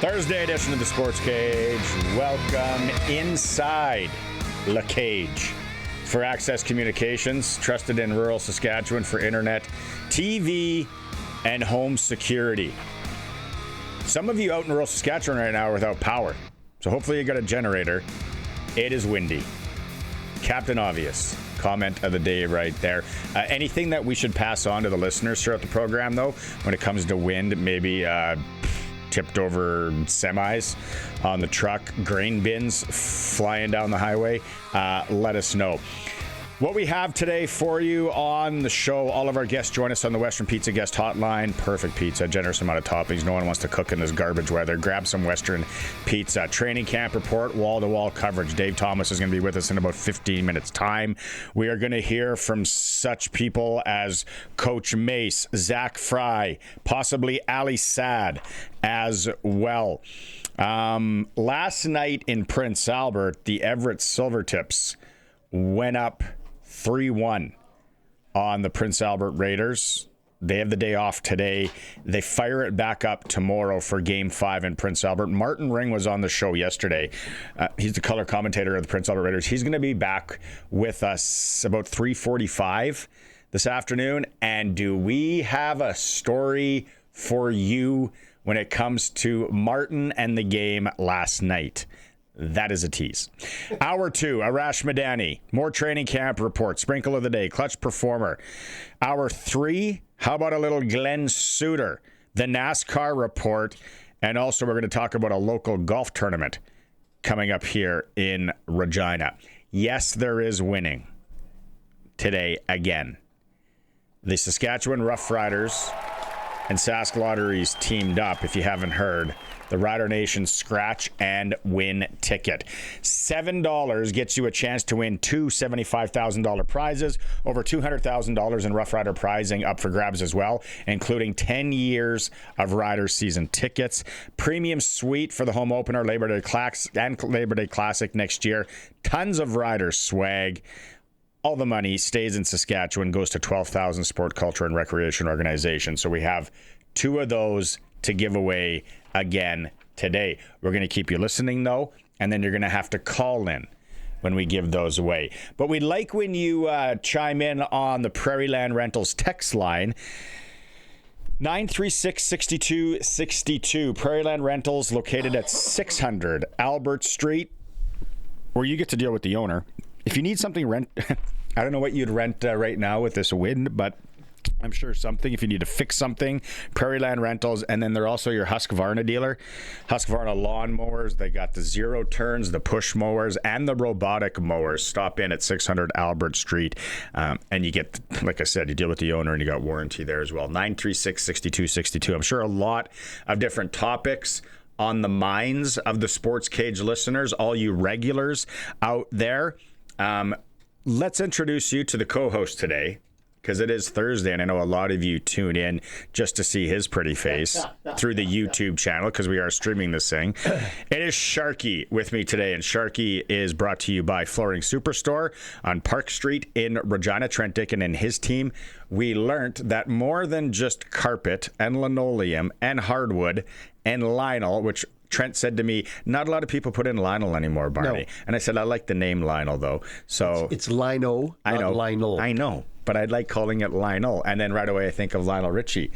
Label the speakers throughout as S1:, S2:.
S1: Thursday edition of the Sports Cage. Welcome inside the cage. For Access Communications, trusted in rural Saskatchewan for internet, TV, and home security. Some of you out in rural Saskatchewan right now are without power, so hopefully you got a generator. It is windy. Captain Obvious. Comment of the day right there. Anything that we should pass on to the listeners throughout the program, though, when it comes to wind, maybe tipped over semis on the truck, grain bins flying down the highway, let us know. What we have today for you on the show, all of our guests join us on the Western Pizza Guest Hotline. Perfect pizza, generous amount of toppings. No one wants to cook in this garbage weather. Grab some Western Pizza. Training Camp Report, wall-to-wall coverage. Dave Thomas is going to be with us in about 15 minutes' time. We are going to hear from such people as Coach Mace, Zach Fry, possibly Ali Sad as well. Last night in Prince Albert, the Everett Silvertips went up 3-1 on the Prince Albert Raiders. They have the day off today. They fire it back up tomorrow for Game 5 in Prince Albert. Martin Ring was on the show yesterday. He's the color commentator of the Prince Albert Raiders. He's going to be back with us about 3:45 this afternoon. And do we have a story for you when it comes to Martin and the game last night? That is a tease. Hour 2, Arash Madani. More training camp report. Sprinkle of the day. Clutch performer. Hour 3, how about a little Glen Suitor? The NASCAR report. And also we're going to talk about a local golf tournament coming up here in Regina. Yes, there is winning today again. The Saskatchewan Roughriders and Sask Lotteries teamed up, if you haven't heard. The Rider Nation Scratch and Win ticket. $7 gets you a chance to win two $75,000 prizes, over $200,000 in Rough Rider prizing up for grabs as well, including 10 years of Rider season tickets. Premium suite for the home opener, Labor Day Classic next year. Tons of Rider swag. All the money stays in Saskatchewan, goes to 12,000 sport, culture, and recreation organizations. So we have two of those to give away again today. We're going to keep you listening, though, and then you're going to have to call in when we give those away. But we'd like when you chime in on the Prairie Land Rentals text line, 936-6262. Prairie Land Rentals, located at 600 Albert Street, where you get to deal with the owner. If you need something I don't know what you'd rent right now with this wind, but I'm sure something. If you need to fix something, Prairie Land Rentals, and then they're also your Husqvarna dealer. Husqvarna lawn mowers. They got the zero turns, the push mowers, and the robotic mowers. Stop in at 600 Albert Street, and you get, like I said, you deal with the owner, and you got warranty there as well. 936-6262. I'm sure a lot of different topics on the minds of the Sports Cage listeners, all you regulars out there. Let's introduce you to the co-host today, because it is Thursday, and I know a lot of you tune in just to see his pretty face through the YouTube channel, because we are streaming this thing. It is Sharky with me today, and Sharky is brought to you by Flooring Superstore on Park Street in Regina. Trent Dickin and his team. We learned that more than just carpet and linoleum and hardwood and vinyl, which Trent said to me, not a lot of people put in Lionel anymore, Barney. No. And I said, I like the name Lionel, though. So
S2: it's Lino, not Lionel.
S1: I know, but I like calling it Lionel. And then right away I think of Lionel Richie.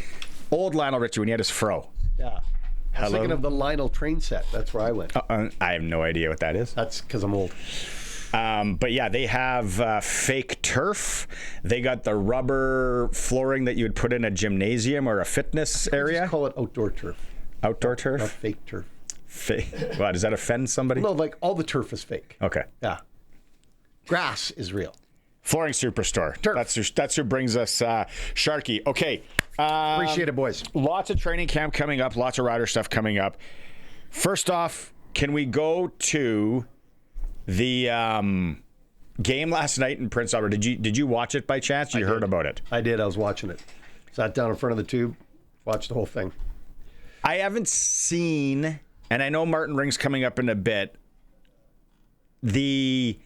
S1: Old Lionel Richie when he had his fro.
S2: Yeah. I was thinking of the Lionel train set. That's where I went.
S1: I have no idea what that is.
S2: That's because I'm old.
S1: But yeah, they have fake turf. They got the rubber flooring that you would put in a gymnasium or a fitness area.
S2: Just call it outdoor turf.
S1: Outdoor turf?
S2: Not fake turf.
S1: Fake. What, does that offend somebody?
S2: No, like all the turf is fake.
S1: Okay.
S2: Yeah. Grass is real.
S1: Flooring Superstore. Turf. That's who brings us Sharky. Okay.
S2: Appreciate it, boys.
S1: Lots of training camp coming up. Lots of rider stuff coming up. First off, can we go to the game last night in Prince Albert? Did you watch it by chance? You heard about it?
S2: I did. I was watching it. Sat down in front of the tube, watched the whole thing.
S1: I haven't seen, and I know Martin Ring's coming up in a bit, the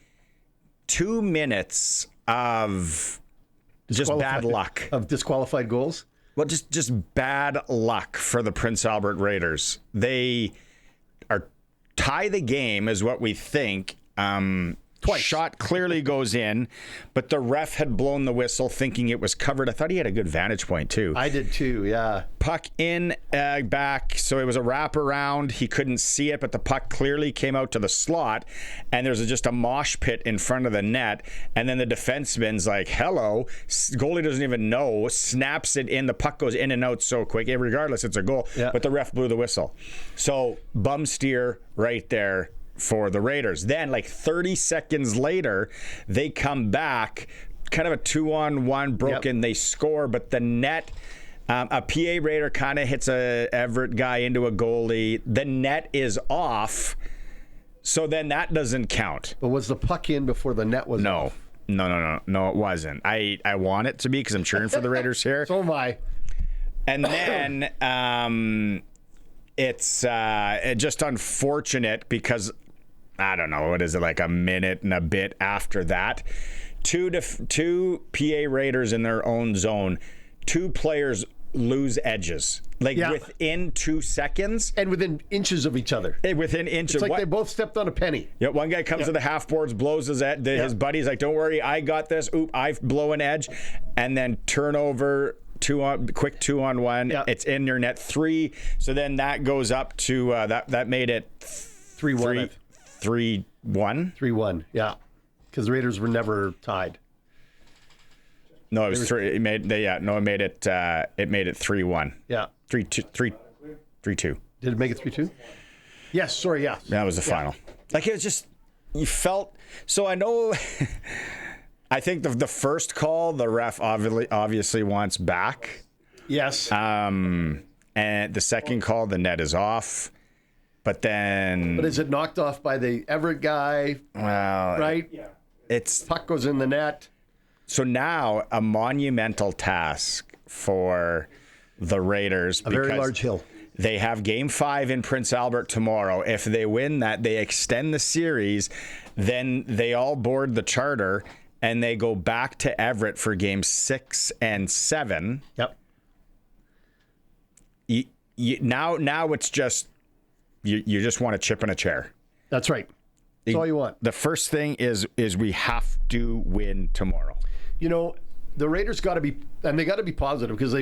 S1: 2 minutes of just bad luck.
S2: Of disqualified goals?
S1: Well, just bad luck for the Prince Albert Raiders. They tie the game is what we think.
S2: Twice.
S1: Shot clearly goes in, but the ref had blown the whistle thinking it was covered. I thought he had a good vantage point too.
S2: I did too, yeah.
S1: Puck in, back, so it was a wraparound. He couldn't see it, but the puck clearly came out to the slot, and there's just a mosh pit in front of the net, and then the defenseman's like, hello. Goalie doesn't even know, snaps it in. The puck goes in and out so quick. Regardless, it's a goal, but the ref blew the whistle. So, bum steer right there for the Raiders. Then, like 30 seconds later, they come back, kind of a 2-on-1 broken. They score, but the net, a PA Raider kind of hits a Everett guy into a goalie. The net is off, so then that doesn't count.
S2: But was the puck in before the net was off?
S1: No, it wasn't. I want it to be because I'm cheering for the Raiders here.
S2: So am I.
S1: And then it's just unfortunate because I don't know, what is it, like a minute and a bit after that, two PA Raiders in their own zone, 2 players lose edges, within 2 seconds.
S2: And within inches of each other.
S1: Within inches.
S2: It's like they both stepped on a penny.
S1: Yeah, one guy comes to the half boards, blows his buddy's like, don't worry, I got this. Oop, I blow an edge. And then turnover, quick 2-on-1. Yeah. It's in your net 3. So then that goes up to, that made it
S2: 3-1.
S1: 3-1?
S2: 3-1, yeah. Because the Raiders were never tied.
S1: No, it was 3. It made it 3-1.
S2: Yeah.
S1: 3-2.
S2: Did it make it 3-2? Yes, sorry, yeah.
S1: That was the final. Like, it was just, you felt, so I know, I think the first call, the ref obviously wants back.
S2: Yes.
S1: And the second call, the net is off. But is it knocked off by the Everett guy? Well,
S2: right?
S1: Yeah.
S2: Puck goes in the net.
S1: So now a monumental task for the Raiders.
S2: A very large hill.
S1: They have Game 5 in Prince Albert tomorrow. If they win that, they extend the series. Then they all board the charter and they go back to Everett for Game 6 and 7.
S2: Yep.
S1: Now it's just... You just want a chip in a chair.
S2: That's right. That's all you want.
S1: The first thing is we have to win tomorrow.
S2: You know, the Raiders got to be, and they got to be positive because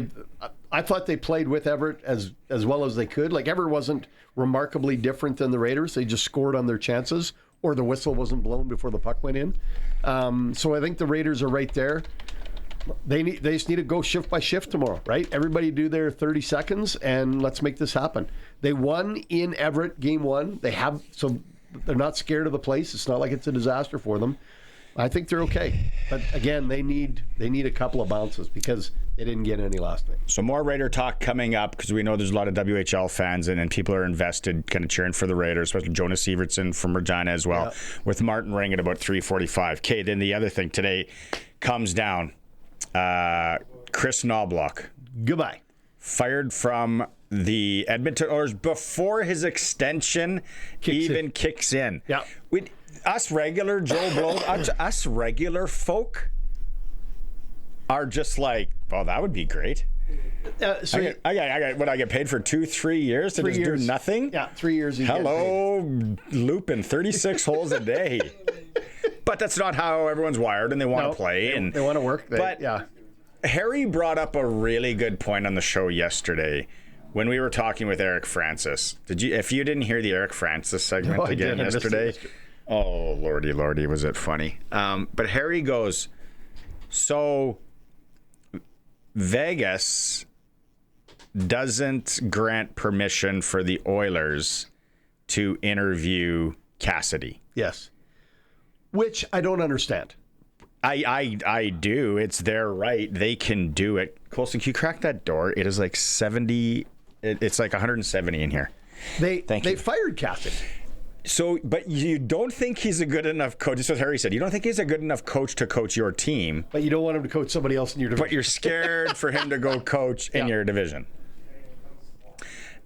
S2: I thought they played with Everett as well as they could. Like, Everett wasn't remarkably different than the Raiders. They just scored on their chances, or the whistle wasn't blown before the puck went in. So I think the Raiders are right there. They just need to go shift by shift tomorrow, right? Everybody do their 30 seconds, and let's make this happen. They won in Everett Game 1. So they're not scared of the place. It's not like it's a disaster for them. I think they're okay. But again, they need a couple of bounces because they didn't get any last night.
S1: So more Raider talk coming up because we know there's a lot of WHL fans and people are invested, kind of cheering for the Raiders, especially Jonas Evertson from Regina as well, with Martin Ring at about 3:45. Okay, then the other thing today comes down. Chris Knobloch.
S2: Goodbye.
S1: Fired from the Edmonton Oilers before his extension kicks in.
S2: Yeah.
S1: Us regular Joe Blow, us regular are just like, oh, that would be great. I get paid for 2-3 years to just do nothing?
S2: Yeah, 3 years.
S1: Hello, looping 36 holes a day. But that's not how everyone's wired, and they want to play.
S2: They want to work.
S1: Harry brought up a really good point on the show yesterday when we were talking with Eric Francis. If you didn't hear the Eric Francis segment again yesterday, oh, lordy, was it funny? But Harry goes, so Vegas doesn't grant permission for the Oilers to interview Cassidy.
S2: Yes. Which I don't understand.
S1: I do. It's their right. They can do it. Colson, can you crack that door? It is like 70. It's like 170 in here.
S2: They fired Cassidy.
S1: So, but you don't think he's a good enough coach. This is what Harry said. You don't think he's a good enough coach to coach your team.
S2: But you don't want him to coach somebody else in your division.
S1: But you're scared for him to go coach in your division.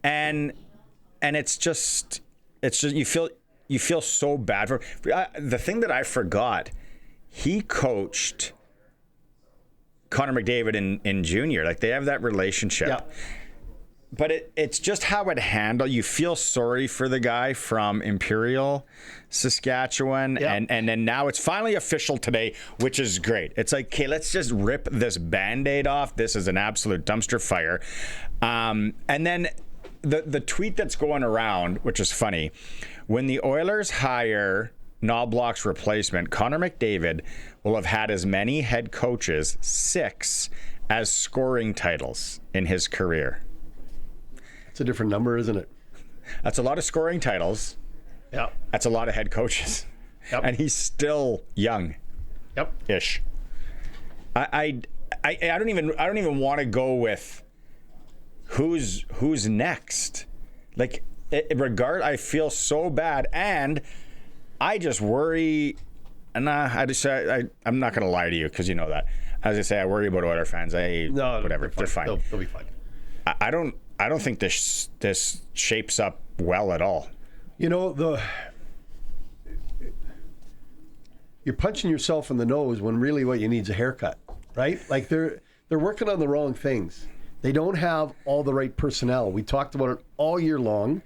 S1: And it's just you feel so bad for the thing that I forgot. He coached Connor McDavid in junior. Like, they have that relationship. But it's just how it handled. You feel sorry for the guy from Imperial, Saskatchewan, and then now it's finally official today, which is great. It's like, okay, let's just rip this Band-Aid off. This is an absolute dumpster fire. And then the tweet that's going around, which is funny, when the Oilers hire Knobloch's replacement, Connor McDavid will have had as many head coaches, 6, as scoring titles in his career.
S2: It's a different number, isn't it?
S1: That's a lot of scoring titles.
S2: Yeah.
S1: That's a lot of head coaches.
S2: Yep.
S1: And he's still young.
S2: Yep.
S1: Ish. I don't even want to go with who's next. Like, I feel so bad, and I just worry. And I'm not going to lie to you because you know that. As I say, I worry about Oilers fans. Whatever, they're fine.
S2: They'll be fine.
S1: I don't think this shapes up well at all.
S2: You know, you're punching yourself in the nose when really what you need is a haircut, right? Like they're working on the wrong things. They don't have all the right personnel. We talked about it all year long.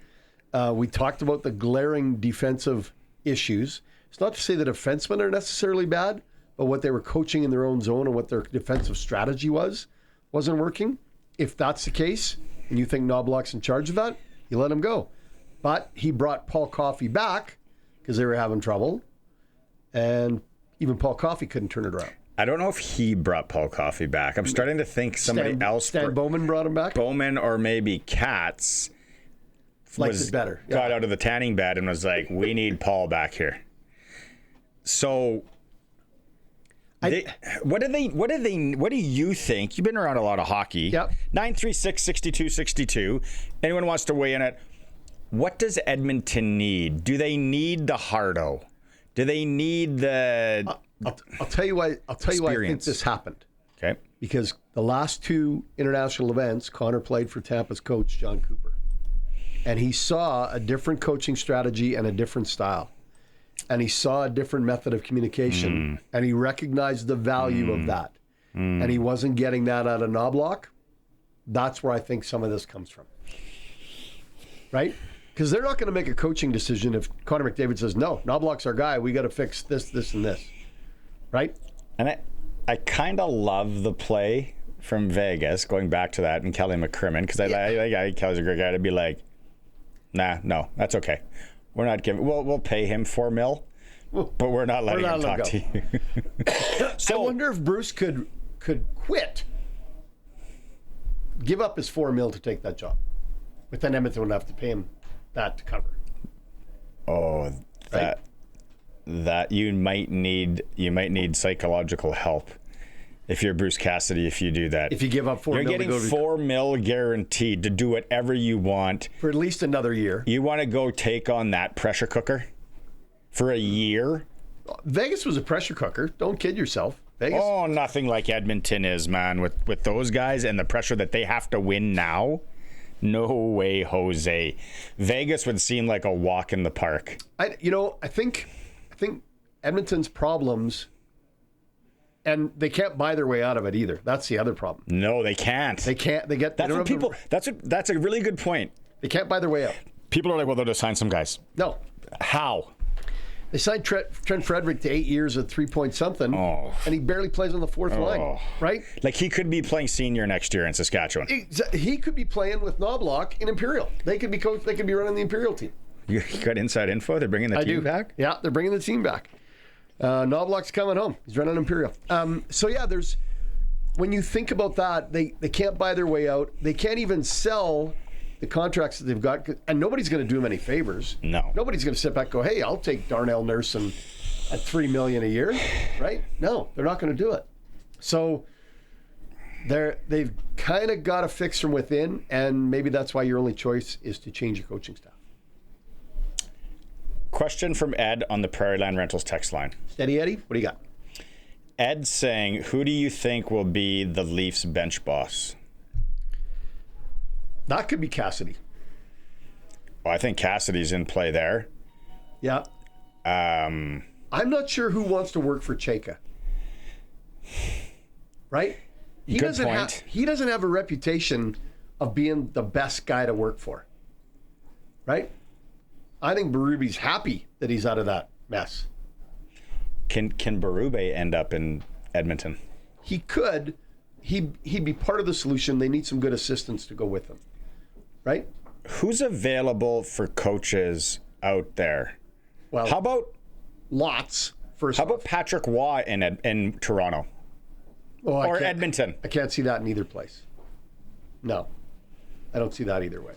S2: We talked about the glaring defensive issues. It's not to say that defensemen are necessarily bad, but what they were coaching in their own zone and what their defensive strategy wasn't working. If that's the case, and you think Knobloch's in charge of that, you let him go. But he brought Paul Coffey back because they were having trouble, and even Paul Coffey couldn't turn it around.
S1: I don't know if he brought Paul Coffey back. I'm starting to think somebody else.
S2: Stan Bowman brought him back?
S1: Bowman or maybe Katz
S2: liked it better.
S1: Got out of the tanning bed and was like, we need Paul back here. So what do you think? You've been around a lot of hockey.
S2: Yep.
S1: 936-6262. Anyone wants to weigh in it? What does Edmonton need? Do they need the Hardo? Do they need the
S2: I'll tell you why I think this happened.
S1: Okay.
S2: Because the last 2 international events, Connor played for Tampa's coach, John Cooper. And he saw a different coaching strategy and a different style. And he saw a different method of communication. And he recognized the value of that. And he wasn't getting that out of Knobloch. That's where I think some of this comes from. Right? Because they're not going to make a coaching decision if Connor McDavid says, no, Knobloch's our guy. We got to fix this, this, and this. Right?
S1: And I kind of love the play from Vegas, going back to that, and Kelly McCrimmon, because I Kelly's a great guy to be like, nah, no, that's okay. We're not giving. We'll pay him $4 million, but we're not letting him talk to you.
S2: So I wonder if Bruce could quit, give up his $4 million to take that job, but then Edmonton would have to pay him that to cover.
S1: Oh,
S2: right?
S1: that you might need psychological help if you're Bruce Cassidy. If you do that,
S2: if you give up $4 million,
S1: you're getting $4 million guaranteed to do whatever you want
S2: for at least another year.
S1: You want to go take on that pressure cooker for a year?
S2: Vegas was a pressure cooker. Don't kid yourself. Vegas.
S1: Oh, nothing like Edmonton is, man. With those guys and the pressure that they have to win now. No way, Jose. Vegas would seem like a walk in the park.
S2: I think Edmonton's problems. And they can't buy their way out of it either. That's the other problem.
S1: No, they can't.
S2: They can't.
S1: That's a really good point.
S2: They can't buy their way out.
S1: People are like, well, they'll just sign some guys.
S2: No.
S1: How?
S2: They signed Trent Frederick to 8 years at 3-point-something, and he barely plays on the fourth line, right?
S1: Like he could be playing senior next year in Saskatchewan.
S2: He could be playing with Knobloch in Imperial. They could be running the Imperial team.
S1: You got inside info? They're bringing the team back?
S2: Yeah, they're bringing the team back. Knobloch's coming home. He's running Imperial. There's when you think about that, they can't buy their way out. They can't even sell the contracts that they've got, and nobody's going to do them any favors.
S1: No.
S2: Nobody's going to sit back and go, hey, I'll take Darnell Nurse at $3 million a year, right? No, they're not going to do it. So they've kind of got to fix from within, and maybe that's why your only choice is to change your coaching staff.
S1: Question from Ed on the Prairie Land Rentals text line.
S2: Steady Eddie, what do you got?
S1: Ed saying, who do you think will be the Leafs bench boss?
S2: That could be Cassidy.
S1: Well, I think Cassidy's in play there.
S2: Yeah. I'm not sure who wants to work for Chayka. Right? He doesn't have a reputation of being the best guy to work for. Right? I think Berube's happy that he's out of that mess.
S1: Can Berube end up in Edmonton?
S2: He could. He'd be part of the solution. They need some good assistants to go with him. Right?
S1: Who's available for coaches out there?
S2: Well,
S1: How about
S2: first
S1: How about Patrick Waugh in Toronto?
S2: Oh,
S1: or Edmonton?
S2: I can't see that in either place. No. I don't see that either way.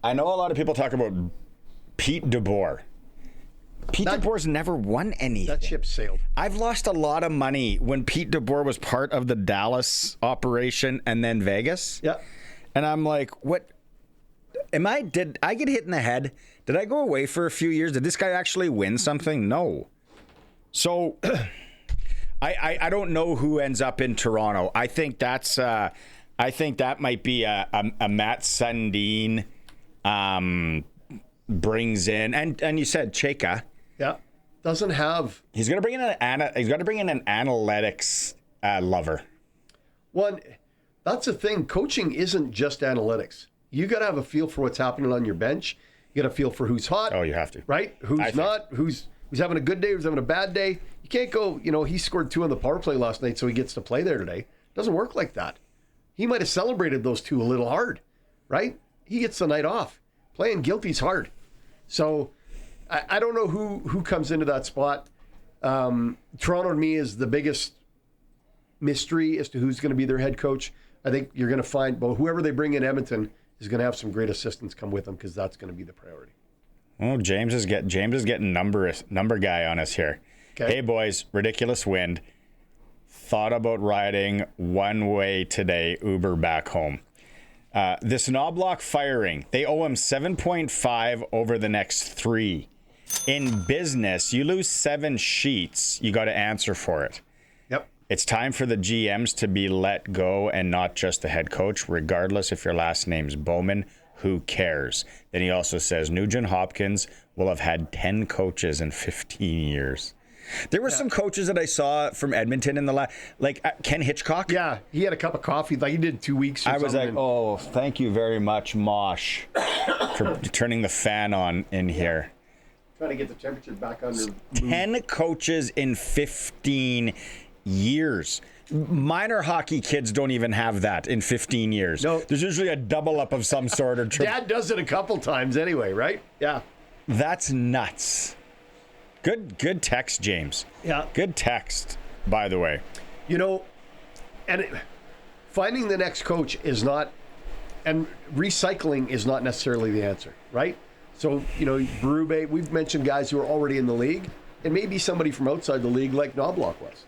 S1: I know a lot of people talk about Pete DeBoer. Pete DeBoer's never won anything.
S2: That ship sailed.
S1: I've lost a lot of money when Pete DeBoer was part of the Dallas operation and then Vegas.
S2: Yeah.
S1: And I'm like, what? Did I get hit in the head? Did I go away for a few years? Did this guy actually win something? No. So I don't know who ends up in Toronto. I think that might be a Matt Sundin brings in, and you said Cheka.
S2: Yeah. Doesn't have.
S1: He's going to bring in an analytics lover.
S2: One, that's the thing. Coaching isn't just analytics. You got to have a feel for what's happening on your bench. You got to feel for who's hot.
S1: Oh, you have to.
S2: Right? Who's not? Who's having a good day? Who's having a bad day? You can't go. He scored 2 on the power play last night, so he gets to play there today. It doesn't work like that. He might have celebrated those 2 a little hard, right? He gets the night off. Playing guilty's hard. So I don't know who comes into that spot. Toronto to me is the biggest mystery as to who's going to be their head coach. I think you're going to find, whoever they bring in Edmonton is going to have some great assistants come with them because that's going to be the priority.
S1: Oh, James is getting number guy on us here. Okay. Hey boys, ridiculous wind. Thought about riding one way today, Uber back home. This Knobloch firing, they owe him 7.5 over the next 3. In business, you lose 7 sheets, you got to answer for it.
S2: Yep.
S1: It's time for the GMs to be let go and not just the head coach, regardless if your last name's Bowman. Who cares? Then he also says Nugent Hopkins will have had 10 coaches in 15 years. There were some coaches that I saw from Edmonton in the Ken Hitchcock.
S2: Yeah, he had a cup of coffee. Like he did 2 weeks.
S1: I was like, oh, thank you very much, Mosh, for turning the fan on in here.
S2: Trying to get the temperature back under.
S1: 10 coaches in 15 years. Minor hockey kids don't even have that in 15 years.
S2: No.
S1: There's usually a double up of some sort. Or
S2: Dad does it a couple times anyway, right? Yeah.
S1: That's nuts. Good text, James.
S2: Yeah.
S1: Good text, by the way.
S2: Finding the next coach is not, and recycling is not necessarily the answer, right? So, Berube, we've mentioned guys who are already in the league. It may be somebody from outside the league like Knobloch was.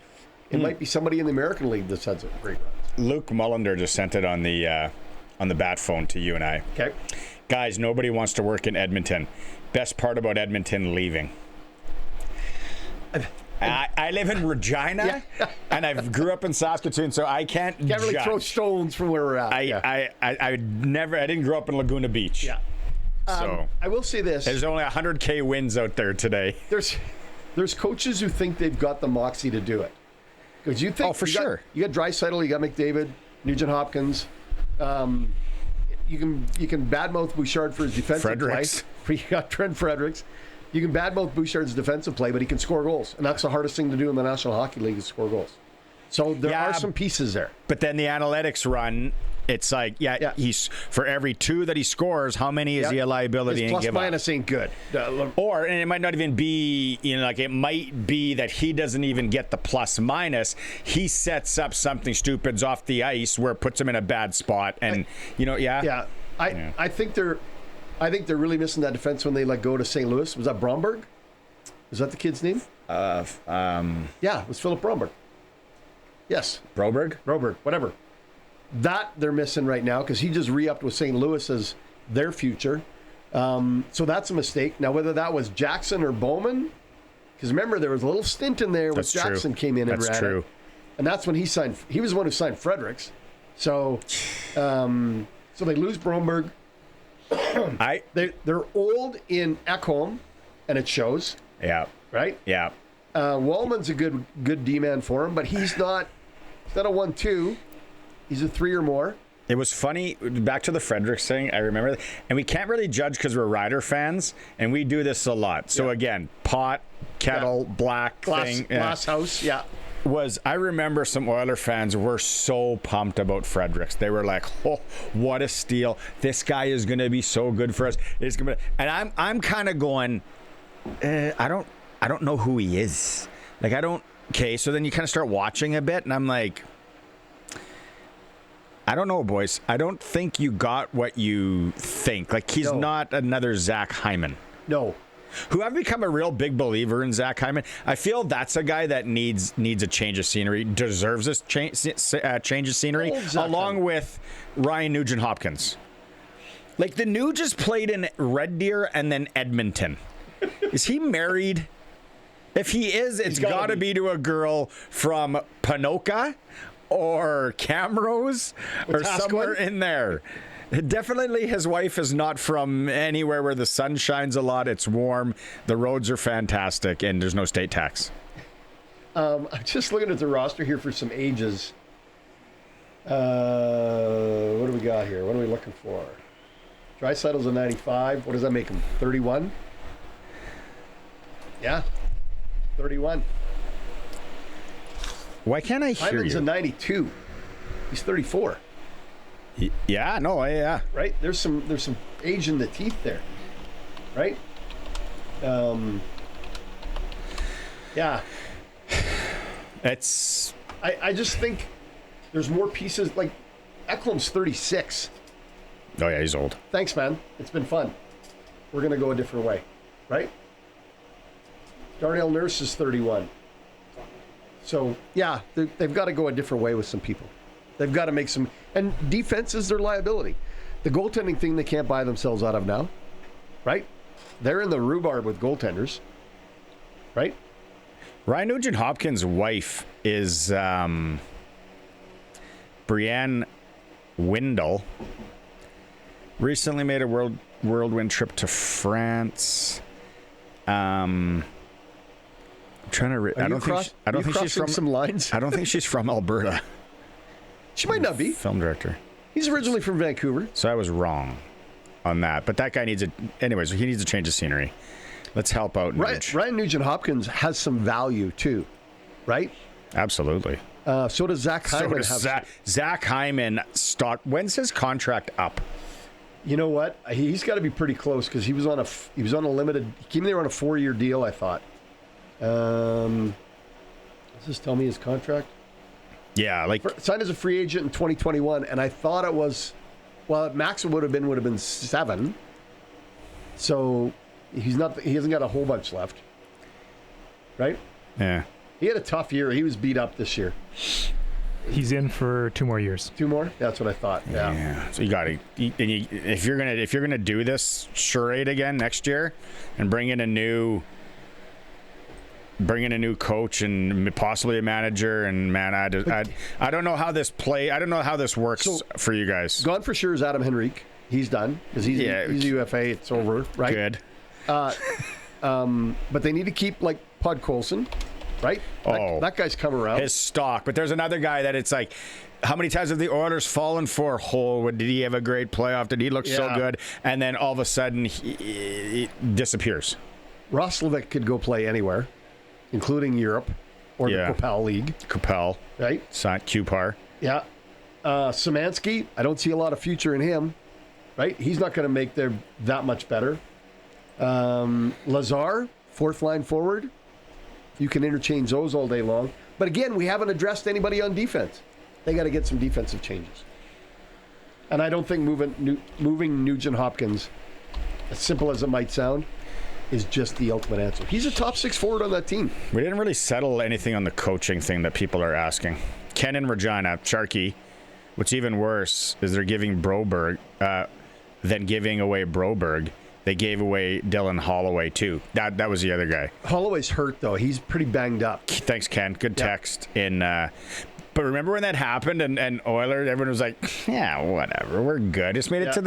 S2: It might be somebody in the American League that's had some great runs.
S1: Luke Mullinder just sent it on the bat phone to you and I.
S2: Okay.
S1: Guys, nobody wants to work in Edmonton. Best part about Edmonton leaving. I live in Regina, and I grew up in Saskatoon, so I can't
S2: really
S1: judge.
S2: Throw stones from where we're at.
S1: I didn't grow up in Laguna Beach.
S2: Yeah.
S1: So
S2: I will say this.
S1: There's only 100K wins out there today.
S2: There's coaches who think they've got the moxie to do it. Because you think,
S1: sure.
S2: You got Draisaitl, you got McDavid, Nugent Hopkins. You can badmouth Bouchard for his defensive play. You got Trent Fredericks. You can badmouth Bouchard's defensive play, but he can score goals, and that's the hardest thing to do in the National Hockey League is score goals. So there are some pieces there.
S1: But then the analytics run. It's like, he's for every 2 that he scores, how many is he a liability
S2: his
S1: and
S2: plus
S1: give
S2: minus
S1: up?
S2: Ain't good.
S1: And it might not even be, it might be that he doesn't even get the plus minus. He sets up something stupid off the ice where it puts him in a bad spot. And,
S2: I think they're really missing that defense when they let go to St. Louis. Was that Bromberg? Was that the kid's name? Yeah, it was Philip Bromberg. Yes.
S1: Broberg,
S2: whatever. That they're missing right now because he just re-upped with St. Louis as their future. So that's a mistake. Now, whether that was Jackson or Bowman, because remember, there was a little stint in there where Jackson came in and ran it. And that's when he signed. He was the one who signed Fredericks. So they lose Bromberg. They're old in Ekholm, and it shows.
S1: Yeah.
S2: Right?
S1: Yeah.
S2: Wallman's a good D-man for him, but he's not a 1-2. He's a 3 or more.
S1: It was funny. Back to the Fredericks thing, I remember. And we can't really judge because we're Rider fans, and we do this a lot. So, again, pot, kettle, black thing.
S2: Glass house,
S1: I remember some Oiler fans were so pumped about Fredericks. They were like, "Oh, what a steal! This guy is going to be so good for us." And I'm kind of going, I don't know who he is. Like, I don't. Okay, so then you kind of start watching a bit, and I'm like, I don't know, boys. I don't think you got what you think. Like, he's not another Zach Hyman.
S2: No.
S1: Who I've become a real big believer in Zach Hyman. I feel that's a guy that needs a change of scenery, deserves a change of scenery, along with Ryan Nugent-Hopkins. Like, the Nuge just played in Red Deer and then Edmonton. Is he married? If he is, it's got to be to a girl from Ponoka or Camrose or somewhere in there. Definitely his wife is not from anywhere where the sun shines a lot. It's warm. The roads are fantastic, and there's no state tax.
S2: I'm just looking at the roster here for some ages. What do we got here? What are we looking for? Dreisaitl's a 95. What does that make him? 31? Yeah. 31.
S1: Why can't I hear
S2: Hyman's
S1: you?
S2: a 92. He's 34.
S1: Yeah, no, yeah.
S2: Right? There's some age in the teeth there. Right? Yeah.
S1: It's...
S2: I just think there's more pieces. Like, Ekholm's 36.
S1: Oh, yeah, he's old.
S2: Thanks, man. It's been fun. We're going to go a different way. Right? Darnell Nurse is 31. So, yeah, they've got to go a different way with some people. They've got to make some... And defense is their liability. The goaltending thing they can't buy themselves out of now. Right? They're in the rhubarb with goaltenders. Right?
S1: Ryan Nugent-Hopkins' wife is Brianne Windle. Recently made a whirlwind trip to France. I'm trying to. I don't think she's from
S2: some lines.
S1: I don't think she's from Alberta.
S2: She might not be.
S1: Film director.
S2: He's originally from Vancouver.
S1: So I was wrong on that. But that guy needs anyways, he needs a change of scenery. Let's help out Nuge.
S2: Ryan Nugent-Hopkins has some value too, right?
S1: Absolutely.
S2: So does Zach Hyman.
S1: Zach Hyman stock. When's his contract up?
S2: You know what? He's got to be pretty close because he was on a limited. He came there on a 4-year deal, I thought. Does this tell me his contract?
S1: Yeah,
S2: signed as a free agent in 2021, and I thought it was, well, max would have been 7. So he hasn't got a whole bunch left, right?
S1: Yeah.
S2: He had a tough year. He was beat up this year.
S3: He's in for 2 more years.
S2: 2 more? That's what I thought.
S1: Yeah. So you got to, if you're gonna do this charade again next year, and bring in a new coach and possibly a manager, and man, I don't know how this I don't know how this works for you guys.
S2: Gone for sure is Adam Henrique. He's done because he's a UFA. It's over, right?
S1: Good.
S2: But they need to keep like Pod Colson, right? That guy's come around.
S1: His stock. But there's another guy that it's like, how many times have the Oilers fallen for? Did he have a great playoff? Did he look so good? And then all of a sudden he disappears.
S2: Roslovic could go play anywhere, including Europe or the Capel League.
S1: Capel.
S2: Right?
S1: QPAR.
S2: Yeah. Szymanski, I don't see a lot of future in him. Right? He's not going to make them that much better. Lazar, 4th line forward. You can interchange those all day long. But again, we haven't addressed anybody on defense. They got to get some defensive changes. And I don't think moving Nugent-Hopkins, as simple as it might sound, is just the ultimate answer. He's a top 6 forward on that team.
S1: We didn't really settle anything on the coaching thing that people are asking. Ken and Regina, Sharky. What's even worse is they're giving Broberg, then giving away Broberg. They gave away Dylan Holloway too. That was the other guy.
S2: Holloway's hurt though. He's pretty banged up.
S1: Thanks, Ken. Good text. But remember when that happened and Oilers, everyone was like, yeah, whatever, we're good. Just made it to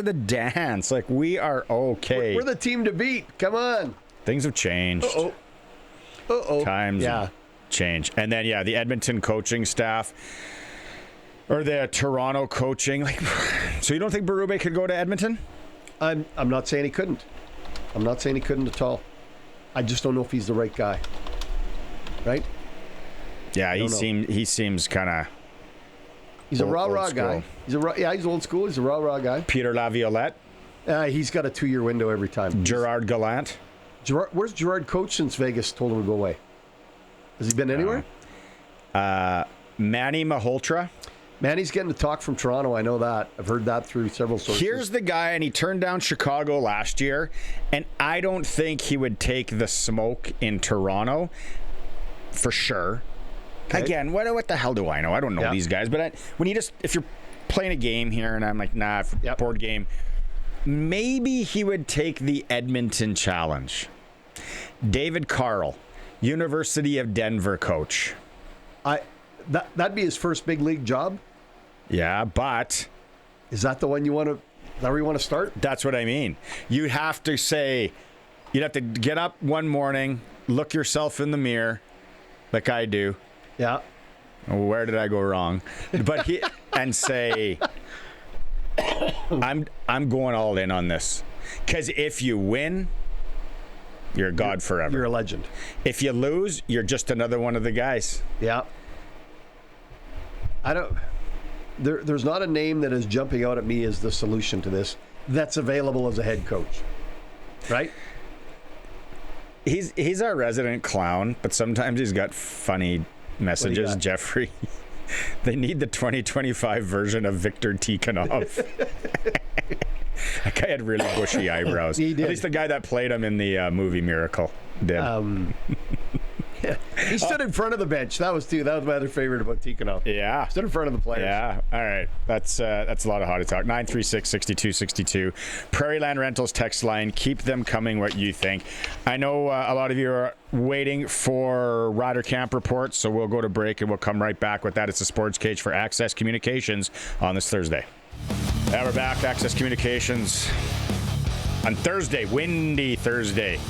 S1: the dance. Like, we are okay.
S2: We're the team to beat. Come on.
S1: Things have changed.
S2: Uh-oh.
S1: Times change. And then the Edmonton coaching staff. Or the Toronto coaching. So you don't think Berube could go to Edmonton?
S2: I'm not saying he couldn't. I'm not saying he couldn't at all. I just don't know if he's the right guy. Right?
S1: Yeah, he seems kind of.
S2: He's a rah-rah guy. He's old school. He's a rah-rah guy.
S1: Peter Laviolette.
S2: He's got a 2-year window every time.
S1: Gerard Gallant.
S2: Where's Gerard coached since Vegas told him to go away? Has he been anywhere?
S1: Manny Malhotra.
S2: Manny's getting the talk from Toronto. I know that. I've heard that through several sources.
S1: Here's the guy, and he turned down Chicago last year, and I don't think he would take the smoke in Toronto for sure. Okay. Again, what the hell do I know? I don't know these guys, but if you're playing a game here, and I'm like, nah, board game, maybe he would take the Edmonton challenge. David Carl, University of Denver coach.
S2: That'd be his first big league job?
S1: Yeah, but...
S2: Is that the one you want to... Is that where you want to start?
S1: That's what I mean. You'd have to get up one morning, look yourself in the mirror, like I do.
S2: Yeah.
S1: Where did I go wrong? But and say, I'm going all in on this. Because if you win, you're a god forever.
S2: You're a legend.
S1: If you lose, you're just another one of the guys.
S2: Yeah. There's not a name that is jumping out at me as the solution to this that's available as a head coach. Right?
S1: He's our resident clown, but sometimes he's got funny messages, Jeffrey. They need the 2025 version of Victor Tikhonov. That guy had really bushy eyebrows.
S2: He did.
S1: At least the guy that played him in the movie Miracle did.
S2: He stood in front of the bench. That was my other favorite about Tikhonov.
S1: Yeah.
S2: Stood in front of the players.
S1: Yeah. All right. That's a lot of hottie talk. 936-6262. Prairie Land Rentals text line. Keep them coming, what you think. I know a lot of you are waiting for Rider Camp reports, so we'll go to break and we'll come right back with that. It's the Sports Cage for Access Communications on this Thursday. We're back. Access Communications on Thursday. Windy Thursday.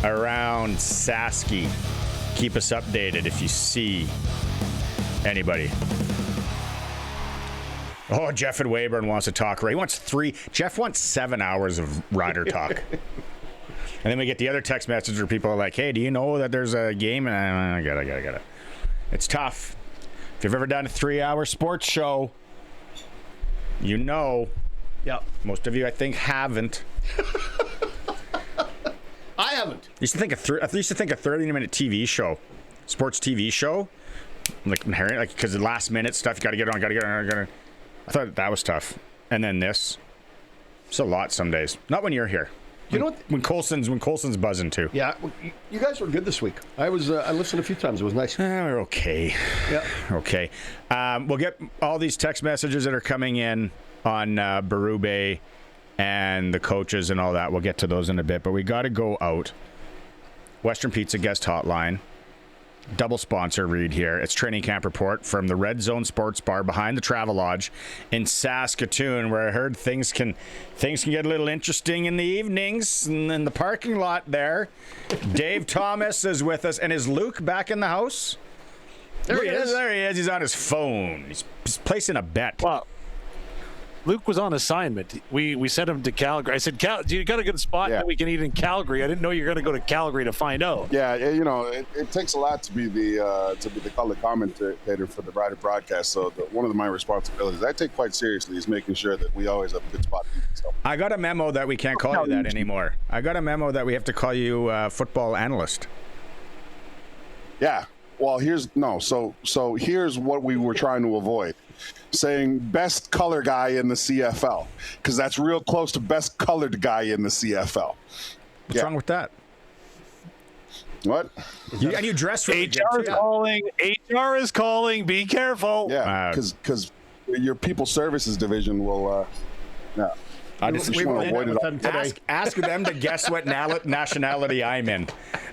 S1: Around Saskatoon. Keep us updated if you see anybody. Oh, Jeff and Weyburn wants to talk. He wants Jeff wants 7 hours of Rider talk. And then we get the other text message where people are like, hey, do you know that there's a game? And I got it. It's tough. If you've ever done a 3-hour sports show, you know.
S2: Yeah.
S1: Most of you, I think, haven't.
S2: I haven't.
S1: I used to think a 30-minute TV show, sports TV show, like because the last minute stuff you got to get on. I thought that was tough, and then this. It's a lot some days. Not when you're here.
S2: You know what?
S1: When Colson's buzzing too.
S2: Yeah, you guys were good this week. I listened a few times. It was nice.
S1: We're okay.
S2: Yeah.
S1: Okay. We'll get all these text messages that are coming in on Berube and the coaches and all that. We'll get to those in a bit, but we got to go out. Western Pizza guest hotline. Double sponsor read here. It's Training Camp Report from the Red Zone Sports Bar behind the Travel Lodge in Saskatoon, where I heard things can get a little interesting in the evenings in the parking lot there. Dave Thomas is with us, and is Luke back in the house?
S2: There he is.
S1: He's on his phone. He's placing a bet.
S4: Wow. Luke was on assignment. We sent him to Calgary. I said, you got a good spot that we can eat in Calgary. I didn't know you were going to go to Calgary to find out.
S5: Yeah, it takes a lot to be the color commentator for the Rider broadcast. So one of my responsibilities I take quite seriously is making sure that we always have a good spot to eat. So. I
S1: got a memo that we can't call you that anymore. I got a memo that we have to call you football analyst.
S5: Yeah. Well, here's what we were trying to avoid. Saying best color guy in the CFL, because that's real close to best colored guy in the CFL.
S1: What's wrong with that?
S5: What?
S1: And you dress really
S4: HR is calling. HR is calling. Be careful.
S5: Yeah, because your people services division will.
S1: I just
S2: want to avoid
S1: it. Ask them to guess what nationality I'm in.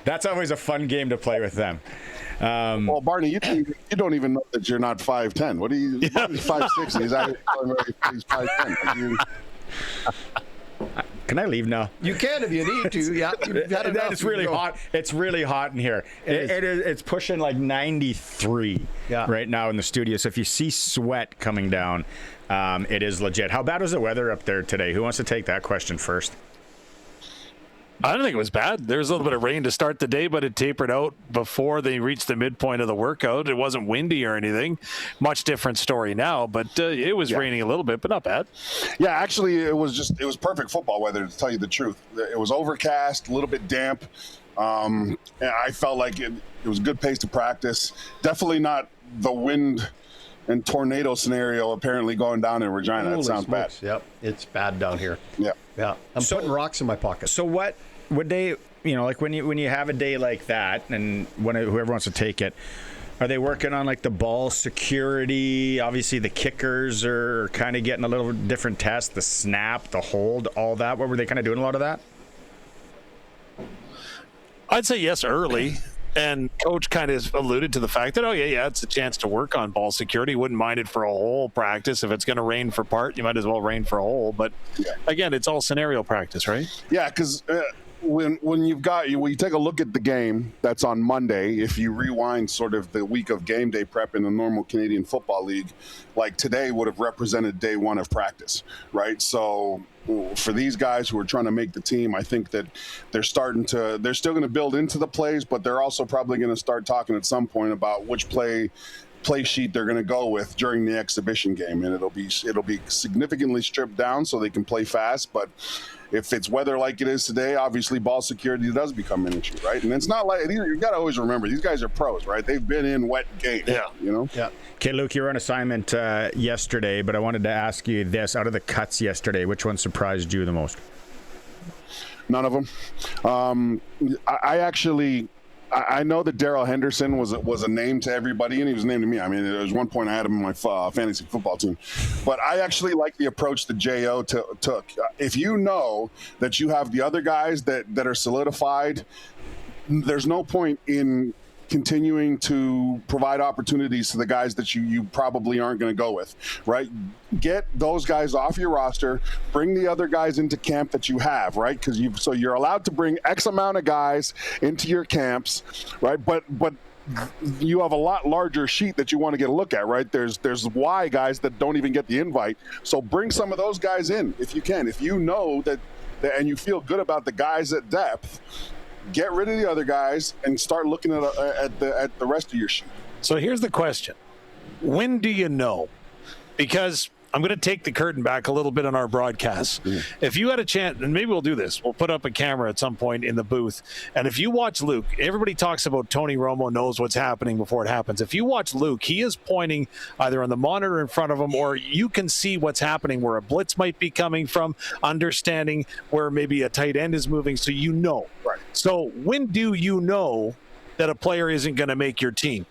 S1: That's always a fun game to play with them.
S5: Well, Barney, you don't even know that you're not 5'10". What are you? He's 5'6". He's 5'10".
S1: Can I leave now?
S2: You can if you need to. Yeah, you've had enough.
S1: It's really hot. It's really hot in here. It's pushing like 93 right now in the studio. So if you see sweat coming down, it is legit. How bad was the weather up there today? Who wants to take that question first?
S4: I don't think it was bad. There was a little bit of rain to start the day, but it tapered out before they reached the midpoint of the workout. It wasn't windy or anything. Much different story now, but it was raining a little bit, but not bad.
S5: Yeah, actually, it was perfect football weather, to tell you the truth. It was overcast, a little bit damp. And I felt like it was a good pace to practice. Definitely not the wind and tornado scenario apparently going down in Regina. That sounds bad.
S2: Yep, it's bad down here.
S5: Yeah.
S2: I'm putting rocks in my pocket.
S1: So what would they, like when you have a day like that, and whoever wants to take it, are they working on like the ball security? Obviously, the kickers are kind of getting a little different test. The snap, the hold, all that. What were they kind of doing a lot of that?
S4: I'd say yes early. And coach kind of alluded to the fact that, it's a chance to work on ball security. Wouldn't mind it for a whole practice. If it's going to rain for part, you might as well rain for a whole. But again, it's all scenario practice, right?
S5: Yeah, because when you take a look at the game that's on Monday, if you rewind sort of the week of game day prep in the normal Canadian Football League, like today would have represented day one of practice, right? So for these guys who are trying to make the team, I think that they're still going to build into the plays, but they're also probably going to start talking at some point about which play sheet they're going to go with during the exhibition game, and it'll be significantly stripped down so they can play fast. But if it's weather like it is today, obviously ball security does become an issue, right? And it's not like, you got to always remember, these guys are pros, right? They've been in wet games,
S2: Yeah.
S1: Okay, Luke, you were on assignment yesterday, but I wanted to ask you this. Out of the cuts yesterday, which one surprised you the most?
S5: None of them. I know that Darrell Henderson was a name to everybody, and he was named to me. I mean, there was one point I had him in my fantasy football team. But I actually like the approach that J.O. took. If you know that you have the other guys that are solidified, there's no point in continuing to provide opportunities to the guys that you probably aren't going to go with, right? Get those guys off your roster, bring the other guys into camp that you have, right? Because you're allowed to bring X amount of guys into your camps, right? But you have a lot larger sheet that you want to get a look at, right? There's Y guys that don't even get the invite. So bring some of those guys in if you can. If you know that and you feel good about the guys at depth, get rid of the other guys and start looking at the rest of your sheet.
S4: So here's the question. When do you know? Because I'm going to take the curtain back a little bit on our broadcast. If you had a chance, and maybe we'll do this, we'll put up a camera at some point in the booth. And if you watch Luke, everybody talks about Tony Romo knows what's happening before it happens. If you watch Luke, he is pointing either on the monitor in front of him, or you can see what's happening, where a blitz might be coming from, understanding where maybe a tight end is moving. So you know.
S5: Right.
S4: So when do you know that a player isn't going to make your team?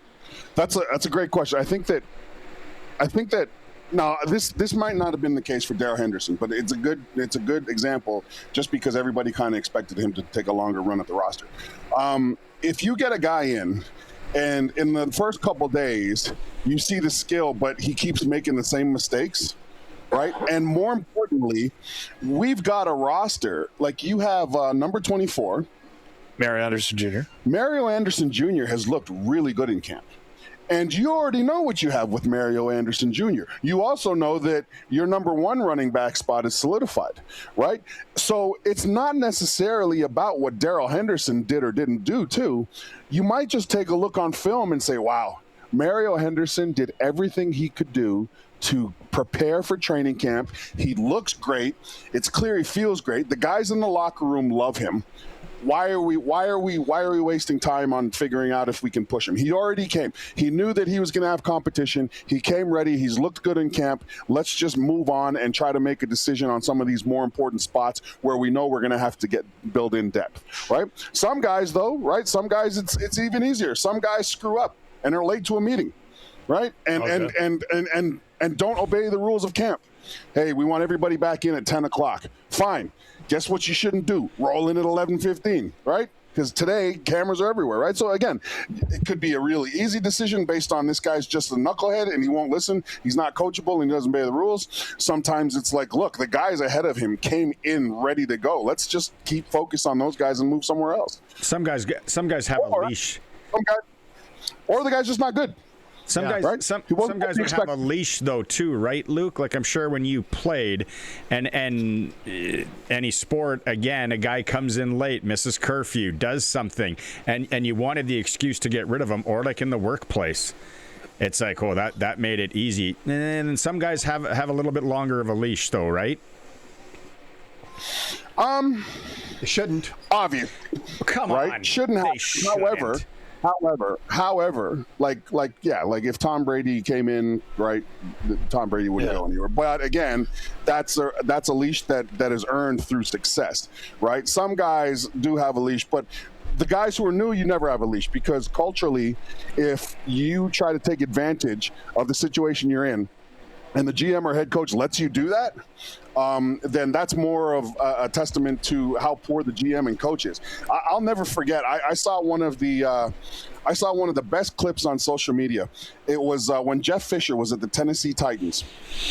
S5: That's a great question. I think that now, this might not have been the case for Darrell Henderson, but it's a good example just because everybody kind of expected him to take a longer run at the roster. If you get a guy in, and in the first couple days you see the skill, but he keeps making the same mistakes, right? And more importantly, we've got a roster like you have number 24,
S4: Mario Anderson Jr.
S5: Mario Anderson Jr. has looked really good in camp. And you already know what you have with Mario Anderson Jr. You also know that your number one running back spot is solidified, right? So it's not necessarily about what Darrell Henderson did or didn't do, too. You might just take a look on film and say, wow, Mario Henderson did everything he could do to prepare for training camp. He looks great. It's clear he feels great. The guys in the locker room love him. Why are we wasting time on figuring out if we can push him? He already came. He knew that he was going to have competition. He came ready. He's looked good in camp. Let's just move on and try to make a decision on some of these more important spots where we know we're going to have to build in depth, right? Some guys, though, right? Some guys it's even easier. Some guys screw up and are late to a meeting, right? And don't obey the rules of camp. Hey, we want everybody back in at 10 o'clock. Fine. Guess what you shouldn't do? Roll in at 11:15, right? Because today, cameras are everywhere, right? So again, it could be a really easy decision based on this guy's just a knucklehead and he won't listen. He's not coachable and he doesn't obey the rules. Sometimes it's like, look, the guys ahead of him came in ready to go. Let's just keep focus on those guys and move somewhere else.
S1: Some guys have a leash.
S5: Or the guy's just not good.
S1: Some guys would have a leash though too, right, Luke? Like I'm sure when you played, and any sport, again, a guy comes in late, misses curfew, does something, and you wanted the excuse to get rid of him, or like in the workplace, it's like, oh, that made it easy. And some guys have a little bit longer of a leash though, right?
S2: They shouldn't.
S5: Obvious.
S1: Come
S5: right?
S1: on.
S5: Shouldn't have. However, like if Tom Brady came in, right, Tom Brady wouldn't go anywhere. But again, that's a leash that is earned through success, right? Some guys do have a leash, but the guys who are new, you never have a leash, because culturally, if you try to take advantage of the situation you're in, and the GM or head coach lets you do that, then that's more of a testament to how poor the GM and coach is. I'll never forget. I saw one of the best clips on social media. It was when Jeff Fisher was at the Tennessee Titans.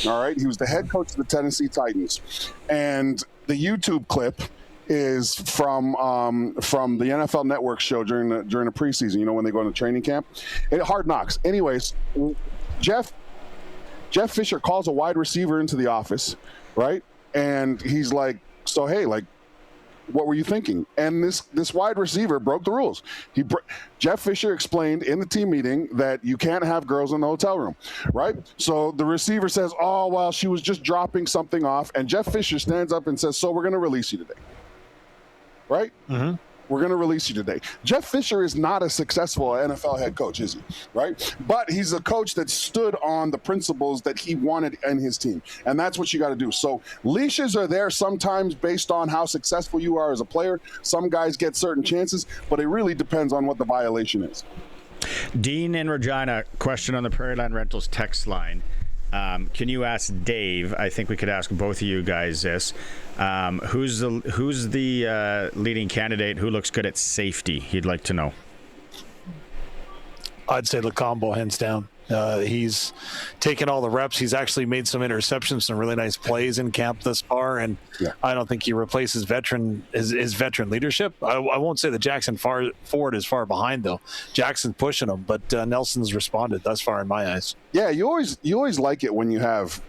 S5: All right, he was the head coach of the Tennessee Titans, and the YouTube clip is from the NFL Network show during the preseason. You know, when they go into training camp, Hard Knocks. Anyways, Jeff Fisher calls a wide receiver into the office, right? And he's like, so, hey, like, what were you thinking? And this wide receiver broke the rules. Jeff Fisher explained in the team meeting that you can't have girls in the hotel room, right? So the receiver says, oh, well, she was just dropping something off. And Jeff Fisher stands up and says, so we're going to release you today, right? Mm-hmm. We're going to release you today. Jeff Fisher is not a successful NFL head coach, is he? Right? But he's a coach that stood on the principles that he wanted in his team. And that's what you got to do. So leashes are there sometimes based on how successful you are as a player. Some guys get certain chances, but it really depends on what the violation is.
S1: Dean in Regina, question on the Prairie Land Rentals text line. Can you ask Dave? I think we could ask both of you guys this. Who's the leading candidate who looks good at safety? He'd like to know.
S4: I'd say Lacombo, hands down. He's taken all the reps. He's actually made some interceptions, some really nice plays in camp thus far, and I don't think he replaces his veteran leadership. I won't say that Jackson Ford is far behind, though. Jackson's pushing him, but Nelson's responded thus far in my eyes. Yeah,
S5: you always like it when you have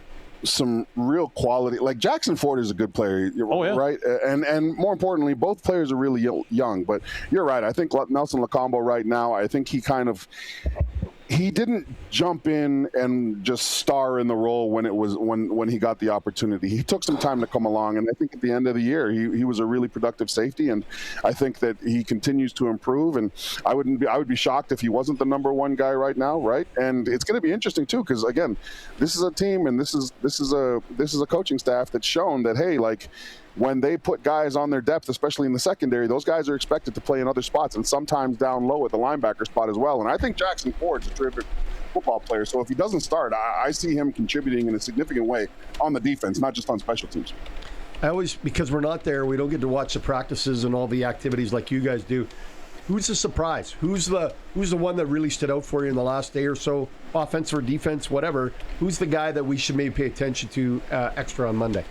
S5: some real quality. Like Jackson Ford is a good player, right? And more importantly, both players are really young. But you're right. I think Nelson Lacombo right now, I think he didn't jump in and just star in the role when he got the opportunity. He took some time to come along, and I think at the end of the year he was a really productive safety, and I think that he continues to improve. And I would be shocked if he wasn't the number one guy right now, right? And it's going to be interesting too, because again, this is a team and this is a coaching staff that's shown that, hey, like, when they put guys on their depth, especially in the secondary, those guys are expected to play in other spots and sometimes down low at the linebacker spot as well. And I think Jackson Ford's a terrific football player. So if he doesn't start, I see him contributing in a significant way on the defense, not just on special teams.
S2: Because we're not there, we don't get to watch the practices and all the activities like you guys do. Who's the surprise? Who's the one that really stood out for you in the last day or so, offense or defense, whatever? Who's the guy that we should maybe pay attention to extra on Monday?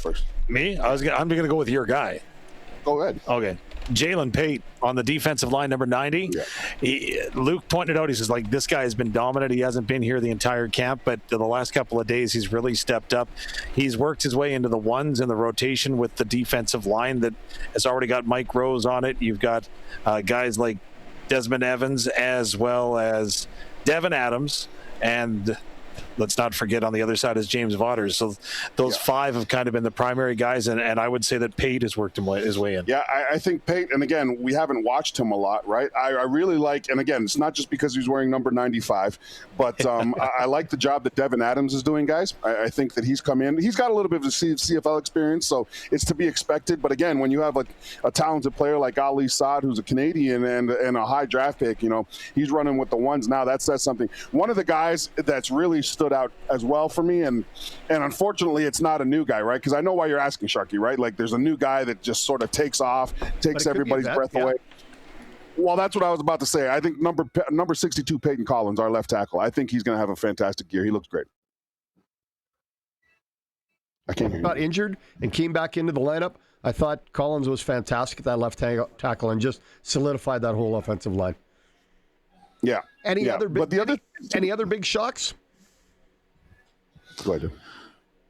S5: First.
S4: Me? I'm going to go with your guy.
S5: Go ahead.
S4: Okay. Jalen Tait on the defensive line, number 90. Yeah. Luke pointed out, he says, like, this guy has been dominant. He hasn't been here the entire camp, but the last couple of days he's really stepped up. He's worked his way into the ones in the rotation with the defensive line that has already got Mike Rose on it. You've got guys like Desmond Evans as well as Devin Adams, and let's not forget on the other side is James Vaughters. So those five have kind of been the primary guys, and I would say that Tait has worked his way in.
S5: Yeah, I think Tait, and again, we haven't watched him a lot, right? I really like, and again, it's not just because he's wearing number 95, but I like the job that Devin Adams is doing, guys. I think that he's come in. He's got a little bit of a CFL experience, so it's to be expected. But again, when you have a talented player like Ali Saad, who's a Canadian and a high draft pick, he's running with the ones now. That says something. One of the guys that's really stood stood out as well for me. And unfortunately, it's not a new guy, right? Because I know why you're asking, Sharky, right? Like, there's a new guy that just sort of takes off, takes everybody's breath away. Well, that's what I was about to say. I think number 62, Peyton Collins, our left tackle, I think he's going to have a fantastic year. He looks great. I can't hear you.
S2: Got injured and came back into the lineup. I thought Collins was fantastic at that left tackle and just solidified that whole offensive line.
S5: Yeah.
S2: Any other big shocks?
S5: Go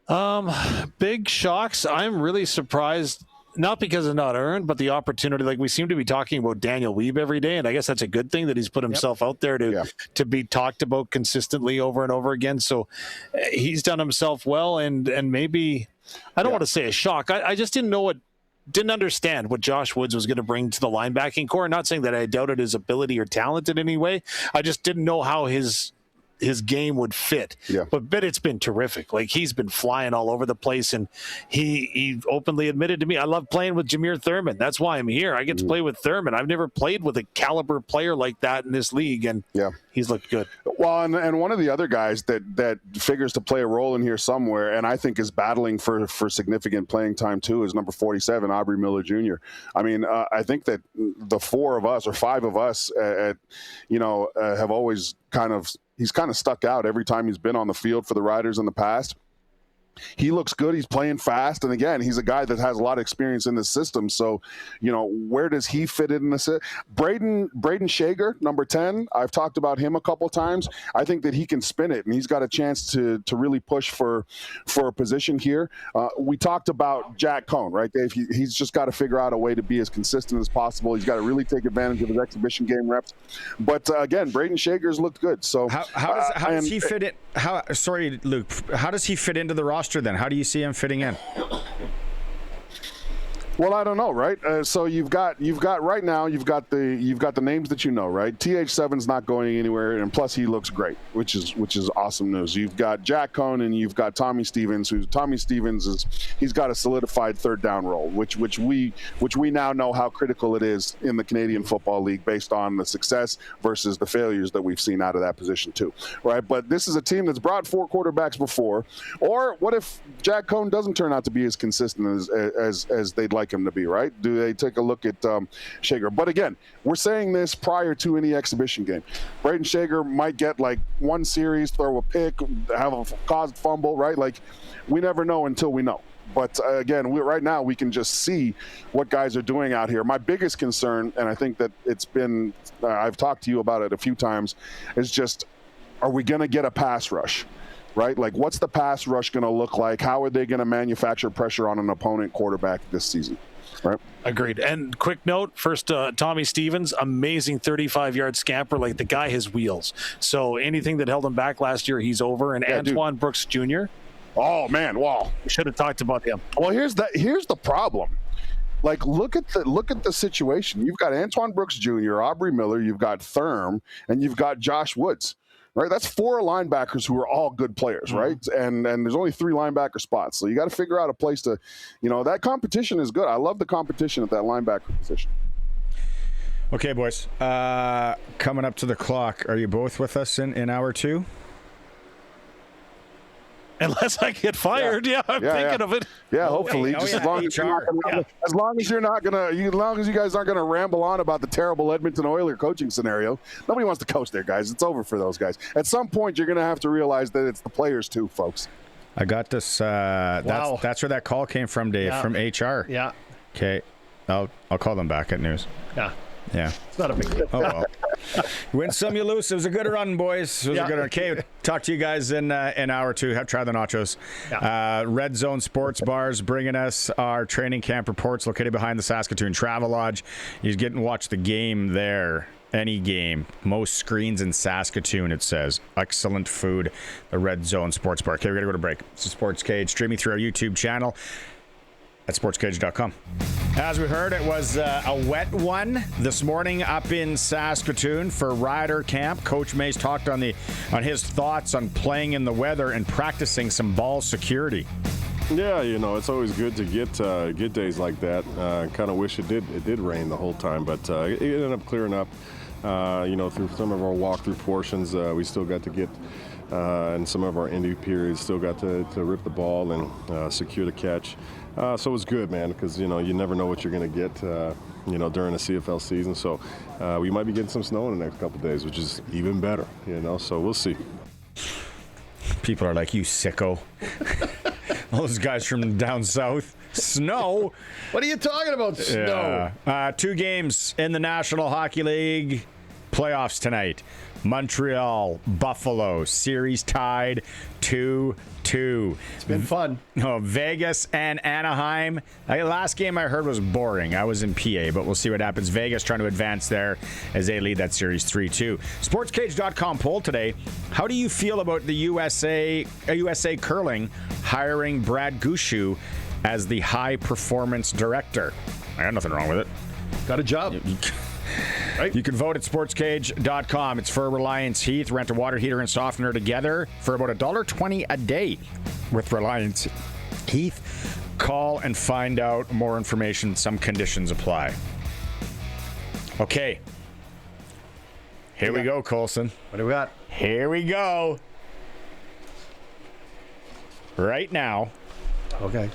S5: ahead.
S4: Big shocks. I'm really surprised, not because it's not earned, but the opportunity. Like, we seem to be talking about Daniel Weeb every day, and I guess that's a good thing that he's put himself out there to be talked about consistently over and over again. So he's done himself well, and maybe, I don't want to say a shock. I just didn't understand what Josh Woods was going to bring to the linebacking core. Not saying that I doubted his ability or talent in any way. I just didn't know how his game would fit.
S5: Yeah.
S4: But it's been terrific. Like, he's been flying all over the place, and he openly admitted to me, I love playing with Jameer Thurman. That's why I'm here. I get to play with Thurman. I've never played with a caliber player like that in this league, and he's looked good.
S5: Well, and one of the other guys that figures to play a role in here somewhere, and I think is battling for significant playing time too, is number 47, Aubrey Miller Jr. I mean, I think that the four of us or five of us, have always he's kind of stuck out every time he's been on the field for the Riders in the past. He looks good. He's playing fast. And again, he's a guy that has a lot of experience in the system. So, where does he fit in this? Braden Shager, number 10, I've talked about him a couple times. I think that he can spin it, and he's got a chance to really push for a position here. We talked about Jack Cohn, right, Dave? He's just got to figure out a way to be as consistent as possible. He's got to really take advantage of his exhibition game reps. But again, Braden Shager's looked good. So
S1: how does he fit in? Sorry, Luke. How does he fit into the roster then? How do you see him fitting in?
S5: Well, I don't know, right? So you've got right now you've got the names that you know, right? TH7's not going anywhere, and plus he looks great, which is awesome news. You've got Jack Cohn and you've got Tommy Stevens. He's got a solidified third down role, which we now know how critical it is in the Canadian Football League based on the success versus the failures that we've seen out of that position too, right? But this is a team that's brought 4 quarterbacks before. Or what if Jack Cohn doesn't turn out to be as consistent as they'd like him to be, right? Do they take a look at Shager? But again, we're saying this prior to any exhibition game. Braden Shager might get like one series, throw a pick, have a caused fumble, right? Like, we never know until we know. But again, right now we can just see what guys are doing out here. My biggest concern, and I think that it's been, I've talked to you about it a few times, is just, are we going to get a pass rush? Right? Like, what's the pass rush going to look like? How are they going to manufacture pressure on an opponent quarterback this season? Right.
S4: Agreed. And quick note, first, Tommy Stevens, amazing 35-yard scamper. Like, the guy has wheels. So anything that held him back last year, he's over. And Antoine Brooks Jr.
S5: Oh, man. Wow.
S4: We should have talked about him.
S5: Well, here's the problem. Like, look at the situation. You've got Antoine Brooks Jr., Aubrey Miller, you've got Thurm, and you've got Josh Woods. Right, that's 4 linebackers who are all good players, right? And there's only 3 linebacker spots, so you got to figure out a place to, that competition is good. I love the competition at that linebacker position.
S1: Okay, boys, coming up to the clock. Are you both with us in hour 2?
S4: Unless I get fired, I'm thinking of it.
S5: Yeah, hopefully. As long as you guys aren't gonna ramble on about the terrible Edmonton Oilers coaching scenario. Nobody wants to coach there, guys. It's over for those guys. At some point, you're gonna have to realize that it's the players too, folks.
S1: I got this. That's where that call came from, Dave, from HR.
S2: Yeah.
S1: Okay, I'll call them back at news. Yeah.
S2: It's not a big deal.
S1: Oh, well. You win some, you lose. It was a good run, boys. It was a good run. Okay, talk to you guys in hour 2. Try the nachos. Red Zone Sports Bars bringing us our training camp reports located behind the Saskatoon Travel Lodge. You get and watch the game there. Any game. Most screens in Saskatoon, it says. Excellent food. The Red Zone Sports Bar. Okay, we're going to go to break. It's a SportsCage streaming through our YouTube channel at sportscage.com. As we heard, it was a wet one this morning up in Saskatoon for Rider Camp. Coach Mays talked on his thoughts on playing in the weather and practicing some ball security.
S6: Yeah, it's always good to get days like that. Kind of wish it did rain the whole time, but it ended up clearing up. Through some of our walkthrough portions, we still got to get and some of our indie periods still got to rip the ball and secure the catch. So it was good, man, because, you never know what you're going to get, during the CFL season. So we might be getting some snow in the next couple of days, which is even better, so we'll see.
S1: People are like, you sicko. All those guys from down south. Snow?
S2: What are you talking about, snow?
S1: Yeah. 2 games in the National Hockey League playoffs tonight. Montreal, Buffalo, series tied 2-2.
S2: It's been fun.
S1: Oh, Vegas and Anaheim. Last game I heard was boring. I was in PA, but we'll see what happens. Vegas trying to advance there as they lead that series 3-2. SportsCage.com poll today. How do you feel about the USA Curling hiring Brad Gushue as the high performance director? I got nothing wrong with it.
S2: Got a job.
S1: Right. You can vote at SportsCage.com. It's for Reliance Heath. Rent a water heater and softener together for about $1.20 a day with Reliance Heath. Call and find out more information. Some conditions apply. Okay. Here we go, Colson.
S2: What do we got?
S1: Here we go. Right now.
S2: Okay.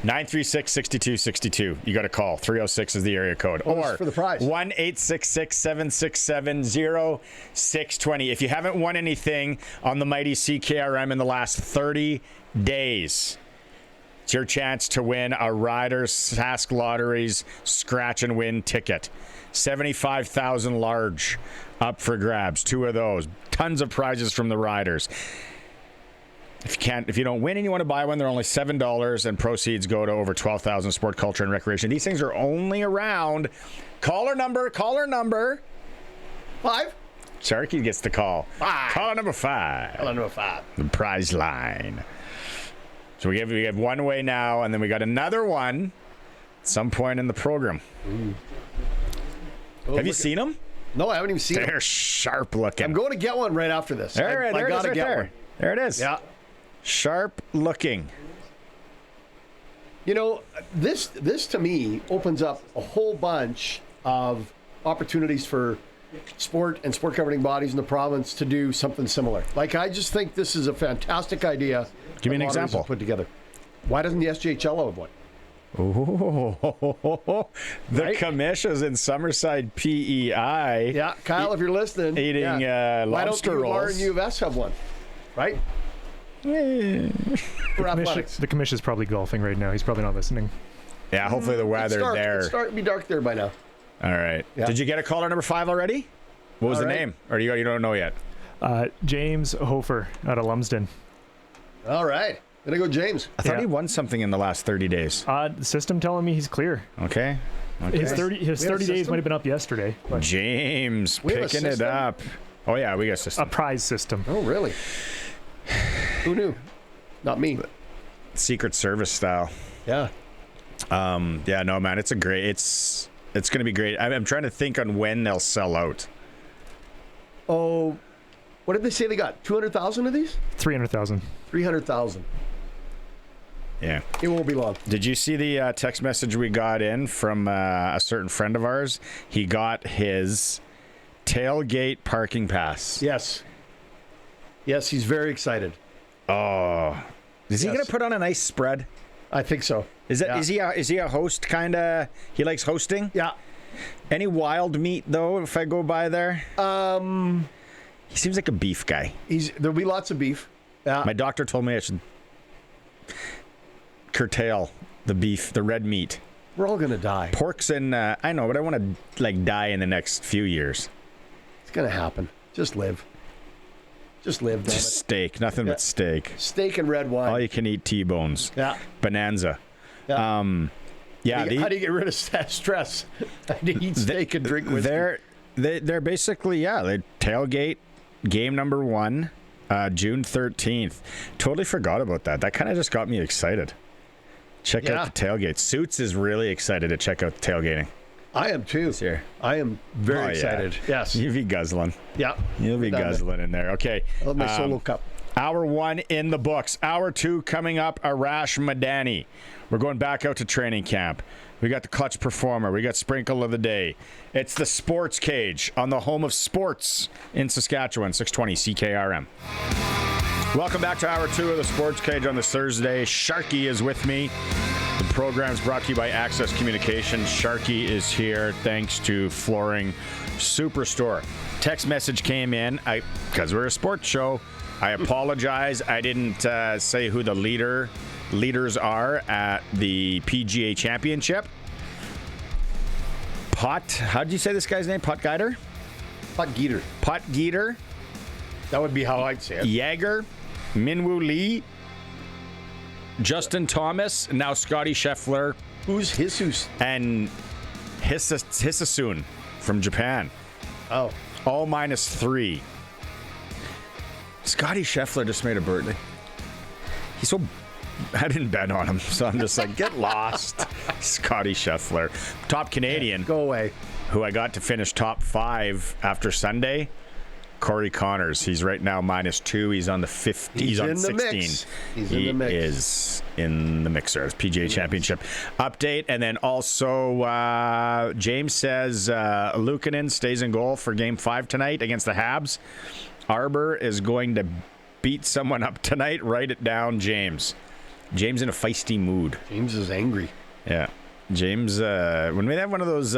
S1: 936-6262. You got to call. 306 is the area code. Or
S2: for the prize.
S1: 1-866-767-0620. If you haven't won anything on the mighty CKRM in the last 30 days, it's your chance to win a Riders Sask Lotteries scratch and win ticket. 75,000 large up for grabs. 2 of those. Tons of prizes from the Riders. If you don't win and you want to buy one, they're only $7, and proceeds go to over 12,000 sport, culture, and recreation. These things are only around. Caller number.
S2: 5?
S1: Sharky gets the call.
S2: 5.
S1: Caller number 5.
S2: Caller number 5.
S1: The prize line. So we have one away now, and then we got another one at some point in the program.
S2: Oh,
S1: have you seen them?
S2: No, I haven't even seen them.
S1: They're sharp looking.
S2: I'm going to get one right after this.
S1: There
S2: I
S1: it
S2: gotta
S1: is,
S2: get
S1: right
S2: one.
S1: There it is.
S2: Yeah.
S1: Sharp looking.
S2: This to me opens up a whole bunch of opportunities for sport and sport governing bodies in the province to do something similar. Like, I just think this is a fantastic idea.
S1: Give me an example.
S2: Put together. Why doesn't the SJHL have one?
S1: Oh, the
S2: Right?
S1: commissions in Summerside PEI.
S2: Yeah, Kyle, if you're listening,
S1: Eating
S2: why don't
S1: lobster
S2: U of R
S1: rolls.
S2: and U of S have one? Right? For athletics.
S3: The commission's probably golfing right now. He's probably not listening.
S1: Yeah, hopefully the weather
S2: It's
S1: there.
S2: starting to be dark there by now.
S1: All right.
S2: Yeah.
S1: Did you get a caller number 5 already? What was
S2: All
S1: the
S2: right.
S1: name? Or you don't know yet?
S3: James Hofer out of Lumsden.
S2: All right. Gonna go James.
S1: I thought
S3: Yeah.
S1: he won something in the last 30 days.
S3: The system telling me he's clear.
S1: Okay.
S3: His 30
S2: We have a
S3: days
S2: system?
S3: might have been up yesterday. But
S1: James
S2: We have a
S1: picking it
S2: system?
S1: up. Oh, yeah, we got a
S3: a
S1: system.
S3: prize system.
S2: Oh, really? Who knew? Not me.
S1: Secret Service style.
S2: Yeah.
S1: Yeah, no, man, it's going to be great. I'm trying to think on when they'll sell out.
S2: Oh, what did they say they got? 200,000 of these?
S3: 300,000.
S2: 300,000.
S1: Yeah.
S2: It won't be long.
S1: Did you see the text message we got in from a certain friend of ours? He got his tailgate parking pass.
S2: Yes. Yes, he's very excited.
S1: Oh. Is he
S2: Yes.
S1: going to put on a nice spread?
S2: I think so.
S1: Is he a host kind of? He likes hosting?
S2: Yeah.
S1: Any wild meat though if I go by there? He seems like a beef guy.
S2: There'll be lots of beef. Yeah.
S1: My doctor told me I should curtail the beef, the red meat.
S2: We're all gonna die.
S1: Pork's in I know, but I want to die in the next few years.
S2: It's gonna happen. Just live. Just live, damn
S1: Just
S2: it.
S1: steak, nothing but steak.
S2: Steak and red wine.
S1: All you can eat T-bones.
S2: Yeah.
S1: Bonanza.
S2: Yeah.
S1: Yeah,
S2: How do you get rid of stress? I need to eat steak and drink whiskey.
S1: They're basically they tailgate game number 1, June 13th. Totally forgot about that. That kind of just got me excited. Check out the tailgate. Suits is really excited to check out the tailgating.
S2: I am too.
S1: This year.
S2: I am very excited. Yes.
S1: You'll be guzzling.
S2: Yeah.
S1: You'll be
S2: Done it.
S1: guzzling in there. Okay.
S2: I love my solo cup.
S1: Hour 1 in the books. Hour 2 coming up, Arash Madani. We're going back out to training camp. We got the clutch performer. We got sprinkle of the day. It's the Sports Cage on the home of sports in Saskatchewan, 620 CKRM. Welcome back to Hour 2 of the Sports Cage on this Thursday. Sharky is with me. The program's brought to you by Access Communications. Sharky is here thanks to Flooring Superstore. Text message came in. Because we're a sports show, I apologize. I didn't say who the leaders are at the PGA Championship. How did you say this guy's name? Potgieter? Potgieter.
S2: That would be how I'd say it.
S1: Jaeger, Minwoo Lee, Justin Thomas, and now Scotty Scheffler.
S2: Who's Jesus?
S1: And Hisasun from Japan.
S2: Oh.
S1: All -3. Scotty Scheffler just made a birdie. I didn't bet on him, so I'm just like, get lost. Scotty Scheffler. Top Canadian.
S2: Go away.
S1: Who I got to finish top 5 after Sunday. Corey Connors. He's right now -2. He's on the 50. He's on 16.
S2: He's in the mix.
S1: He is in the mixer. PGA Championship update. And then also, James says Luukkonen stays in goal for Game 5 tonight against the Habs. Arbor is going to beat someone up tonight. Write it down, James. James in a feisty mood.
S2: James is angry.
S1: Yeah. James, when we have one of those...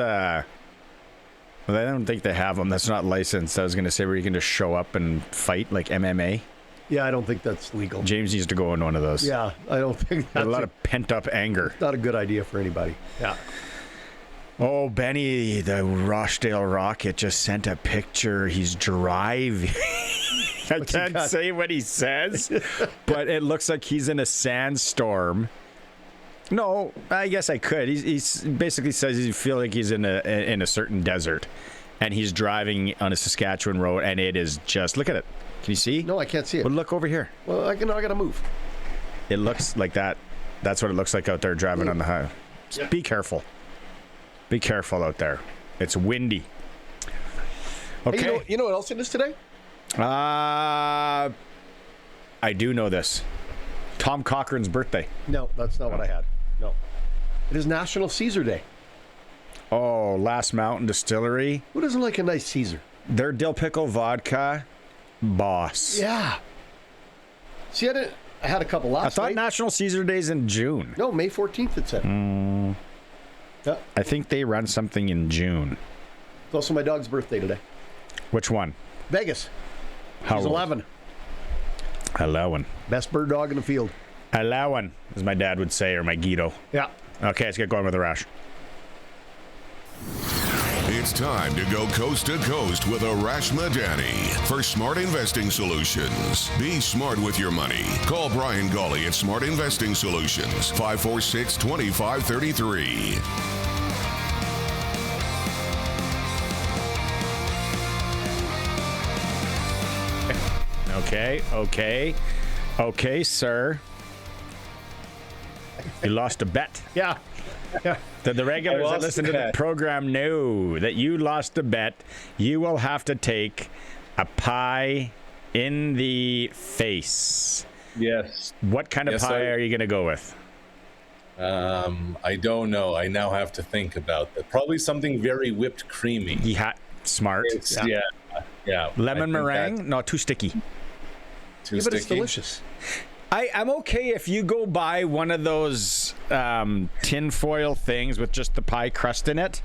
S1: Well, I don't think they have them. That's not licensed. I was going to say where you can just show up and fight like MMA.
S2: Yeah, I don't think that's legal.
S1: James needs to go in one of those.
S2: Yeah, I don't think that's
S1: a lot of pent-up anger.
S2: Not a good idea for anybody. Yeah.
S1: Oh, Benny, the Rochdale Rocket just sent a picture. He's driving. I can't say what he says, but it looks like he's in a sandstorm. No, I guess I could. He basically says he feels like he's in a certain desert, and he's driving on a Saskatchewan road, and it is just, look at it. Can you see?
S2: No, I can't see it.
S1: Well, look over here.
S2: Well, I got to move.
S1: It looks like that. That's what it looks like out there driving on the highway. Yeah. Be careful. Be careful out there. It's windy. Okay.
S2: Hey, you know what else it is today?
S1: I do know this. Tom Cochran's birthday.
S2: No, that's not what I had. No. It is National Caesar Day.
S1: Oh, Last Mountain Distillery.
S2: Who doesn't like a nice Caesar?
S1: Their dill pickle vodka boss.
S2: Yeah. See, I had a couple last night.
S1: I thought National Caesar Day's in June.
S2: No, May 14th it said. Yeah.
S1: I think they run something in June.
S2: It's also my dog's birthday today.
S1: Which one?
S2: Vegas.
S1: How
S2: He's
S1: old?
S2: 11.
S1: 11.
S2: Best bird dog in the field.
S1: 11, as my dad would say, or my Guido.
S2: Yeah.
S1: Okay, let's get going with Arash.
S7: It's time to go coast to coast with Arash Madani for Smart Investing Solutions. Be smart with your money. Call Brian Gawley at Smart Investing Solutions, 546-2533. Okay, sir. You lost a bet.
S2: Yeah.
S1: The regulars that listen to the program know that you lost a bet. You will have to take a pie in the face.
S8: Yes.
S1: What kind of pie are you going to go with?
S8: I don't know. I now have to think about that. Probably something very whipped creamy.
S1: Yeah, smart.
S8: Yeah.
S1: Lemon meringue? No, too sticky.
S8: Too
S2: but it's
S8: sticky?
S2: delicious.
S1: I'm okay if you go buy one of those tinfoil things with just the pie crust in it.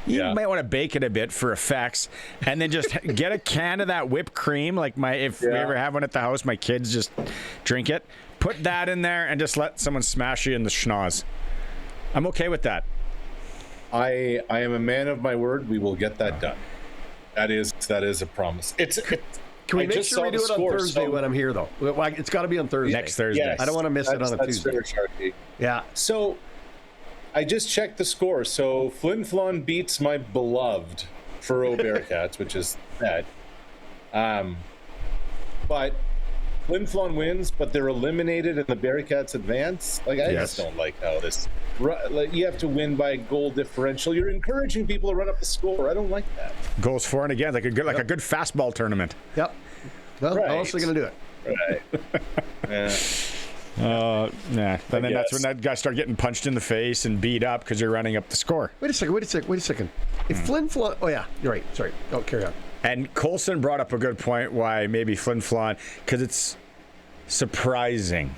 S1: You might want to bake it a bit for effects, and then just get a can of that whipped cream. Like if we ever have one at the house, my kids just drink it. Put that in there and just let someone smash you in the schnoz. I'm okay with that.
S8: I am a man of my word. We will get that done. That is a promise.
S2: Can we make sure we do it on Thursday when I'm here, though? It's got to be on Thursday.
S1: Next Thursday.
S8: Yes,
S2: I don't want to miss it on a Tuesday.
S8: Fair, Sharky.
S2: Yeah.
S8: So, I just checked the score. So, Flin Flon beats my beloved Furrow Bearcats, which is that. But Flin Flon wins, but they're eliminated and the Bearcats advance. I just don't like how this... you have to win by goal differential. You're encouraging people to run up the score. I don't like that.
S1: Goals for and against, like a good fastball tournament.
S2: Yep. Well, how else are they going to do it?
S8: Right. Yeah.
S1: Nah. And then that's
S8: guess.
S1: when that guy started getting punched in the face and beat up because you're running up the score.
S2: Wait a second. If Flin Flon... Oh, yeah. You're right. Sorry. Oh, carry on.
S1: And Colson brought up a good point why maybe Flin Flon, because it's surprising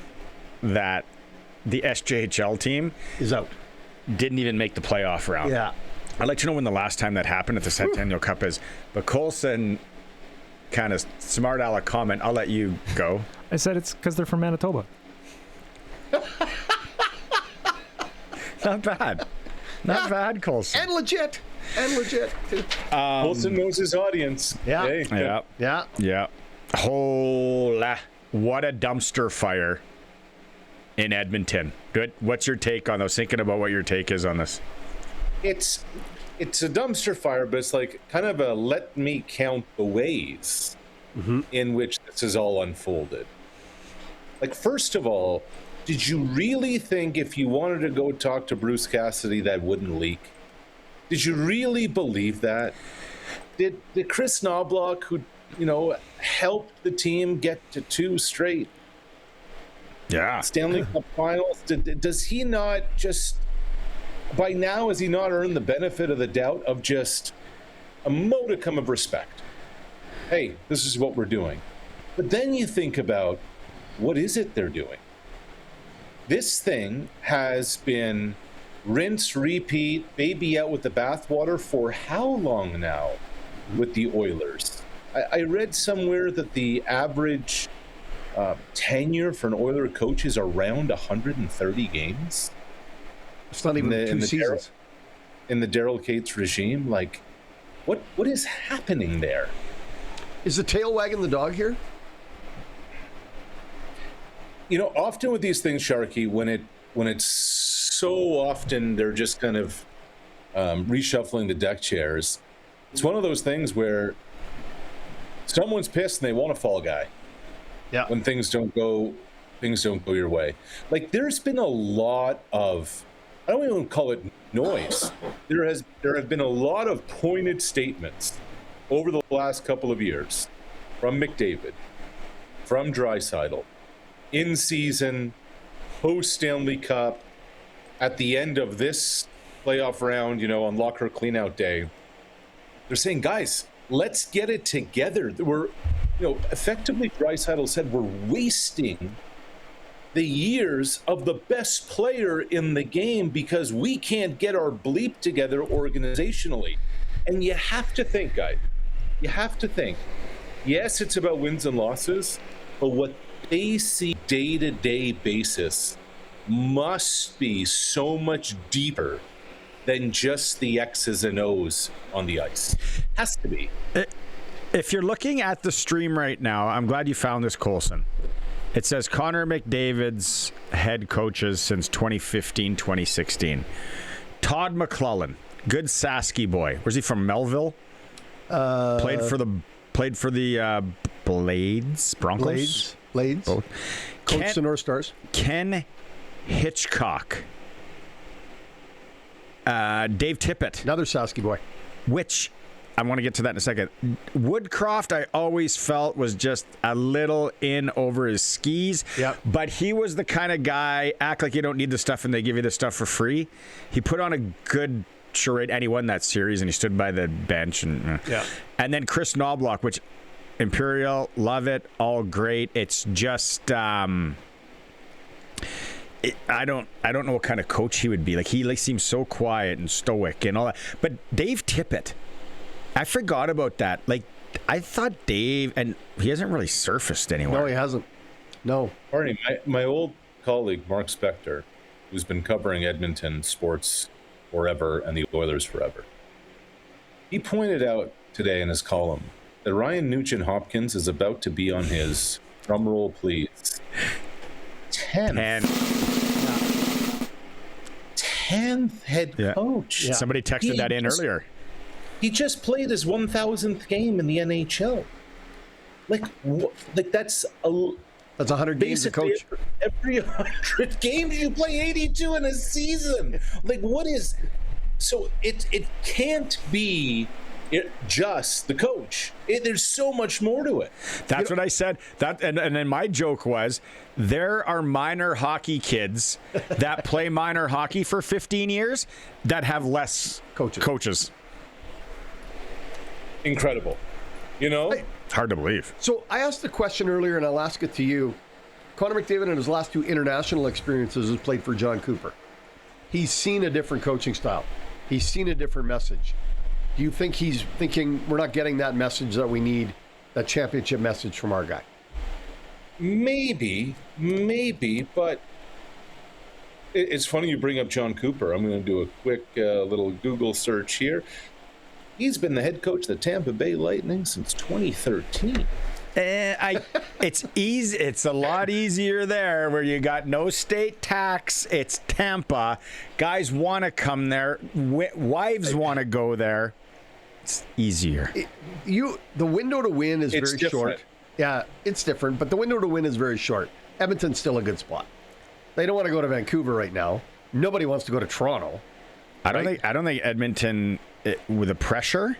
S1: that the SJHL team
S2: is out.
S1: Didn't even make the playoff round.
S2: Yeah.
S1: I'd like to know when the last time that happened at the Centennial Cup is. But Colson, kind of smart aleck comment. I'll let you go.
S3: I said it's because they're from Manitoba.
S1: Not bad. Not bad, Colson.
S2: And legit.
S8: Colson knows his audience.
S2: Yeah.
S8: Hey,
S1: Yeah. Hola. What a dumpster fire in Edmonton. Good. What's your take on those? Thinking about what your take is on this.
S8: It's a dumpster fire, but it's like kind of a let me count the ways in which this is all unfolded. Like, first of all, did you really think if you wanted to go talk to Bruce Cassidy that wouldn't leak? Did you really believe that? Did Chris Knobloch, who, helped the team get to 2 straight Stanley Cup finals, does he not just, by now, has he not earned the benefit of the doubt of just a modicum of respect? Hey, this is what we're doing. But then you think about, what is it they're doing? This thing has been rinse, repeat, baby out with the bathwater for how long now with the Oilers? I read somewhere that the average tenure for an Oiler coach is around 130 games.
S2: It's not even 2 seasons.
S8: In the Daryl Cates regime, like, what is happening there?
S2: Is the tail wagging the dog here?
S8: Often with these things, Sharky, when it's so often they're just kind of reshuffling the deck chairs, it's one of those things where someone's pissed and they want a fall guy.
S2: Yeah.
S8: When things don't go your way. Like, there's been a lot of, I don't even call it noise. There have been a lot of pointed statements over the last couple of years from McDavid, from Draisaitl, in season, post Stanley Cup, at the end of this playoff round, on locker cleanout day. They're saying, guys, let's get it together. We're, effectively, Draisaitl said, we're wasting the years of the best player in the game because we can't get our bleep together organizationally. And you have to think, guys, yes, it's about wins and losses, but what they see day-to-day basis must be so much deeper than just the X's and O's on the ice. Has to be.
S1: If you're looking at the stream right now, I'm glad you found this, Colson. It says Connor McDavid's head coaches since 2015, 2016. Todd McClellan, good Sasky boy. Where's he from? Melville? Played for the Blades, Broncos.
S2: Blades.
S1: Both.
S2: Coach the North Stars.
S1: Ken Hitchcock. Dave Tippett.
S2: Another Sasky boy.
S1: Which, I want to get to that in a second. Woodcroft, I always felt, was just a little in over his skis.
S2: Yep.
S1: But he was the kind of guy, act like you don't need the stuff and they give you the stuff for free. He put on a good charade, and he won that series, and he stood by the bench. And then Chris Knobloch, which Imperial, love it, all great. It's just I don't know what kind of coach he would be. Like, he seems so quiet and stoic and all that. But Dave Tippett, I forgot about that. Like, I thought Dave, and he hasn't really surfaced anywhere.
S2: No, he hasn't. No.
S8: Barney, my old colleague Mark Spector, who's been covering Edmonton sports forever and the Oilers forever, he pointed out today in his column that Ryan Nugent-Hopkins is about to be on his, drumroll please, 10th head coach.
S1: Yeah. Somebody texted that in earlier.
S8: He just played his 1,000th game in the NHL. Like that's
S2: 100 games to coach.
S8: Every 100 games you play 82 in a season. Like, what is? So it can't be just the coach. There's so much more to it.
S1: That's what I said. And then my joke was, there are minor hockey kids that play minor hockey for 15 years that have less coaches.
S8: Incredible. It's
S1: hard to believe.
S2: So I asked the question earlier, and I'll ask it to you. Connor McDavid in his last 2 international experiences has played for John Cooper. He's seen a different coaching style. He's seen a different message. Do you think he's thinking we're not getting that message that we need, that championship message from our guy?
S8: Maybe, but it's funny you bring up John Cooper. I'm going to do a quick little Google search here. He's been the head coach of the Tampa Bay Lightning since 2013.
S1: It's easy. It's a lot easier there where you got no state tax. It's Tampa. Guys want to come there. Wives want to go there. It's easier.
S2: The window to win is very short. Yeah, it's different, but the window to win is very short. Edmonton's still a good spot. They don't want to go to Vancouver right now. Nobody wants to go to Toronto.
S1: I don't think Edmonton with the pressure.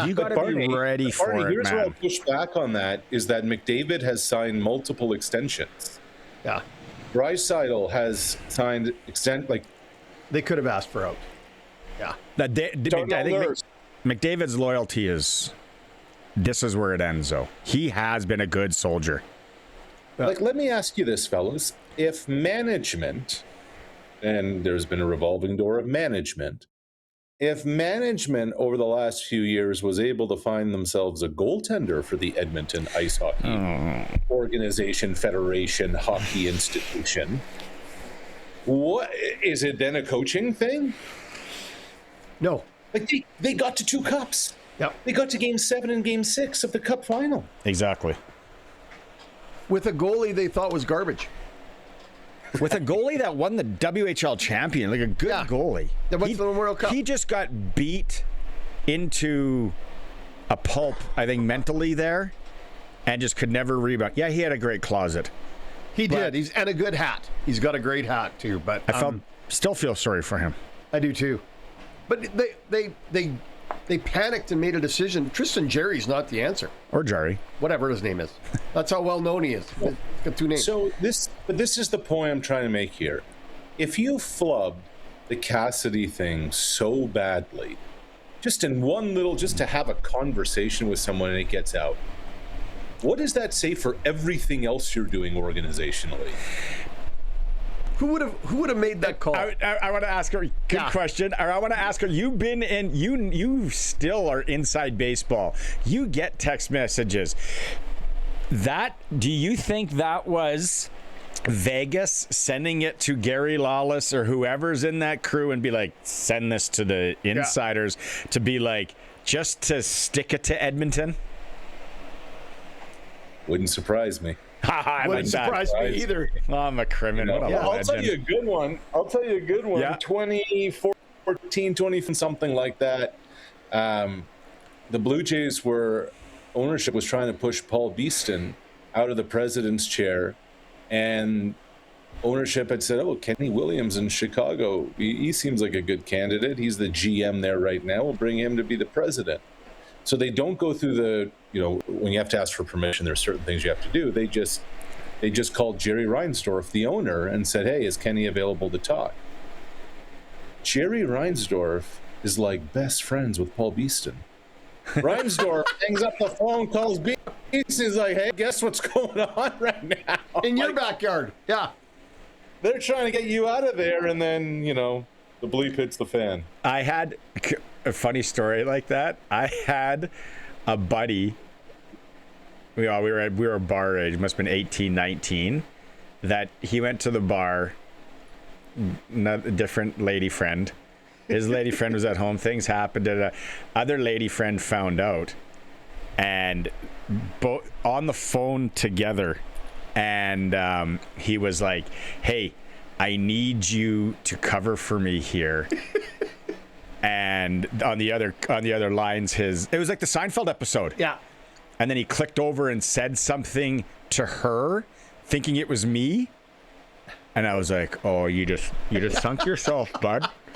S1: You got to be ready for it,
S8: here's
S1: man.
S8: where I'll push back on that is that McDavid has signed multiple extensions.
S2: Yeah.
S8: Draisaitl has signed
S2: they could have asked for out. Yeah.
S1: I think McDavid's loyalty is this is where it ends, though. He has been a good soldier.
S8: Let me ask you this, fellas. If management, and there's been a revolving door of management, if management over the last few years was able to find themselves a goaltender for the Edmonton Ice Hockey Organization, Federation, Hockey Institution, what is it then a coaching thing?
S2: No.
S8: They got to 2 cups.
S2: Yep.
S8: They got to Game 7 and Game 6 of the Cup final.
S1: Exactly.
S2: With a goalie they thought was garbage.
S1: With a goalie that won the WHL champion, like a good goalie.
S2: That went to the World Cup.
S1: He just got beat into a pulp, I think, mentally there, and just could never rebound. Yeah, he had a great closet.
S2: He did. He's and a good hat. He's got a great hat too. But
S1: I still feel sorry for him.
S2: I do too. But they panicked and made a decision. Tristan Jarry's not the answer.
S1: Or Jarry.
S2: Whatever his name is. That's how well known he is. He's got 2 names.
S8: So this is the point I'm trying to make here. If you flubbed the Cassidy thing so badly, just to have a conversation with someone and it gets out, what does that say for everything else you're doing organizationally?
S2: Who would have made that call?
S1: I want to ask her. Good question. I want to ask her. You've been in. You still are inside baseball. You get text messages. Do you think that was Vegas sending it to Gary Lawless or whoever's in that crew and be like, send this to the insiders to be like, just to stick it to Edmonton?
S8: Wouldn't surprise me.
S2: Wouldn't surprise me either.
S1: I'm a criminal.
S8: I'll tell you a good one. Yeah. 2014, 20, something like that. The Blue Jays ownership was trying to push Paul Beeston out of the president's chair, and ownership had said, Kenny Williams in Chicago, he seems like a good candidate. He's the GM there right now. We'll bring him to be the president. So they don't go through when you have to ask for permission, there's certain things you have to do. They just called Jerry Reinsdorf, the owner, and said, hey, is Kenny available to talk? Jerry Reinsdorf is like best friends with Paul Beeston. Reinsdorf hangs up the phone, calls Beeston. He's like, hey, guess what's going on right now?
S2: In your backyard. Yeah.
S8: They're trying to get you out of there, and then, the bleep hits the fan.
S1: I had a funny story like that. I had a buddy. We were bar age, must have been 18, 19, that he went to the bar, a different lady friend. His lady friend was at home. Things happened. And other lady friend found out, and both on the phone together. And he was like, hey, I need you to cover for me here. And on the other lines, it was like the Seinfeld episode.
S2: Yeah.
S1: And then he clicked over and said something to her, thinking it was me. And I was like, oh, you just sunk yourself, bud.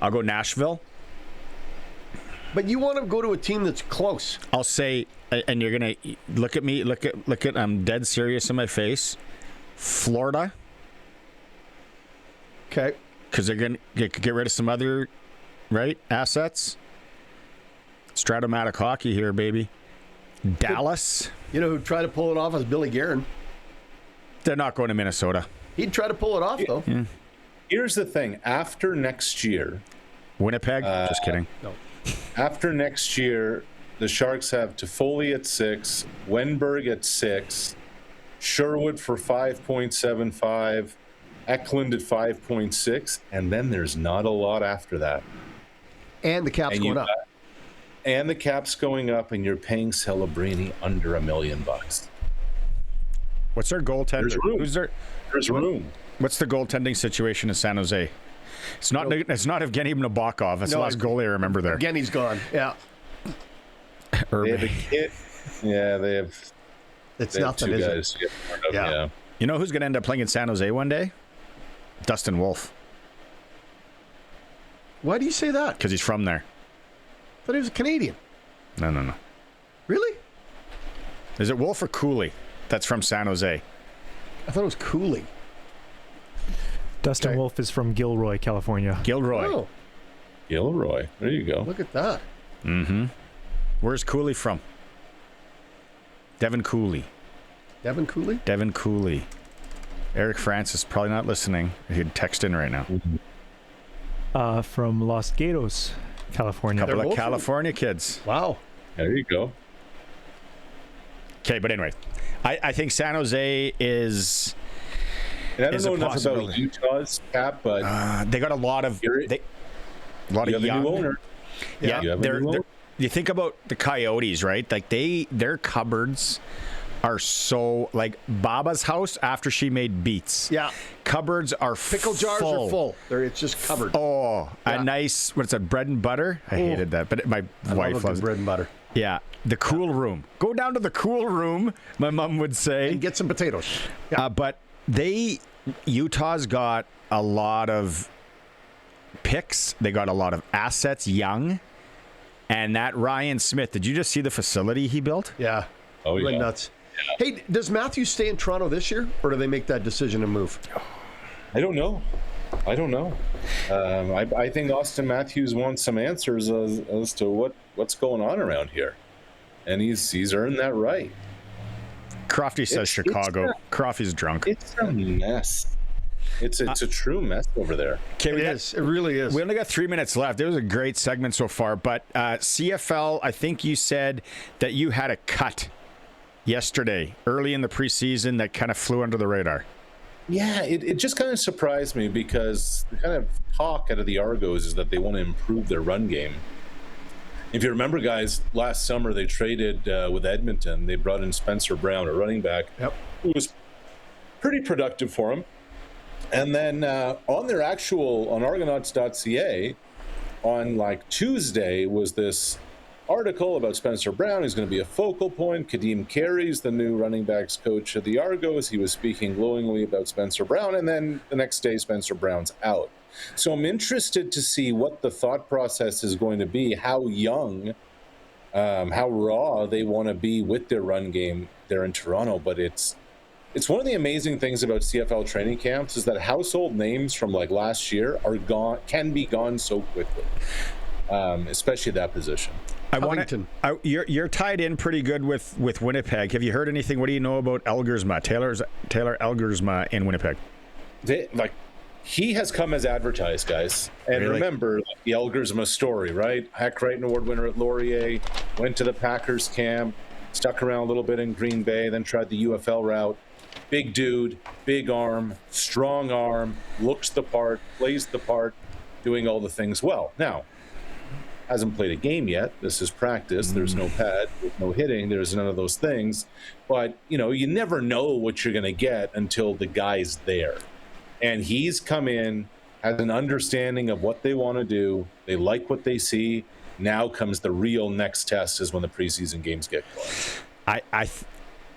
S1: I'll go Nashville.
S2: But you want to go to a team that's close.
S1: I'll say, and you're gonna look at me. Look at. I'm dead serious in my face. Florida.
S2: Okay.
S1: Because they're gonna get rid of some other assets. Stratomatic hockey here, baby. Dallas.
S2: You know who'd try to pull it off is Billy Guerin.
S1: They're not going to Minnesota.
S2: He'd try to pull it off, though.
S1: Yeah.
S8: Here's the thing. After next year...
S1: Winnipeg? Just kidding.
S2: No.
S8: After next year, the Sharks have Toffoli at 6, Wenberg at 6, Sherwood for 5.75, Eklund at 5.6, and then there's not a lot after that.
S2: And the cap's going up.
S8: And the cap's going up, and you're paying Celebrini under $1 million.
S1: What's their goaltender?
S8: There's room. There's room.
S1: What's the goaltending situation in San Jose? It's not Evgeny Nabokov. That's the last goalie I remember there.
S2: Evgeny's gone. Yeah.
S8: They have a kid. Yeah, they have.
S2: It's
S8: they have
S2: nothing,
S8: two
S2: is
S8: guys
S2: it?
S8: to get part of, yeah.
S1: You know who's going to end up playing in San Jose one day? Dustin Wolf.
S2: Why do you say that?
S1: Because he's from there.
S2: I thought he was a Canadian.
S1: No.
S2: Really?
S1: Is it Wolf or Cooley that's from San Jose?
S2: I thought it was Cooley.
S3: Dustin Wolf is from Gilroy, California.
S1: Gilroy.
S2: Oh,
S8: Gilroy. There you go.
S2: look at that.
S1: Mm-hmm. Where's Cooley from? Devin Cooley.
S2: Devin Cooley?
S1: Devin Cooley. Eric Francis probably not listening. He'd text in right now.
S3: From Los Gatos, California.
S1: Couple of
S2: both
S1: California kids.
S2: Wow.
S8: There you go.
S1: Okay, but anyway, I think San Jose is.
S8: And I don't
S1: is
S8: know
S1: a
S8: enough about
S1: possibility.
S8: Utah's cap, but
S1: They got a lot of.
S8: you
S1: of
S8: have
S1: young.
S8: a new owner.
S1: Yeah,
S8: You have a new owner.
S1: you think about the Coyotes, right? Like their cupboards are so like Baba's house after she made beets.
S2: Yeah.
S1: Cupboards are
S2: Pickle jars are full. It's just covered.
S1: Oh,
S2: Yeah.
S1: a nice, what's that, bread and butter? I hated that, but my wife
S2: love
S1: loves
S2: bread and butter.
S1: Yeah, the cool room. Go down to the cool room, my mom would say.
S2: And get some potatoes. Yeah.
S1: But Utah's got a lot of picks. They got a lot of assets, young. And that Ryan Smith, did you just see the facility he built?
S2: Yeah.
S8: Oh,
S2: Really
S8: yeah.
S2: nuts. Hey, does Matthews stay in Toronto this year, or do they make that decision and move?
S8: I don't know. I think Austin Matthews wants some answers as to what's going on around here, and he's earned that right.
S1: Crofty says Chicago. Crofty's drunk.
S8: It's a mess. It's a true mess over there.
S1: Okay,
S2: It really is.
S1: We only got 3 minutes left. It was a great segment so far, but CFL, I think you said that you had a cut yesterday, early in the preseason, that kind of flew under the radar.
S8: Yeah, it just kind of surprised me because the kind of talk out of the Argos is that they want to improve their run game. If you remember, guys, last summer they traded with Edmonton. They brought in Spencer Brown at running back.
S2: Yep.
S8: Who was pretty productive for him. And then on their on Argonauts.ca, on like Tuesday was this article about Spencer Brown. He's going to be a focal point. Kadeem Carey's the new running backs coach of the Argos. He was speaking glowingly about Spencer Brown, and then the next day Spencer Brown's out. So I'm interested to see what the thought process is going to be, how young, how raw they want to be with their run game there in Toronto. But it's one of the amazing things about CFL training camps is that household names from like last year can be gone so quickly, especially that position.
S1: You're tied in pretty good with Winnipeg. Have you heard anything? What do you know about Elgersma, Taylor Elgersma in Winnipeg?
S8: He has come as advertised, guys. And
S1: Really?
S8: remember the Elgersma story, right? Hack Crichton Award winner at Laurier, went to the Packers camp, stuck around a little bit in Green Bay, then tried the UFL route. Big dude, big arm, strong arm, looks the part, plays the part, doing all the things well. Now, hasn't played a game yet. This is practice. There's no pad, there's no hitting, there's none of those things. But, you never know what you're going to get until the guy's there. And he's come in, has an understanding of what they want to do. They like what they see. Now comes the real next test is when the preseason games get going.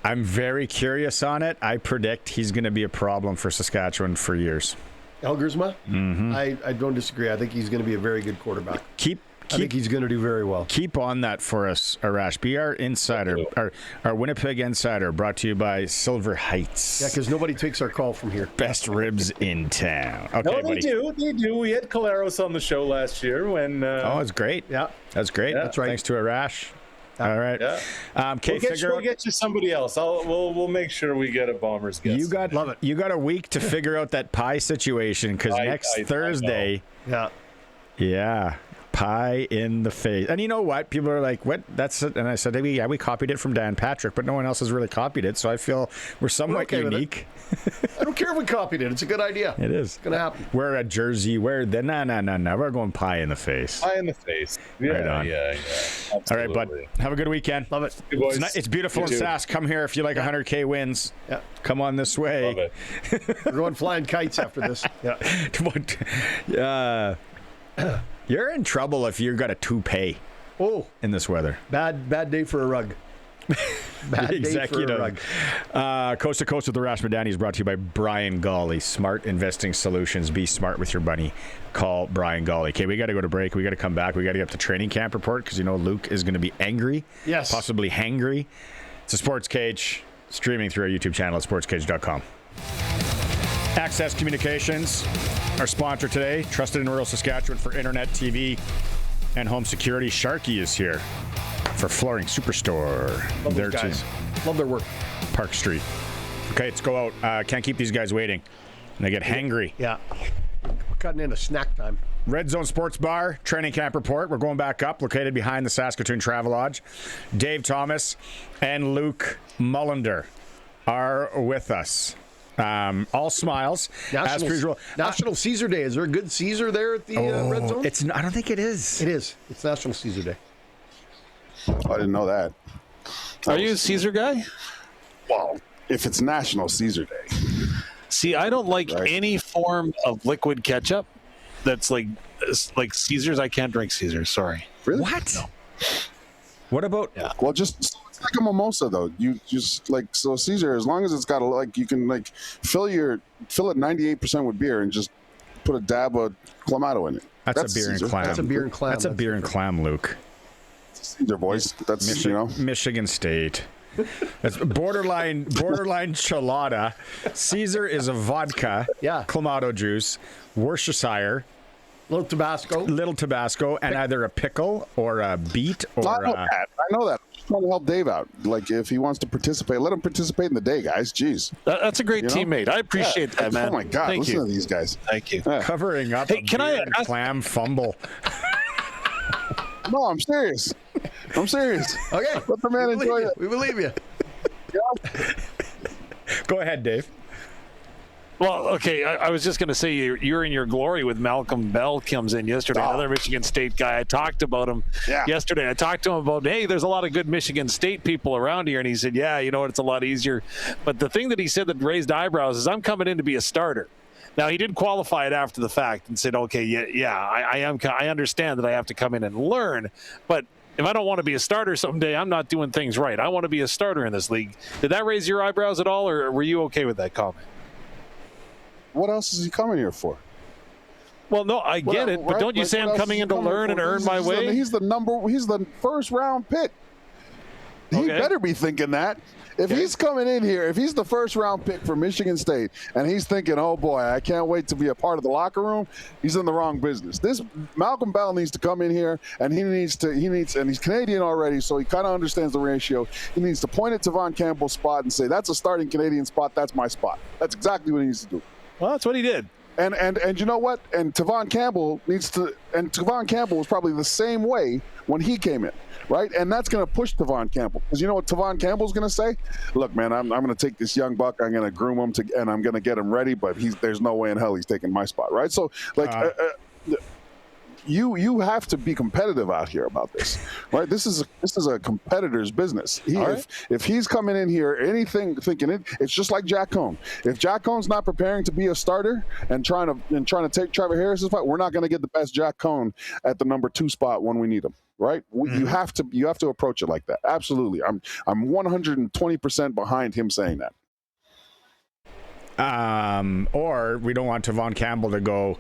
S1: I'm very curious on it. I predict he's going to be a problem for Saskatchewan for years.
S2: Elgersma? Mm-hmm. I don't disagree. I think he's going to be a very good quarterback. I think he's going to do very well.
S1: Keep on that for us, Arash. Be our insider, our Winnipeg insider, brought to you by Silver Heights.
S2: Yeah, because nobody takes our call from here.
S1: Best ribs in town. Okay,
S8: no, they
S1: buddy.
S8: do. They do. We had Caleros on the show last year when.
S1: Oh, it's great.
S2: Yeah,
S1: that's great.
S2: Yeah. That's right.
S1: Thanks to Arash. All right.
S8: Yeah.
S1: We'll
S8: get you somebody else. We'll make sure we get a Bombers guest.
S1: Love it. You got a week to figure out that pie situation because next Thursday. Yeah. Pie in the face. And you know what? People are like, what? That's it. And I said, yeah, we copied it from Dan Patrick, but no one else has really copied it. So I feel we're somewhat unique.
S2: I don't care if we copied it. It's a good idea.
S1: It is.
S2: It's going to happen.
S1: Wear a jersey. No. We're going pie in the face.
S8: Pie in the face. Yeah,
S1: right on.
S8: Yeah.
S1: Absolutely. All right, bud. Have a good weekend.
S2: Love it.
S1: It's beautiful in Sask. Come here if you like 100K wins.
S2: Yeah.
S1: Come on this way.
S8: Love it.
S2: We're going flying kites after this.
S1: Yeah. You're in trouble if you've got a toupee. In this weather.
S2: Bad day for a rug. Bad day for a rug.
S1: Coast to Coast with Arash Madani is brought to you by Brian Gawley. Smart investing solutions. Be smart with your money. Call Brian Gawley. Okay, we got to go to break. We got to come back. We got to get up to training camp report because Luke is going to be angry.
S2: Yes.
S1: Possibly hangry. It's a Sports Cage streaming through our YouTube channel at sportscage.com. Access Communications, our sponsor today, trusted in rural Saskatchewan for internet, TV, and home security. Sharky is here for Flooring Superstore.
S2: Love their guys. Love their work.
S1: Park Street. Okay, let's go out. Can't keep these guys waiting. And they get hangry.
S2: Yeah. We're cutting into snack time.
S1: Red Zone Sports Bar, training camp report. We're going back up, located behind the Saskatoon Travelodge. Dave Thomas and Luke Mullinder are with us. All smiles. As per usual.
S2: National Caesar Day. Is there a good Caesar there at the Red Zone?
S1: I don't think it is.
S2: It is. It's National Caesar Day.
S5: I didn't know that.
S4: Are you a Caesar guy?
S5: Well, if it's National Caesar Day.
S4: See, I don't like any form of liquid ketchup that's like Caesars. I can't drink Caesars. Sorry.
S5: Really?
S1: What?
S4: No.
S1: What about?
S5: Yeah. Well, it's like a mimosa though. You just so Caesar, as long as it's got you can fill it 98% with beer and just put a dab of Clamato in it.
S1: That's a beer
S5: Caesar.
S1: and clam.
S2: That's a beer and clam.
S1: That's a beer and clam, Luke.
S5: It's Caesar, boys. That's
S1: Michigan State. That's borderline chelada. Caesar is a vodka.
S2: Yeah.
S1: Clamato juice. Worcestershire.
S2: Little Tabasco, and either a pickle or a beet or.
S5: I know that. I'm just trying to help Dave out. If he wants to participate, let him participate in the day, guys. Jeez.
S4: That's a great teammate. I appreciate that, man.
S5: Oh my God!
S4: Thank
S5: Listen
S4: you.
S5: to these guys.
S4: Thank you.
S5: Yeah.
S1: Covering up a beer and clam fumble.
S5: No, I'm serious.
S2: Okay.
S5: Let the man enjoy it.
S2: We believe you.
S1: Go ahead, Dave.
S4: Well, okay, I was just going to say you're in your glory with Malcolm Bell comes in yesterday, another Michigan State guy. I talked about him yesterday. I talked to him about, hey, there's a lot of good Michigan State people around here. And he said, yeah, you know what, it's a lot easier. But the thing that he said that raised eyebrows is I'm coming in to be a starter. Now, he did qualify it after the fact and said, okay, I understand that I have to come in and learn. But if I don't want to be a starter someday, I'm not doing things right. I want to be a starter in this league. Did that raise your eyebrows at all, or were you okay with that comment?
S5: What else is he coming here for?
S4: Well, no, I get it, but don't you say I'm coming in to learn and earn my way?
S5: He's the first round pick. He better be thinking that. If he's coming in here, if he's the first round pick for Michigan State, and he's thinking, oh boy, I can't wait to be a part of the locker room, he's in the wrong business. This Malcolm Bell needs to come in here, and he needs, and he's Canadian already, so he kind of understands the ratio. He needs to point at Tavon Campbell's spot and say, that's a starting Canadian spot, that's my spot. That's exactly what he needs to do.
S4: Well, that's what he did.
S5: And you know what? And Tavon Campbell was probably the same way when he came in, right? And that's going to push Tavon Campbell. Because you know what Tavon Campbell's going to say? Look, man, I'm going to take this young buck, I'm going to groom him, and I'm going to get him ready, but there's no way in hell he's taking my spot, right? So, you have to be competitive out here about this, right? This is a competitor's business. If he's coming in here, thinking it's just like Jack Cohn. If Jack Cohn's not preparing to be a starter and trying to take Trevor Harris's spot, we're not going to get the best Jack Cohn at the number 2 spot when we need him, right? You have to approach it like that. Absolutely, I'm 120% behind him saying that.
S1: Or we don't want Tavon Campbell to go,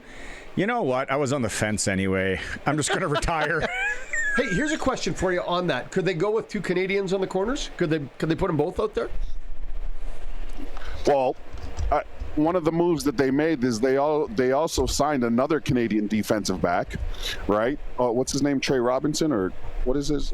S1: you know what? I was on the fence anyway. I'm just going to retire.
S2: Hey, here's a question for you on that. Could they go with 2 Canadians on the corners? Could they put them both out there?
S5: Well, one of the moves that they made is they also signed another Canadian defensive back, right? What's his name? Trey Robinson, or what is his?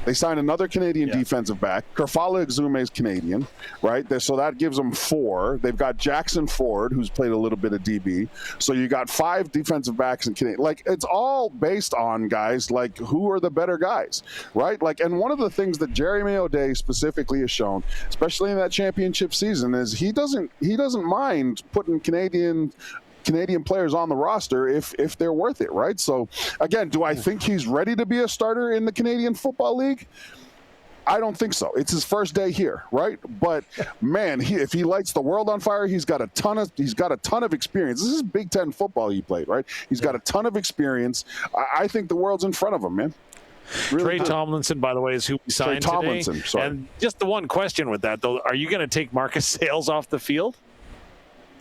S5: They signed another Canadian defensive back. Kerfala Exume is Canadian, right? So that gives them 4. They've got Jackson Ford, who's played a little bit of DB. So you got 5 defensive backs in Canadian. Like, it's all based on, guys, like, who are the better guys, right? Like, and one of the things that Jeremy O'Day specifically has shown, especially in that championship season, is he doesn't mind putting Canadian players on the roster if they're worth it, right? So, again, do I think he's ready to be a starter in the Canadian Football League? I don't think so. It's his first day here, right? But man, if he lights the world on fire, he's got a ton of experience. This is Big Ten football he played, right? He's got a ton of experience. I think the world's in front of him, man. Really
S4: Trey
S5: good.
S4: Tomlinson, by the way, is who we signed today.
S5: Sorry.
S4: And just the one question with that, though, are you going to take Marcus Sayles off the field?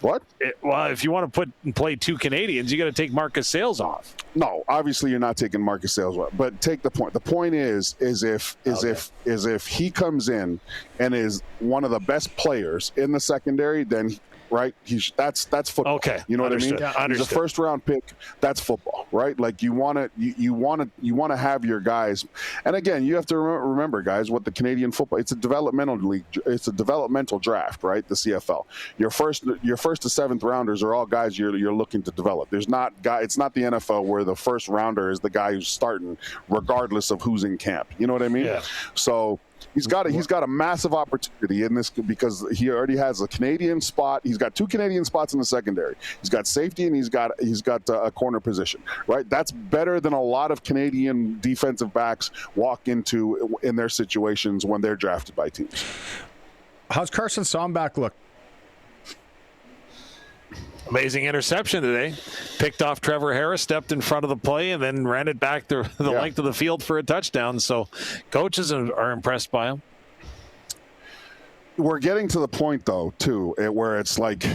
S5: What?
S4: Well, if you want to play 2 Canadians, you got to take Marcus Sayles off.
S5: No, obviously you're not taking Marcus Sayles off. But take the point. The point is if he comes in and is one of the best players in the secondary, then right? That's football.
S4: Okay,
S5: you know what I mean?
S4: Yeah,
S5: he's a first round pick. That's football, right? Like you want to have your guys. And again, you have to remember, guys, what the Canadian football. It's a developmental league. It's a developmental draft, right? The CFL. Your first to 7th rounders are all guys you're looking to develop. It's not the NFL where the first rounder is the guy who's starting, regardless of who's in camp. You know what I mean? Yeah. So. He's got a massive opportunity in this because he already has a Canadian spot. He's got 2 Canadian spots in the secondary. He's got safety and he's got a corner position, right? That's better than a lot of Canadian defensive backs walk into in their situations when they're drafted by teams.
S1: How's Carson Sombach look?
S4: Amazing interception today. Picked off Trevor Harris, stepped in front of the play, and then ran it back the length of the field for a touchdown. So coaches are impressed by him.
S5: We're getting to the point, though, too, where it's like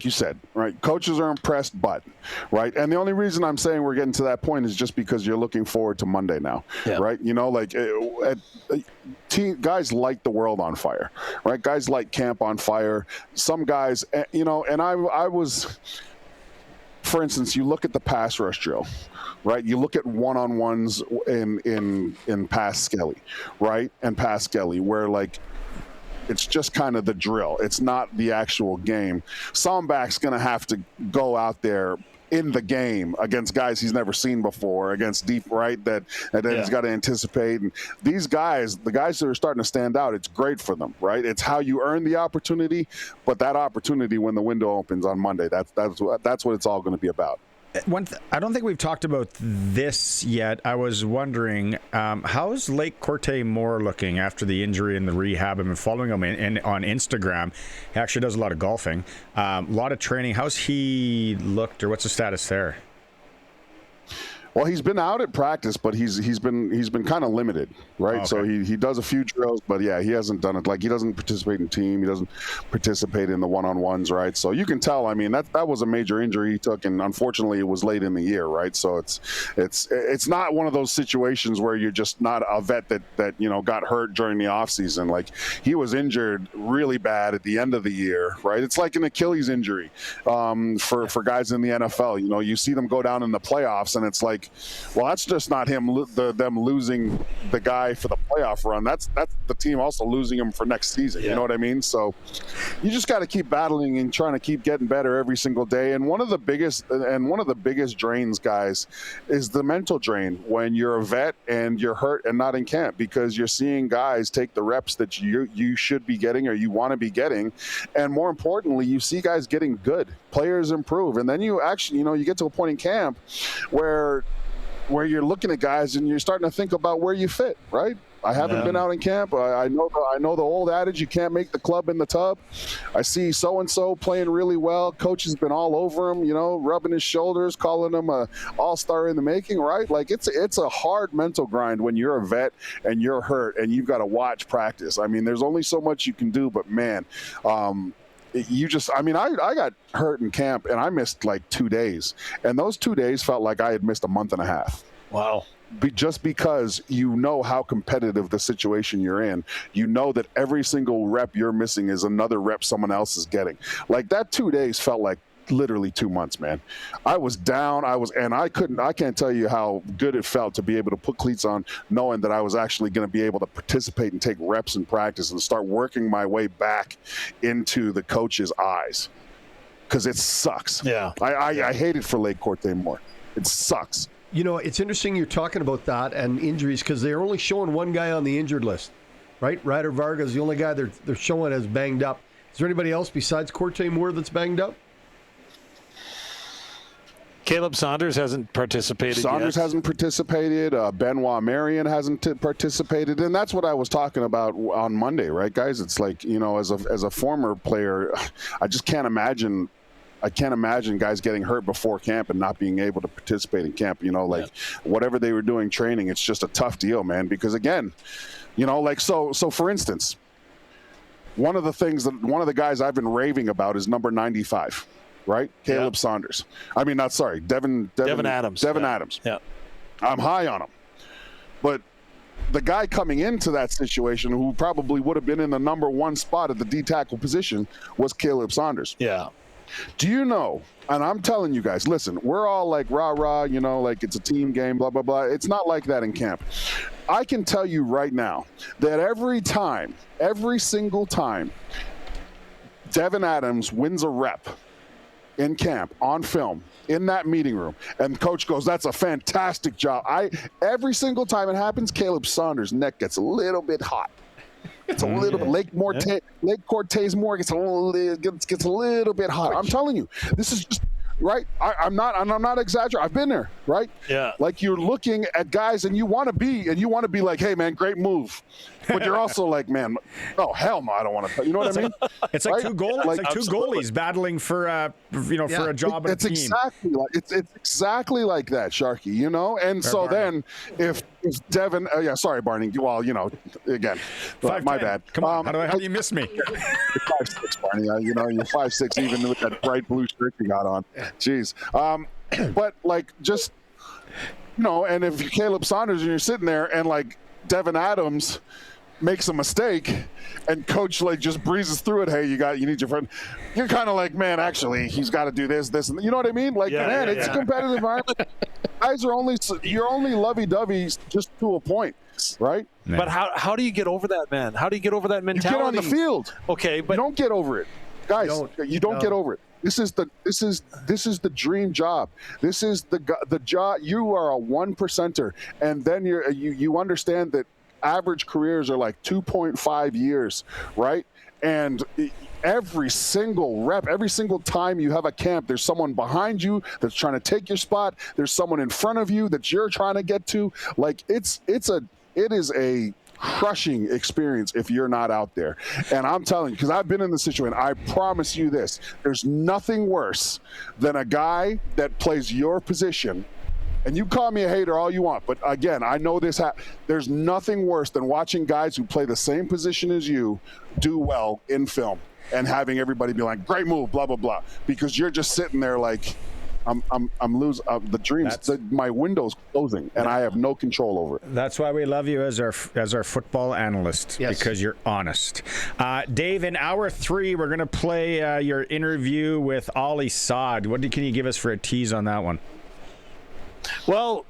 S5: you said, right? Coaches are impressed, but, right? And the only reason I'm saying we're getting to that point is just because you're looking forward to Monday now, right? You know, like guys light the world on fire, right? Guys light camp on fire. Some guys, you know, and I was, for instance, you look at the pass rush drill, right? You look at one-on-ones in Pass Skelly, right? And Pass Skelly, where like, it's just kind of the drill. It's not the actual game. Sombach's going to have to go out there in the game against guys he's never seen before, against deep right that he's got to anticipate. And these guys, the guys that are starting to stand out, it's great for them, right? It's how you earn the opportunity, but that opportunity when the window opens on Monday, that's what it's all going to be about.
S1: I don't think we've talked about this yet. I was wondering, how's Lake Corte Moore looking after the injury and the rehab? I've been following him on Instagram. He actually does a lot of golfing, a lot of training. How's he looked, or what's the status there?
S5: Well, he's been out at practice, but he's been kind of limited, right? Okay. So he does a few drills, but yeah, he hasn't done it. Like he doesn't participate in team, he doesn't participate in the one-on-ones, right? So you can tell. I mean, that was a major injury he took, and unfortunately, it was late in the year, right? So it's not one of those situations where you're just not a vet that you know got hurt during the off season. Like he was injured really bad at the end of the year, right? It's like an Achilles injury for guys in the NFL. You know, you see them go down in the playoffs, and it's like, well, that's just not them losing the guy for the playoff run. That's the team also losing him for next season. You know what I mean? So you just got to keep battling and trying to keep getting better every single day. And one of the biggest drains, guys, is the mental drain when you're a vet and you're hurt and not in camp, because you're seeing guys take the reps that you should be getting or you want to be getting, and more importantly, you see guys getting good. Players improve, and then you actually, you know, you get to a point in camp where you're looking at guys and you're starting to think about where you fit, right? I haven't been out in camp. I know the old adage, you can't make the club in the tub. I see so-and-so playing really well. Coach has been all over him, you know, rubbing his shoulders, calling him a all-star in the making, right? Like it's a hard mental grind when you're a vet and you're hurt and you've got to watch practice. I mean, there's only so much you can do, but man, I got hurt in camp and I missed like 2 days. And those 2 days felt like I had missed a month and a half.
S4: Wow.
S5: Just because you know how competitive the situation you're in, you know that every single rep you're missing is another rep someone else is getting. Like that 2 days felt like literally 2 months, man. I was down. I can't tell you how good it felt to be able to put cleats on, knowing that I was actually going to be able to participate and take reps in practice and start working my way back into the coach's eyes. Because it sucks.
S4: Yeah.
S5: I hate it for Lake Corte more. It sucks.
S2: You know, it's interesting you're talking about that and injuries because they're only showing one guy on the injured list, right? Ryder Vargas is the only guy they're showing as banged up. Is there anybody else besides Corte Moore that's banged up?
S4: Caleb Saunders hasn't participated
S5: Saunders
S4: yet.
S5: hasn't participated. Benoit Marion hasn't participated. And that's what I was talking about on Monday, right, guys? It's like, you know, as a former player, I just can't imagine guys getting hurt before camp and not being able to participate in camp. You know, like whatever they were doing training, it's just a tough deal, man. Because again, you know, like so for instance, one of the guys I've been raving about is number 95. Right? Caleb Saunders. I mean, not sorry. Devin Adams. Devin Adams.
S4: Yeah.
S5: I'm high on him. But the guy coming into that situation who probably would have been in the number one spot at the D tackle position was Caleb Saunders.
S4: Yeah.
S5: Do you know, and I'm telling you guys, listen, we're all like rah-rah, you know, like it's a team game, blah, blah, blah. It's not like that in camp. I can tell you right now that every single time Devin Adams wins a rep in camp, on film, in that meeting room, and coach goes, that's a fantastic job. Every single time it happens, Caleb Saunders' neck gets a little bit hot. It's a little bit. Lake Cortez Moore gets a little bit hot. I'm telling you, this is just right. I'm not exaggerating. I've been there, right?
S4: Yeah.
S5: Like you're looking at guys and you want to be like, hey man, great move. But you're also like, man, oh hell no, I don't want to. You know what I mean?
S1: It's like
S5: right?
S1: two goalies.
S5: Like,
S1: it's like two goalies battling for for a job in a team.
S5: It's exactly like that, Sharky. You know, and so
S1: Barney.
S5: then if Devin, sorry, Barney. Well, you know, again, my bad.
S1: Come on, how do you miss me?
S5: You're 5'6", Barney. You know, you're 5'6", even with that bright blue shirt you got on. Jeez. But like, just you know, and if you're Caleb Saunders and you're sitting there and like Devin Adams makes a mistake and coach like just breezes through it, hey, you need your friend, you're kind of like, man, actually he's got to do this and you know what I mean, like it's a competitive environment. Guys are you're only lovey-dovey just to a point, right?
S4: Man. But how do you get over that, man? How do you get over that mentality?
S5: You get on the field.
S4: Okay, but
S5: you don't get over it, guys. You don't get over it. This is the dream job. This is the job. You are a 1%er, and then you understand that average careers are like 2.5 years, right? And every single rep, every single time you have a camp, there's someone behind you that's trying to take your spot. There's someone in front of you that you're trying to get to. Like it is a crushing experience if you're not out there. And I'm telling you, because I've been in the situation, I promise you this, there's nothing worse than a guy that plays your position. And you call me a hater all you want, but again, I know this. There's nothing worse than watching guys who play the same position as you do well in film and having everybody be like, "Great move," blah blah blah, because you're just sitting there like, I'm losing the dreams. My window's closing, and I have no control over it.
S1: That's why we love you as our football analyst, because you're honest. Dave, in hour 3, we're going to play your interview with Ollie Saad. Can you give us for a tease on that one?
S4: Well,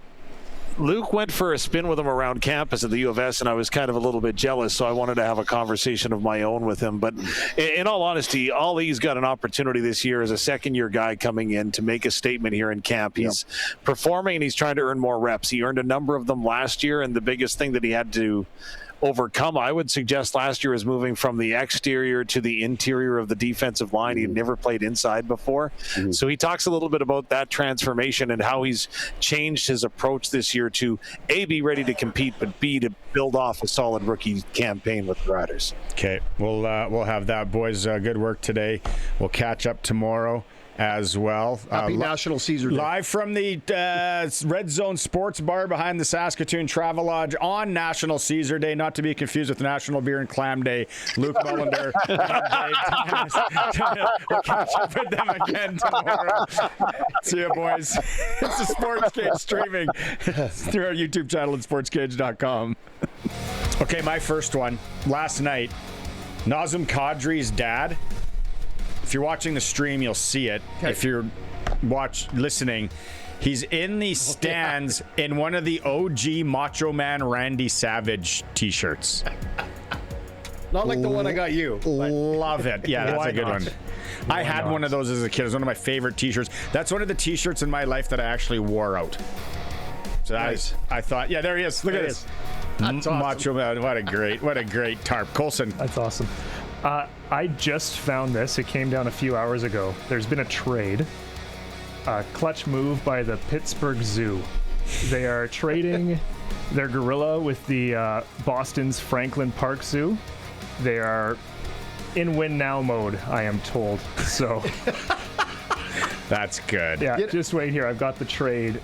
S4: Luke went for a spin with him around campus at the U of S, and I was kind of a little bit jealous, so I wanted to have a conversation of my own with him. But in all honesty, Ollie's got an opportunity this year as a second-year guy coming in to make a statement here in camp. He's performing, and he's trying to earn more reps. He earned a number of them last year, and the biggest thing that he had to overcome, I would suggest, last year is moving from the exterior to the interior of the defensive line. He had never played inside before. So he talks a little bit about that transformation and how he's changed his approach this year to A, be ready to compete, but B, to build off a solid rookie campaign with the Riders.
S1: Okay, we'll have that, boys. Good work today. We'll catch up tomorrow. as well.
S2: Happy National Caesar Day.
S1: Live from the Red Zone Sports Bar behind the Saskatoon Travelodge on National Caesar Day, not to be confused with National Beer and Clam Day. Luke Mullinder and Dave Thomas. We'll catch up with them again tomorrow. See you, boys. It's the SportsCage streaming through our YouTube channel at sportscage.com. Okay, my first one. Last night, Nazem Kadri's dad. If you're watching the stream, you'll see it. Okay. If you're listening, he's in the stands in one of the OG Macho Man Randy Savage t-shirts.
S2: Not like the one I got you.
S1: Love it. Yeah, that's a good one. I had one of those as a kid. It was one of my favorite t-shirts. That's one of the t-shirts in my life that I actually wore out. So nice. I thought, yeah, there he is. Look at this.
S2: That's awesome.
S1: Macho Man. What a great tarp. Colson.
S3: That's awesome. I just found this. It came down a few hours ago. There's been a trade. A clutch move by the Pittsburgh Zoo. They are trading their gorilla with the Boston's Franklin Park Zoo. They are in win now mode, I am told. So
S1: that's good.
S3: Yeah, just wait here. I've got the trade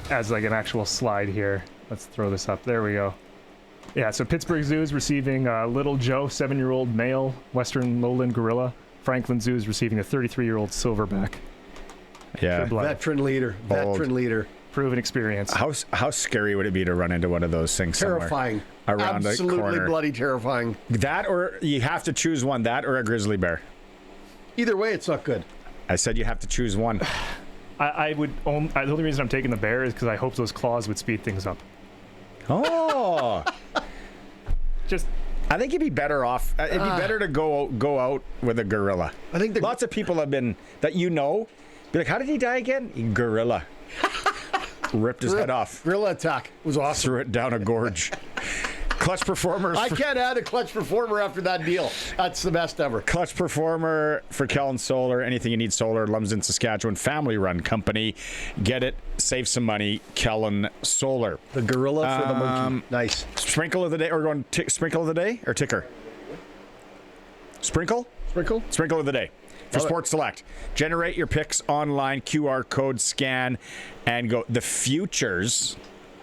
S3: as like an actual slide here. Let's throw this up. There we go. Yeah, so Pittsburgh Zoo is receiving Little Joe, 7-year-old male Western lowland gorilla. Franklin Zoo is receiving a 33-year-old silverback.
S1: Yeah,
S2: veteran leader.
S3: Proven experience.
S1: How scary would it be to run into one of those things?
S2: Terrifying.
S1: Around
S2: absolutely
S1: a corner?
S2: Bloody terrifying.
S1: That, or you have to choose one. That or a grizzly bear.
S2: Either way, it's not good.
S1: I said you have to choose one.
S3: I would. The only reason I'm taking the bear is because I hope those claws would speed things up.
S1: Oh. I think you'd be better off. It'd be better to go out with a gorilla.
S2: I think
S1: lots of people have been that be like, how did he die again? Gorilla. Ripped his head off.
S2: Gorilla attack was awesome.
S1: Threw it down a gorge. Clutch performers.
S2: I can't add a clutch performer after that deal. That's the best ever.
S1: Clutch performer for Kellen Solar. Anything you need solar. Lumsden, Saskatchewan. Family-run company. Get it. Save some money. Kellen Solar.
S2: The gorilla for the monkey. Nice.
S1: Sprinkle of the day. Or going sprinkle of the day or ticker? Sprinkle? Sprinkle of the day. For Sports Select. Generate your picks online. QR code scan and go. The futures.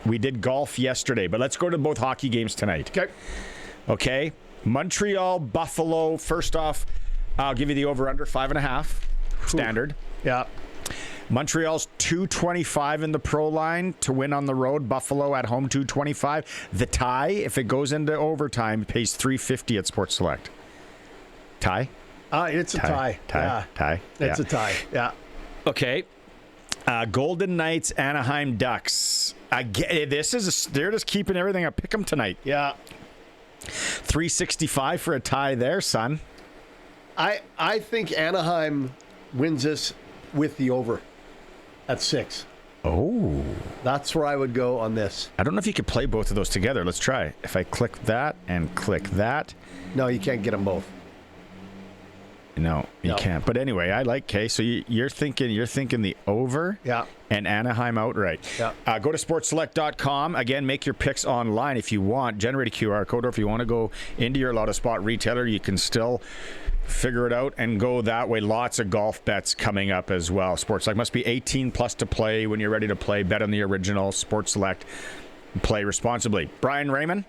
S1: We did golf yesterday, but let's go to both hockey games tonight. Okay. Montreal, Buffalo. First off, I'll give you the over-under 5.5. Standard.
S2: Yeah.
S1: Montreal's 225 in the pro line to win on the road. Buffalo at home 225. The tie, if it goes into overtime, pays $350 at Sports Select. Tie?
S2: It's a tie.
S1: Tie.
S2: It's a tie. Yeah.
S1: Okay. Golden Knights, Anaheim Ducks. They're just keeping everything up. Pick them tonight.
S2: Yeah.
S1: 365 for a tie there, son.
S2: I think Anaheim wins this with the over at 6.
S1: Oh.
S2: That's where I would go on this.
S1: I don't know if you could play both of those together. Let's try. If I click that and click that.
S2: No, you can't get them both.
S1: No, you can't. But anyway, I like K. So you're thinking the over.
S2: Yeah.
S1: And Anaheim outright.
S2: Yeah.
S1: Go to sportsselect.com. Again, make your picks online if you want. Generate a QR code, or if you want to go into your Lotto Spot retailer, you can still figure it out and go that way. Lots of golf bets coming up as well. Sports Select must be 18 plus to play. When you're ready to play, bet on the original. Sports Select. Play responsibly. Brian Raymond.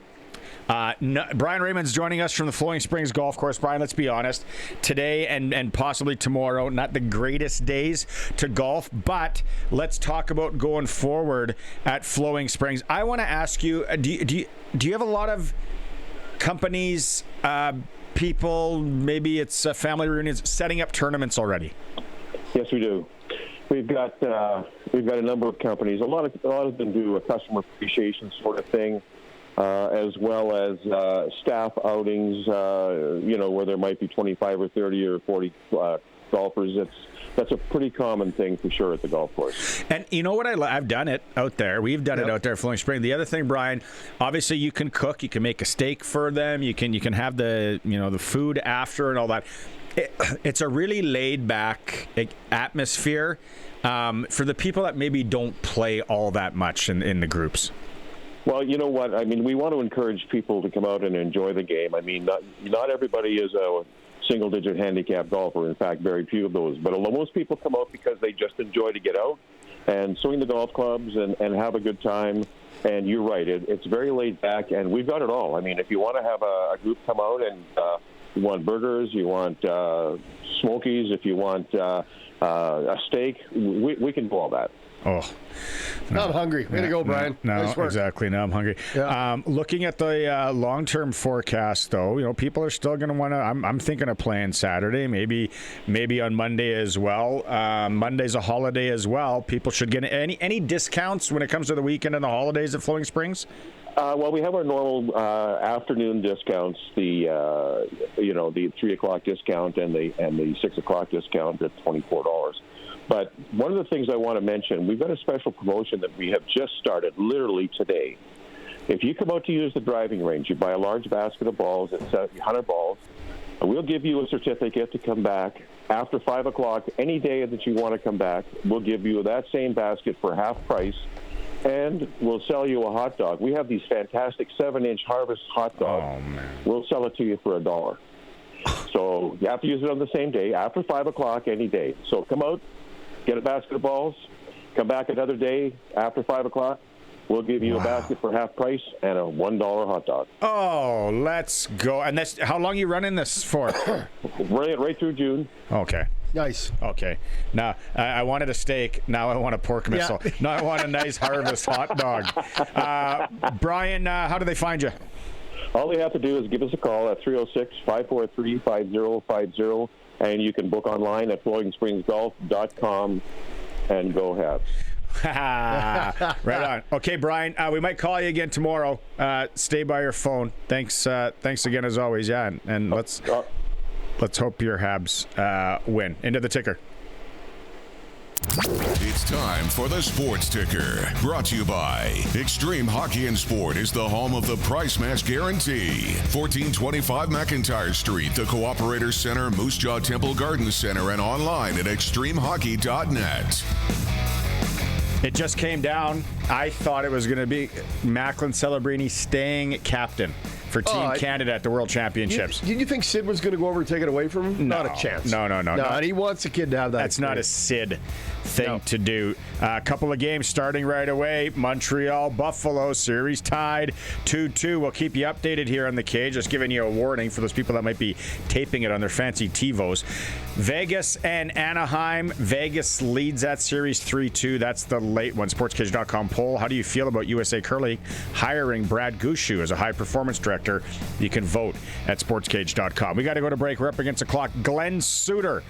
S1: Brian Raymond's joining us from the Flowing Springs Golf Course. Brian, let's be honest. Today and possibly tomorrow, not the greatest days to golf, but let's talk about going forward at Flowing Springs. I want to ask you, do you have a lot of companies, people, maybe it's family reunions, setting up tournaments already?
S9: Yes, we do. We've got a number of companies. A lot of them do a customer appreciation sort of thing. As well as staff outings, where there might be 25 or 30 or 40 golfers. That's a pretty common thing for sure at the golf course.
S1: And you know what I've done it out there. We've done it out there at Flowing Spring. The other thing, Brian, obviously you can cook. You can make a steak for them. You can have the food after and all that. It's a really laid back atmosphere for the people that maybe don't play all that much in the groups.
S9: Well, you know what? I mean, we want to encourage people to come out and enjoy the game. I mean, not everybody is a single-digit handicap golfer. In fact, very few of those. But most people come out because they just enjoy to get out and swing the golf clubs and have a good time. And you're right, it's very laid back, and we've got it all. I mean, if you want to have a group come out and you want burgers, you want smokies, if you want a steak, we can do all that.
S1: Oh,
S2: no. I'm hungry. Way to go, Brian.
S1: No,
S2: nice work.
S1: Exactly. Now I'm hungry.
S2: Yeah.
S1: Looking at the long-term forecast, though, people are still going to want to. I'm thinking of playing Saturday, maybe on Monday as well. Monday's a holiday as well. People should get any discounts when it comes to the weekend and the holidays at Flowing Springs.
S9: Well, we have our normal afternoon discounts, the 3:00 discount and the 6:00 discount at $24. But one of the things I want to mention, we've got a special promotion that we have just started literally today. If you come out to use the driving range, you buy a large basket of balls, it's 100 balls, and we'll give you a certificate to come back after 5 o'clock any day that you want to come back. We'll give you that same basket for half price, and we'll sell you a hot dog. We have these fantastic 7-inch Harvest hot dogs.
S1: Oh, man.
S9: We'll sell it to you for $1. So you have to use it on the same day, after 5 o'clock any day. So come out. Get a basket of balls, come back another day after 5 o'clock. We'll give you a basket for half price and a $1 hot dog.
S1: Oh, let's go. And that's how long you running this for?
S9: right through June.
S1: Okay.
S2: Nice.
S1: Okay. Now, I wanted a steak. Now I want a pork missile.
S2: Yeah.
S1: Now I want a nice Harvest hot dog. Brian, how do they find you?
S9: All they have to do is give us a call at 306-543-5050. And you can book online at flowingspringsgolf.com and go Habs.
S1: Right on. Okay, Brian, we might call you again tomorrow. Stay by your phone. Thanks again as always. Yeah, and let's hope your Habs win. Into the ticker.
S7: It's time for the Sports Ticker, brought to you by Extreme Hockey and Sport is the home of the price match guarantee. 1425 McIntyre Street, the Cooperator Center, Moose Jaw Temple Garden Center, and online at extremehockey.net.
S1: It just came down. I thought it was going to be Macklin Celebrini staying captain for Team Canada at the World Championships.
S2: Did you think Sid was going to go over and take it away from him?
S1: No,
S2: not a chance.
S1: No.
S2: And he wants the kid to have that.
S1: That's not a Sid thing to do. A couple of games starting right away. Montreal, Buffalo, series tied 2-2. We'll keep you updated here on the cage. Just giving you a warning for those people that might be taping it on their fancy TiVos. Vegas and Anaheim. Vegas leads that series 3-2. That's the late one. SportsCage.com poll. How do you feel about USA Curling hiring Brad Gushu as a high performance director? You can vote at SportsCage.com. We got to go to break. We're up against the clock. Glen Suitor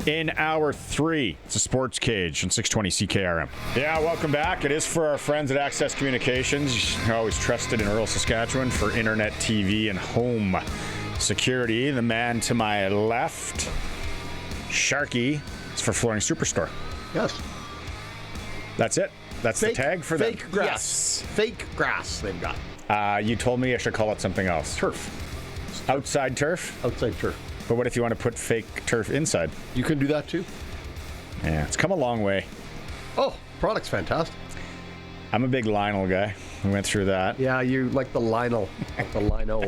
S1: in hour 3. It's a Sports Cage on 620 CKRM. Yeah, welcome back. It is for our friends at Access Communications. You're always trusted in rural Saskatchewan for internet, TV, and home security. The man to my left, Sharky, is for Flooring Superstore.
S2: Yes.
S1: That's it. That's the tag for them.
S2: Fake grass. Yes. Fake grass they've got.
S1: You told me I should call it something else.
S2: Turf.
S1: Outside turf?
S2: Outside turf.
S1: But what if you want to put fake turf inside?
S2: You can do that too.
S1: Yeah, it's come a long way.
S2: Oh, product's fantastic.
S1: I'm a big Lionel guy. We went through that.
S2: Yeah, you like the Lionel. The Lino.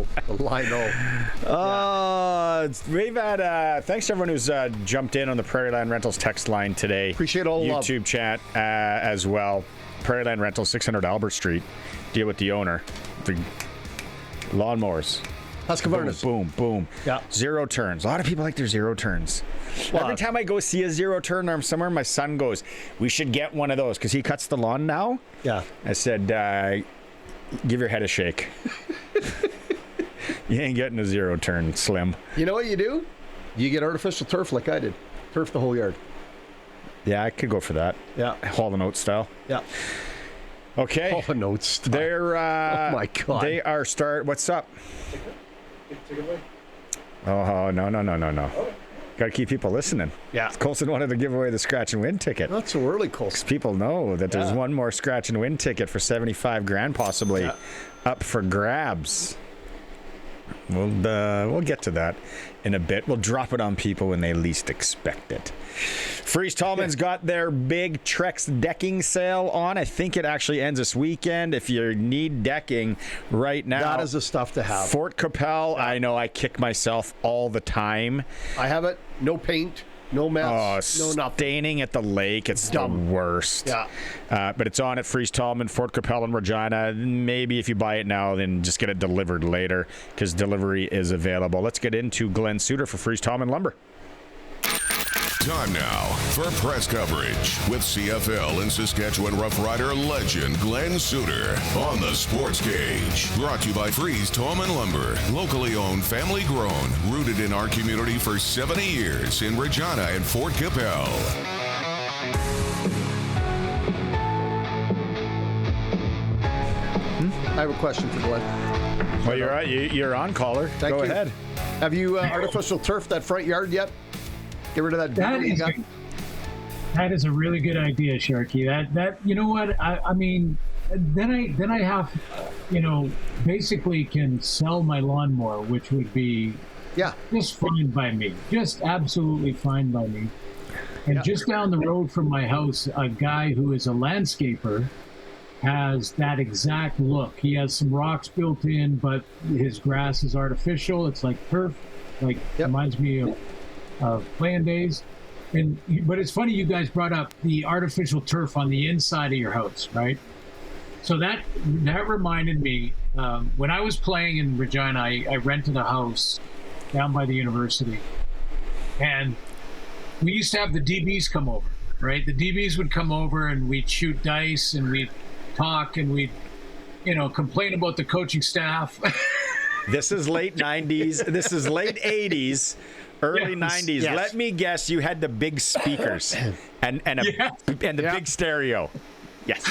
S1: We've had, thanks to everyone who's jumped in on the Prairie Land Rentals text line today.
S2: Appreciate all the love.
S1: YouTube chat as well. Prairie Land Rentals, 600 Albert Street. Deal with the owner. The lawnmowers.
S2: Husqvarna.
S1: Boom, boom.
S2: Yeah.
S1: Zero turns. A lot of people like their zero turns. Well, every time I go see a zero turn or somewhere, my son goes, we should get one of those because he cuts the lawn now.
S2: Yeah.
S1: I said, give your head a shake. You ain't getting a zero turn, Slim.
S2: You know what you do? You get artificial turf like I did. Turf the whole yard.
S1: Yeah, I could go for that.
S2: Yeah.
S1: Hall and Oates style.
S2: Yeah.
S1: Okay.
S2: Hall and Oates style.
S1: They're,
S2: oh, my God.
S1: They are what's up? Oh, no.
S2: Oh.
S1: Got to keep people listening.
S2: Yeah.
S1: Colson wanted to give away the scratch and win ticket.
S2: Not so early, Colson.
S1: Because people know that there's one more scratch and win ticket for $75,000 possibly up for grabs. We'll get to that in a bit. We'll drop it on people when they least expect it. Fries Tallman's got their big Trex decking sale on. I think it actually ends this weekend. If you need decking right now,
S2: that is the stuff to have.
S1: Fort Capel, I know I kick myself all the time.
S2: I have it. No paint. No mess, no nothing.
S1: Staining at the lake, it's dumb. The worst.
S2: Yeah.
S1: But it's on at Fries Tallman, Fort Capel, and Regina. Maybe if you buy it now, then just get it delivered later because delivery is available. Let's get into Glen Suitor for Fries Tallman Lumber.
S7: Time now for press coverage with CFL and Saskatchewan Roughrider legend Glen Suitor on the SportsCage. Brought to you by Fries Tallman Lumber, locally owned, family grown, rooted in our community for 70 years in Regina and Fort Capel.
S2: I have a question for Glenn.
S1: Well, you're on, caller.
S2: Thank
S1: Go
S2: you.
S1: ahead.
S2: Have you artificial turfed that front yard yet? Get rid of that.
S10: That is a really good idea, Sharky. That you know what? I mean, then I have, basically can sell my lawnmower, which would be just fine by me, just absolutely fine by me. And just down the road from my house, a guy who is a landscaper has that exact look. He has some rocks built in, but his grass is artificial. It's like turf, reminds me of playing days. But it's funny you guys brought up the artificial turf on the inside of your house, right? So that reminded me, when I was playing in Regina, I rented a house down by the university, and we used to have the DBs come over, right? The DBs would come over and we'd shoot dice and we'd talk and we'd, complain about the coaching staff.
S1: This is late 90s. This is late 80s. Early 90s. Yes. Let me guess, you had the big speakers and the big stereo. Yes.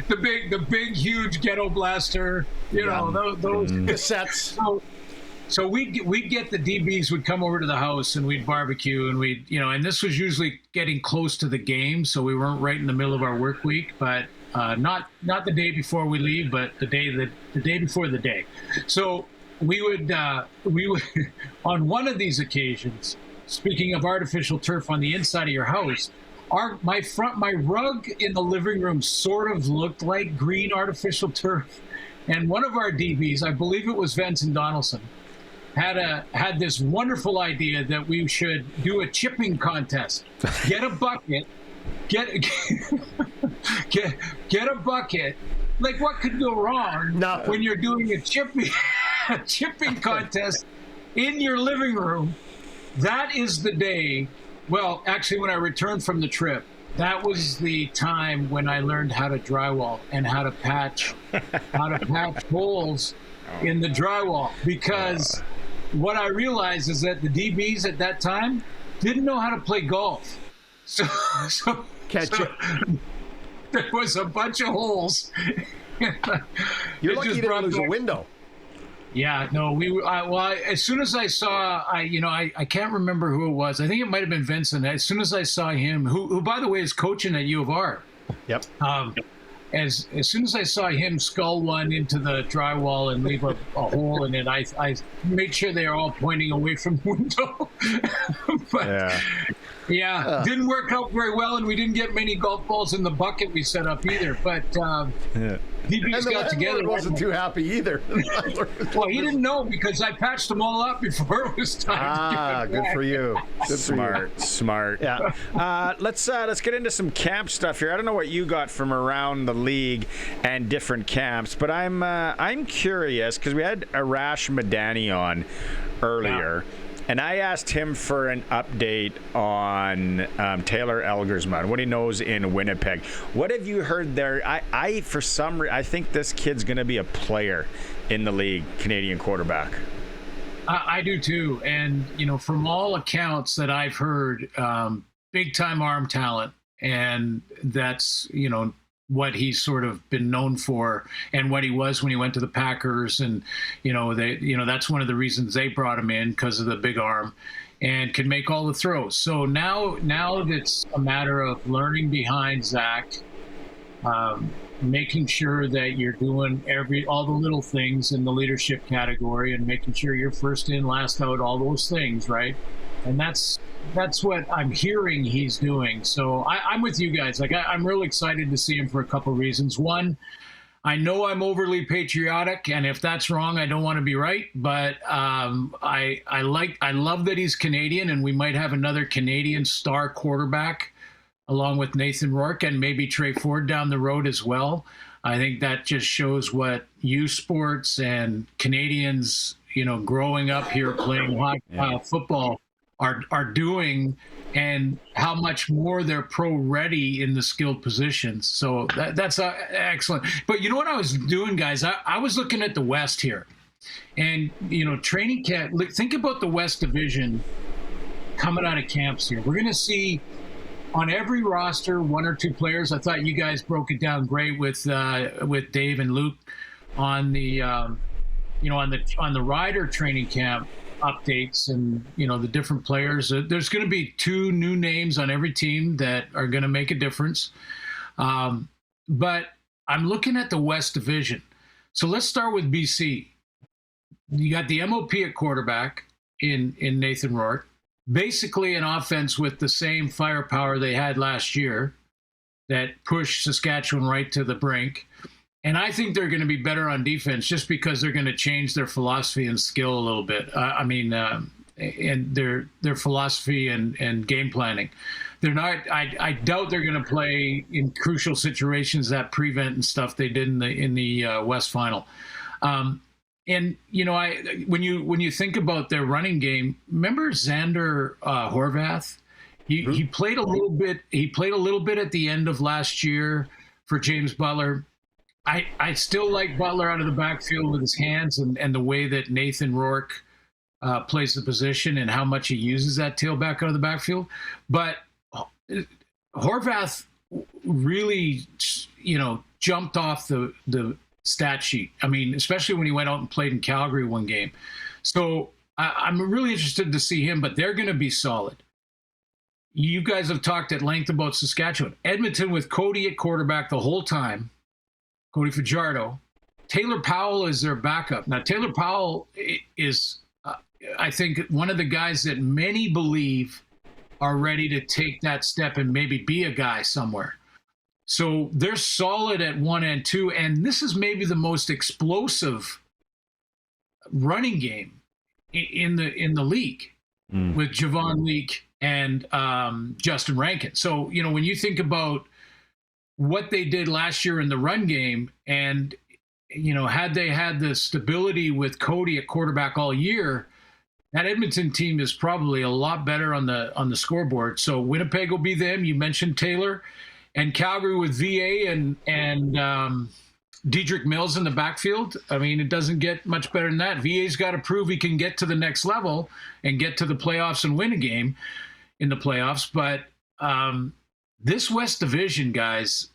S10: the big huge ghetto blaster. Those cassettes. So we'd get the DBs would come over to the house and we'd barbecue and we'd and this was usually getting close to the game, so we weren't right in the middle of our work week, but not the day before we leave, but the day before the day. So we would on one of these occasions, speaking of artificial turf on the inside of your house, my rug in the living room sort of looked like green artificial turf, and one of our DBs, I believe it was Vincent Donaldson, had this wonderful idea that we should do a chipping contest. Get a bucket, get a bucket. Like, what could go wrong when you're doing a chipping contest in your living room? That is the day. Well, actually, when I returned from the trip, that was the time when I learned how to drywall and how to patch holes in the drywall. Because what I realized is that the DBs at that time didn't know how to play golf. So there was a bunch of holes.
S2: You're lucky you didn't lose a window.
S10: Yeah, no, as soon as I saw, I can't remember who it was. I think it might have been Vincent. As soon as I saw him, who by the way is coaching at U of R.
S2: Yep.
S10: As soon as I saw him skull one into the drywall and leave a hole in it, I made sure they were all pointing away from the window. But, didn't work out very well, and we didn't get many golf balls in the bucket we set up either. But DBs got together.
S2: He wasn't too happy either.
S10: Well, he didn't know because I patched them all up before it was time to give it
S2: good
S10: back.
S2: For you.
S1: Smart. Yeah. Let's get into some camp stuff here. I don't know what you got from around the league and different camps, but I'm curious because we had Arash Madani on earlier. Yeah. And I asked him for an update on Taylor Elgersman, what he knows in Winnipeg. What have you heard there? I think this kid's going to be a player in the league, Canadian quarterback.
S10: I do too. And, from all accounts that I've heard, big-time arm talent. And that's, what he's sort of been known for and what he was when he went to the Packers. And, that's one of the reasons they brought him in, because of the big arm, and can make all the throws. So now it's a matter of learning behind Zach, making sure that you're doing all the little things in the leadership category and making sure you're first in, last out, all those things, right? And that's what I'm hearing he's doing. So I'm with you guys. Like I'm really excited to see him for a couple of reasons. One, I know I'm overly patriotic, and if that's wrong, I don't want to be right. But I love that he's Canadian, and we might have another Canadian star quarterback along with Nathan Rourke and maybe Trey Ford down the road as well. I think that just shows what youth sports and Canadians, growing up here playing football are doing, and how much more they're pro ready in the skilled positions. So that's excellent. But you know what I was doing, guys? I was looking at the West here, and training camp. Think about the West Division coming out of camps here. We're going to see on every roster one or two players. I thought you guys broke it down great with Dave and Luke on the on the Rider training camp updates and the different players. There's going to be 2 new names on every team that are going to make a difference. But I'm looking at the West Division. So let's start with BC. You got the MOP at quarterback in Nathan Rourke. Basically an offense with the same firepower they had last year that pushed Saskatchewan right to the brink. And I think they're going to be better on defense just because they're going to change their philosophy and skill a little bit. And their philosophy and game planning. They're not. I doubt they're going to play in crucial situations, that prevent and stuff they did in the West Final. And when you think about their running game, remember Xander Horvath? He played a little bit. He played a little bit at the end of last year for James Butler. I still like Butler out of the backfield with his hands and the way that Nathan Rourke plays the position and how much he uses that tailback out of the backfield. But Horvath really, jumped off the stat sheet. I mean, especially when he went out and played in Calgary one game. So I'm really interested to see him, but they're going to be solid. You guys have talked at length about Saskatchewan. Edmonton with Cody at quarterback the whole time. Cody Fajardo. Taylor Powell is their backup. Now, Taylor Powell is, I think, one of the guys that many believe are ready to take that step and maybe be a guy somewhere. So they're solid at 1 and 2, and this is maybe the most explosive running game in the league with Javon Leake and Justin Rankin. So, when you think about what they did last year in the run game, and had they had the stability with Cody at quarterback all year, that Edmonton team is probably a lot better on the scoreboard. So Winnipeg will be them. You mentioned Taylor, and Calgary with VA and Dedrick Mills in the backfield. I mean, it doesn't get much better than that. VA's got to prove he can get to the next level and get to the playoffs and win a game in the playoffs. But this West Division, guys,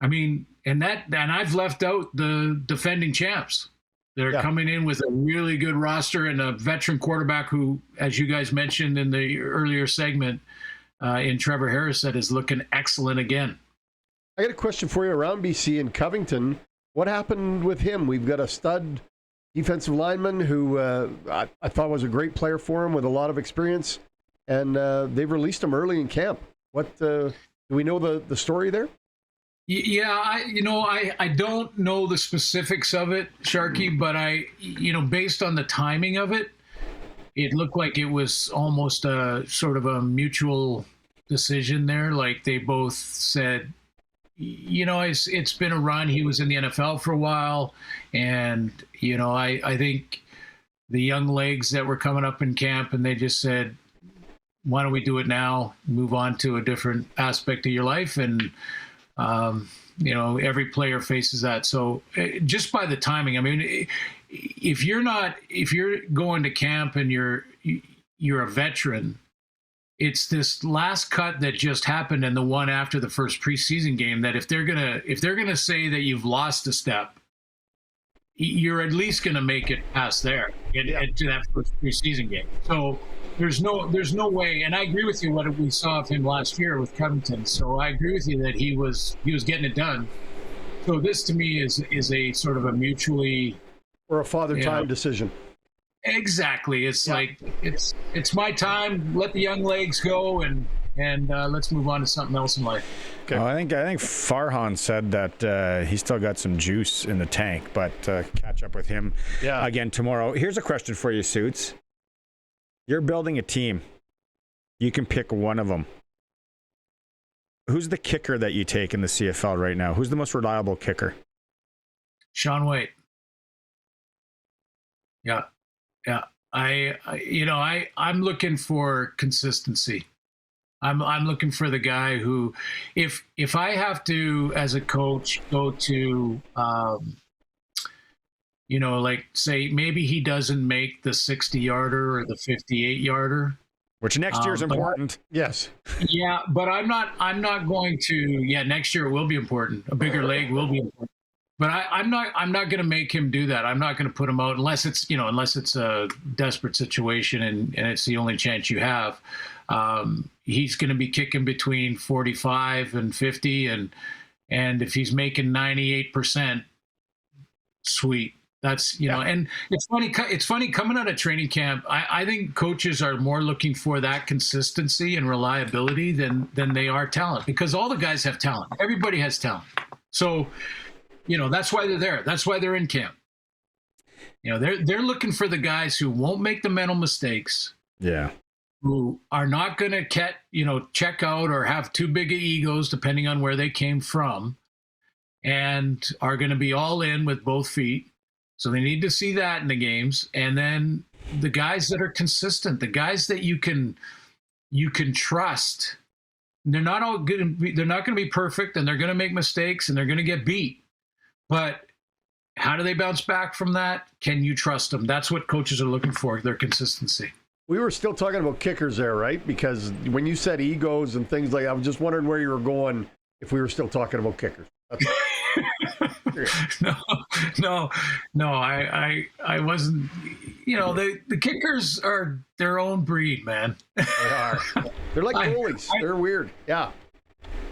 S10: and I've left out the defending champs. They're coming in with a really good roster and a veteran quarterback who, as you guys mentioned in the earlier segment, in Trevor Harris, that is looking excellent again.
S2: I got a question for you around BC and Covington. What happened with him? We've got a stud defensive lineman who I thought was a great player for him with a lot of experience, and they've released him early in camp. What do we know the story there?
S10: Yeah, I don't know the specifics of it, Sharky, but based on the timing of it, it looked like it was almost a sort of a mutual decision there. Like they both said, it's been a run. He was in the NFL for a while, and I think the young legs that were coming up in camp, and they just said, why don't we do it now? Move on to a different aspect of your life, and every player faces that. So just by the timing, I mean, if you're going to camp and you're a veteran, it's this last cut that just happened and the one after the first preseason game that if they're gonna say that you've lost a step, you're at least gonna make it past there to that first preseason game. So there's no way. And I agree with you what we saw of him last year with Covington. So I agree with you that he was getting it done. So this to me is a sort of a mutually,
S2: or a father time decision.
S10: Exactly. It's like it's my time. Let the young legs go and let's move on to something else in life.
S1: Okay. Well, I think Farhan said that he's still got some juice in the tank, but catch up with him again tomorrow. Here's a question for you, Suits. You're building a team. You can pick one of them. Who's the kicker that you take in the CFL right now? Who's the most reliable kicker?
S10: Sean Waite. Yeah. I'm looking for consistency. I'm looking for the guy who, if I have to, as a coach, go to, like say maybe he doesn't make the 60-yarder or the 58-yarder,
S1: which next year is important.
S2: Yes.
S10: Yeah, but I'm not going to. Yeah, next year it will be important. A bigger leg will be important. But I'm not going to make him do that. I'm not going to put him out unless it's a desperate situation and it's the only chance you have. He's going to be kicking between 45 and 50, and if he's making 98%, sweet. That's and it's funny coming out of training camp. I think coaches are more looking for that consistency and reliability than they are talent, because all the guys have talent. Everybody has talent. So, that's why they're there. That's why they're in camp. They're looking for the guys who won't make the mental mistakes.
S1: Yeah.
S10: Who are not going to check out or have too big of egos, depending on where they came from, and are going to be all in with both feet. So they need to see that in the games. And then the guys that are consistent, the guys that you can trust. They're not going to be perfect, and they're going to make mistakes, and they're going to get beat. But how do they bounce back from that? Can you trust them? That's what coaches are looking for, their consistency.
S2: We were still talking about kickers there, right? Because when you said egos and things like that, I was just wondering where you were going if we were still talking about kickers.
S10: No, I wasn't. The kickers are their own breed, man.
S2: They are. They're like goalies. They're weird. Yeah.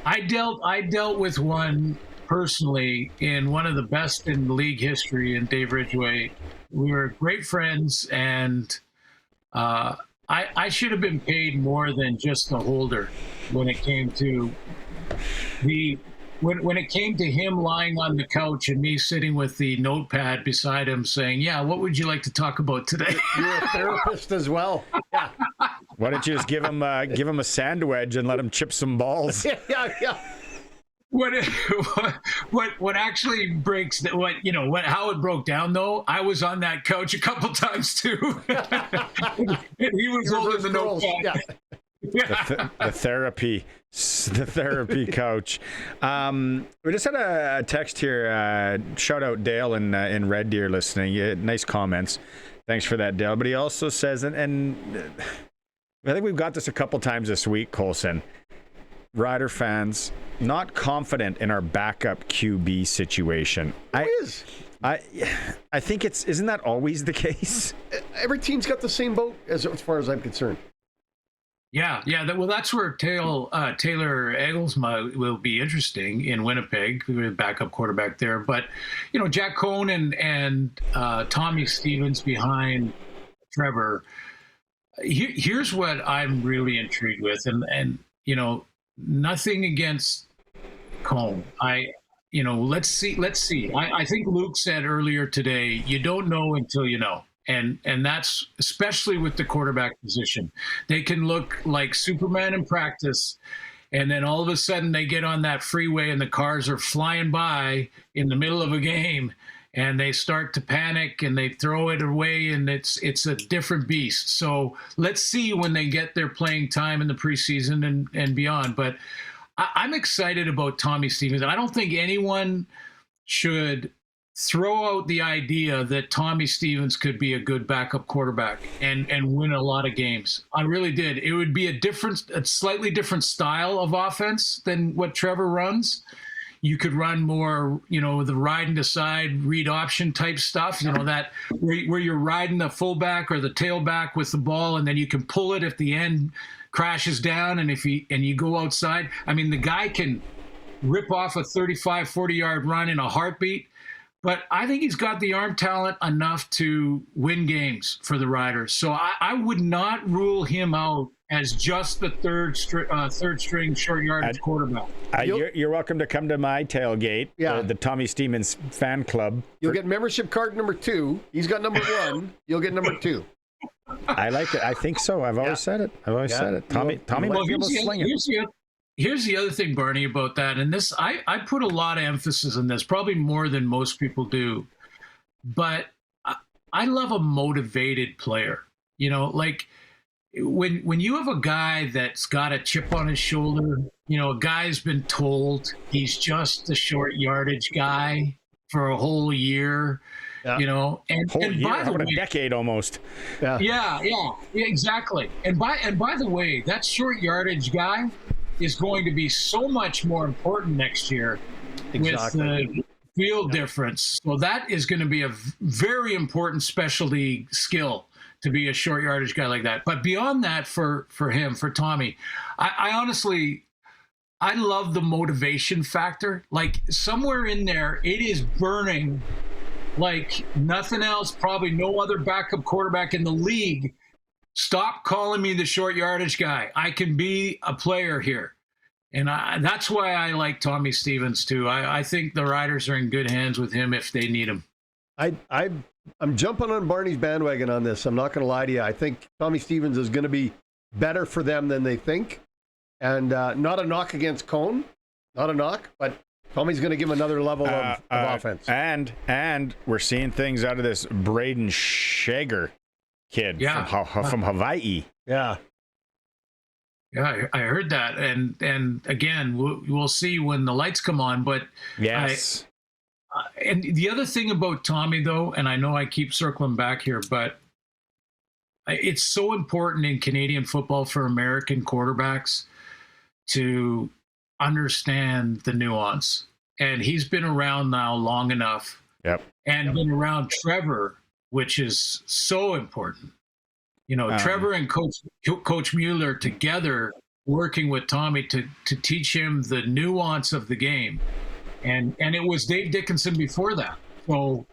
S10: I dealt with one personally, in one of the best in league history, in Dave Ridgway. We were great friends, and I should have been paid more than just the holder when it came to when it came to him lying on the couch and me sitting with the notepad beside him saying, "Yeah, what would you like to talk about today?"
S2: You're a therapist as well. Yeah.
S1: Why don't you just give him a sand wedge and let him chip some balls?
S2: Yeah.
S10: What actually breaks how it broke down though, I was on that couch a couple times too. And he was holding the notepad.
S1: Yeah. The therapy couch. We just had a text here. Shout out Dale in Red Deer listening. Nice comments. Thanks for that, Dale. But he also says, and I think we've got this a couple times this week, Colson. Rider fans not confident in our backup QB situation. I think isn't that always the case?
S2: Every team's got the same boat as far as I'm concerned.
S10: Yeah. Well, that's where Taylor Egglesma will be interesting in Winnipeg, backup quarterback there. But Jack Cohn and Tommy Stevens behind Trevor. Here's what I'm really intrigued with, and nothing against Cohn. Let's see. I think Luke said earlier today, you don't know until you know. And that's especially with the quarterback position. They can look like Superman in practice, and then all of a sudden they get on that freeway and the cars are flying by in the middle of a game, and they start to panic and they throw it away, and it's a different beast. So let's see when they get their playing time in the preseason and beyond. But I'm excited about Tommy Stevens. I don't think anyone should throw out the idea that Tommy Stevens could be a good backup quarterback and win a lot of games. I really did. It would be a slightly different style of offense than what Trevor runs. you could run more, the riding to side, read option type stuff, that where you're riding the fullback or the tailback with the ball, and then you can pull it if the end crashes down, and you go outside. I mean, the guy can rip off a 35, 40-yard run in a heartbeat. But I think he's got the arm talent enough to win games for the Riders. So I would not rule him out as just the third string short yardage quarterback.
S1: You're welcome to come to my tailgate, the Tommy Stevens fan club.
S2: You'll get membership card number 2. He's got number 1. You'll get number 2.
S1: I like it. I think so. I've always said it. Tommy might be able to sling it.
S10: Here's the other thing, Barney, about that. And this, I put a lot of emphasis on this, probably more than most people do. But I love a motivated player. Like when you have a guy that's got a chip on his shoulder, a guy's been told he's just a short yardage guy for a whole year. And by the way,
S1: a decade almost.
S10: Yeah, exactly. And by the way, that short yardage guy is going to be so much more important next year with the field difference. So that is going to be a very important specialty skill to be a short yardage guy like that. But beyond that, for Tommy, I honestly, I love the motivation factor. Like somewhere in there, it is burning like nothing else, probably no other backup quarterback in the league. Stop calling me the short yardage guy. I can be a player here. And that's why I like Tommy Stevens, too. I think the Riders are in good hands with him if they need him.
S2: I'm jumping on Barney's bandwagon on this. I'm not going to lie to you. I think Tommy Stevens is going to be better for them than they think. And not a knock against Cone. Not a knock, but Tommy's going to give him another level of offense.
S1: And we're seeing things out of this Braden Shager kid from Hawaii.
S10: Yeah, I heard that, and again, we'll see when the lights come on. But
S1: yes,
S10: and the other thing about Tommy, though, and I know I keep circling back here, but it's so important in Canadian football for American quarterbacks to understand the nuance. And he's been around now long enough, and been around Trevor, which is so important. Trevor and Coach Mueller together working with Tommy to teach him the nuance of the game. And it was Dave Dickinson before that. So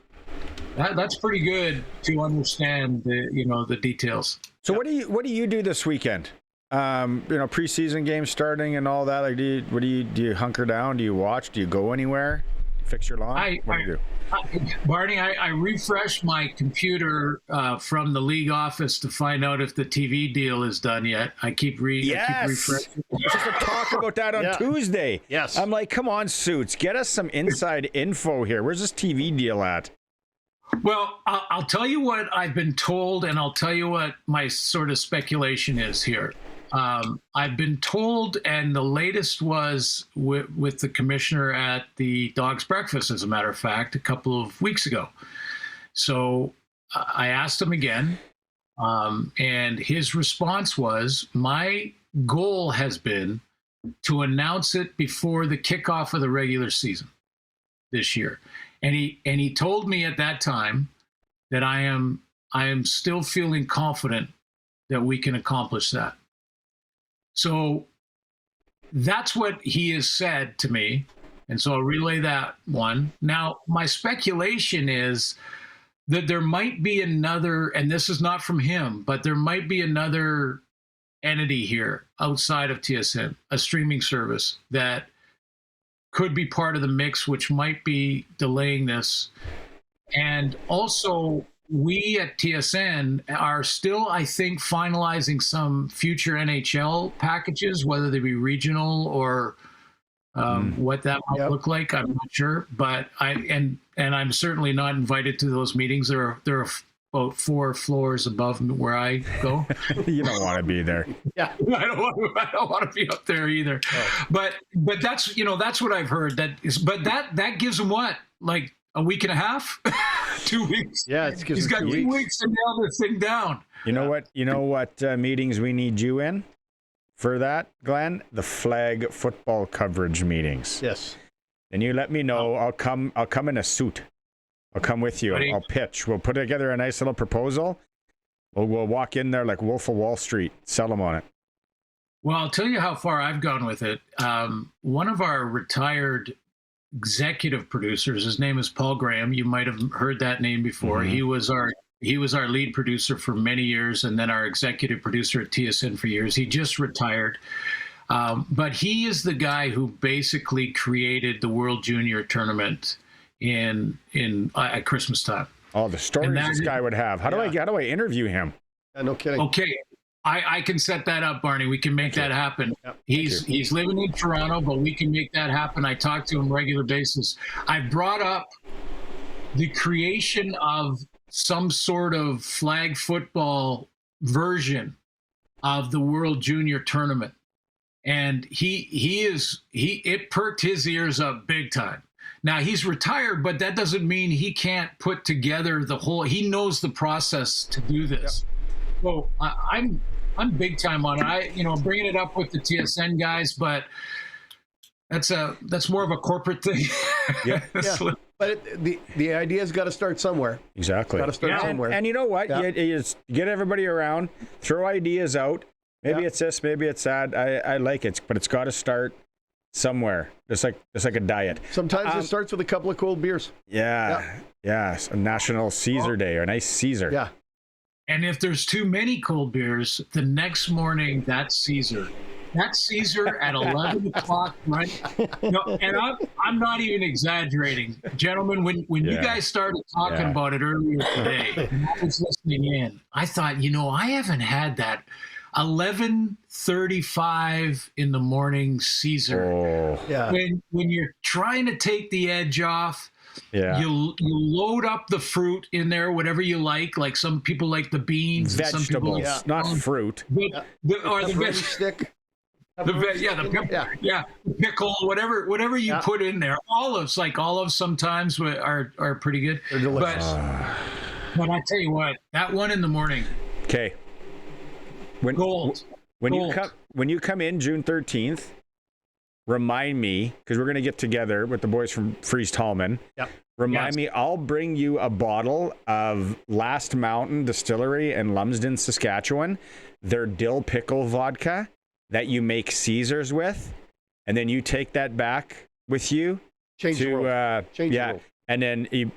S10: that's pretty good to understand the details.
S1: So what do you do this weekend? Preseason games starting and all that. Like, do you hunker down? Do you watch? Do you go anywhere? Fix your lawn? What do you do?
S10: Barney, I refreshed my computer from the league office to find out if the TV deal is done yet. I keep refreshing.
S1: We're supposed to talk about that on Tuesday.
S2: Yes.
S1: I'm like, come on, Suits, get us some inside info here. Where's this TV deal at?
S10: Well, I'll tell you what I've been told, and I'll tell you what my sort of speculation is here. I've been told, and the latest was with the commissioner at the Dog's Breakfast, as a matter of fact, a couple of weeks ago. So I asked him again, and his response was, my goal has been to announce it before the kickoff of the regular season this year. And he told me at that time that I am still feeling confident that we can accomplish that. So that's what he has said to me. And so I'll relay that one. Now, my speculation is that there might be another, and this is not from him, but there might be another entity here outside of TSN, a streaming service that could be part of the mix, which might be delaying this. And also, we at TSN are still, I think, finalizing some future NHL packages, whether they be regional or what that might look like. I'm not sure, but I'm certainly not invited to those meetings. There are about 4 floors above where I go.
S1: You don't want to be there.
S10: Yeah, I don't want to be up there either. Oh. But that's that's what I've heard. But that gives them what, like a week and a half, 2 weeks.
S2: Yeah,
S10: he's got 2 weeks to nail this thing down.
S1: You know what? You know what meetings we need you in for that, Glenn? The flag football coverage meetings.
S2: Yes.
S1: then you let me know. I'll come in a suit. I'll come with you. I'll pitch. We'll put together a nice little proposal. We'll walk in there like Wolf of Wall Street, sell them on it.
S10: Well, I'll tell you how far I've gone with it. One of our retired executive producers, his name is Paul Graham. You might have heard that name before. He was our lead producer for many years, and then our executive producer at TSN for years. He just retired. But he is the guy who basically created the World Junior Tournament at Christmas time.
S1: Oh, the stories this guy would have. How do I interview him?
S2: No kidding.
S10: Okay. I can set that up, Barney. We can make that happen.
S2: Yep.
S10: He's living in Toronto, but we can make that happen. I talk to him on a regular basis. I brought up the creation of some sort of flag football version of the World Junior Tournament. And it perked his ears up big time. Now he's retired, but that doesn't mean he can't put together he knows the process to do this. Yep. So I'm big time on it. I'm bringing it up with the TSN guys, but that's more of a corporate thing.
S2: Yeah. But the idea's got to start somewhere.
S1: Exactly.
S2: Got to start somewhere.
S1: And you know what? You just get everybody around, throw ideas out. Maybe it's this, maybe it's that. I like it, but it's got to start somewhere. It's like a diet.
S2: Sometimes it starts with a couple of cold beers.
S1: Yeah. A National Caesar Day or a nice Caesar.
S2: Yeah.
S10: And if there's too many cold beers, the next morning, that's Caesar. That's Caesar at 11 o'clock, right? No, and I'm not even exaggerating. Gentlemen, when you guys started talking about it earlier today, and I was listening in, I thought, I haven't had that 11:35 in the morning Caesar.
S1: Oh.
S2: Yeah.
S10: When you're trying to take the edge off, you load up the fruit in there, whatever you like some people like the beans.
S1: Vegetables,
S10: and some people
S1: not fruit.
S10: or the veg
S2: stick.
S10: The pickle, whatever you put in there. Olives sometimes are pretty good.
S2: They're delicious.
S10: But I tell you what, that one in the morning.
S1: Okay.
S10: Gold.
S1: When you come in June 13th, remind me, because we're going to get together with the boys from Freeze Tallman.
S2: Yep.
S1: Remind me, I'll bring you a bottle of Last Mountain Distillery in Lumsden, Saskatchewan, their dill pickle vodka that you make Caesars with, and then you take that back with you
S2: Change the world.
S1: And then you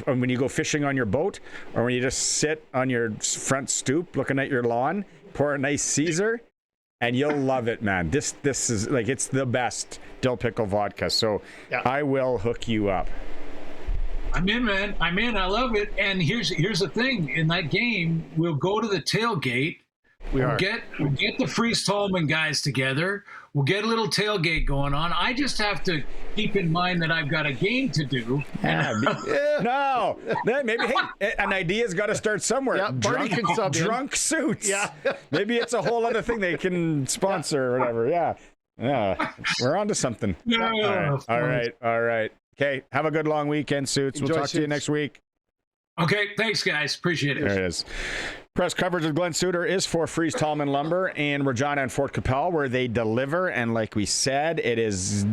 S1: when you go fishing on your boat, or when you just sit on your front stoop looking at your lawn, pour a nice Caesar, and you'll love it, man. This is it's the best dill pickle vodka. So I will hook you up.
S10: I'm in, man. I'm in. I love it. And here's the thing. In that game, we'll go to the tailgate. We'll get the Freeze Tallman guys together. We'll get a little tailgate going on. I just have to keep in mind that I've got a game to do.
S1: No, maybe an idea's got to start somewhere.
S2: Yeah,
S1: drunk suits. Yeah, maybe it's a whole other thing they can sponsor or whatever. Yeah, we're on to something. All right. Okay, have a good long weekend, Suits. We'll talk to you next week.
S10: Okay, thanks, guys. Appreciate it.
S1: There it is. Press coverage of Glen Suitor is for Freeze Tallman Lumber in Regina and Fort Capel, where they deliver. And like we said, it is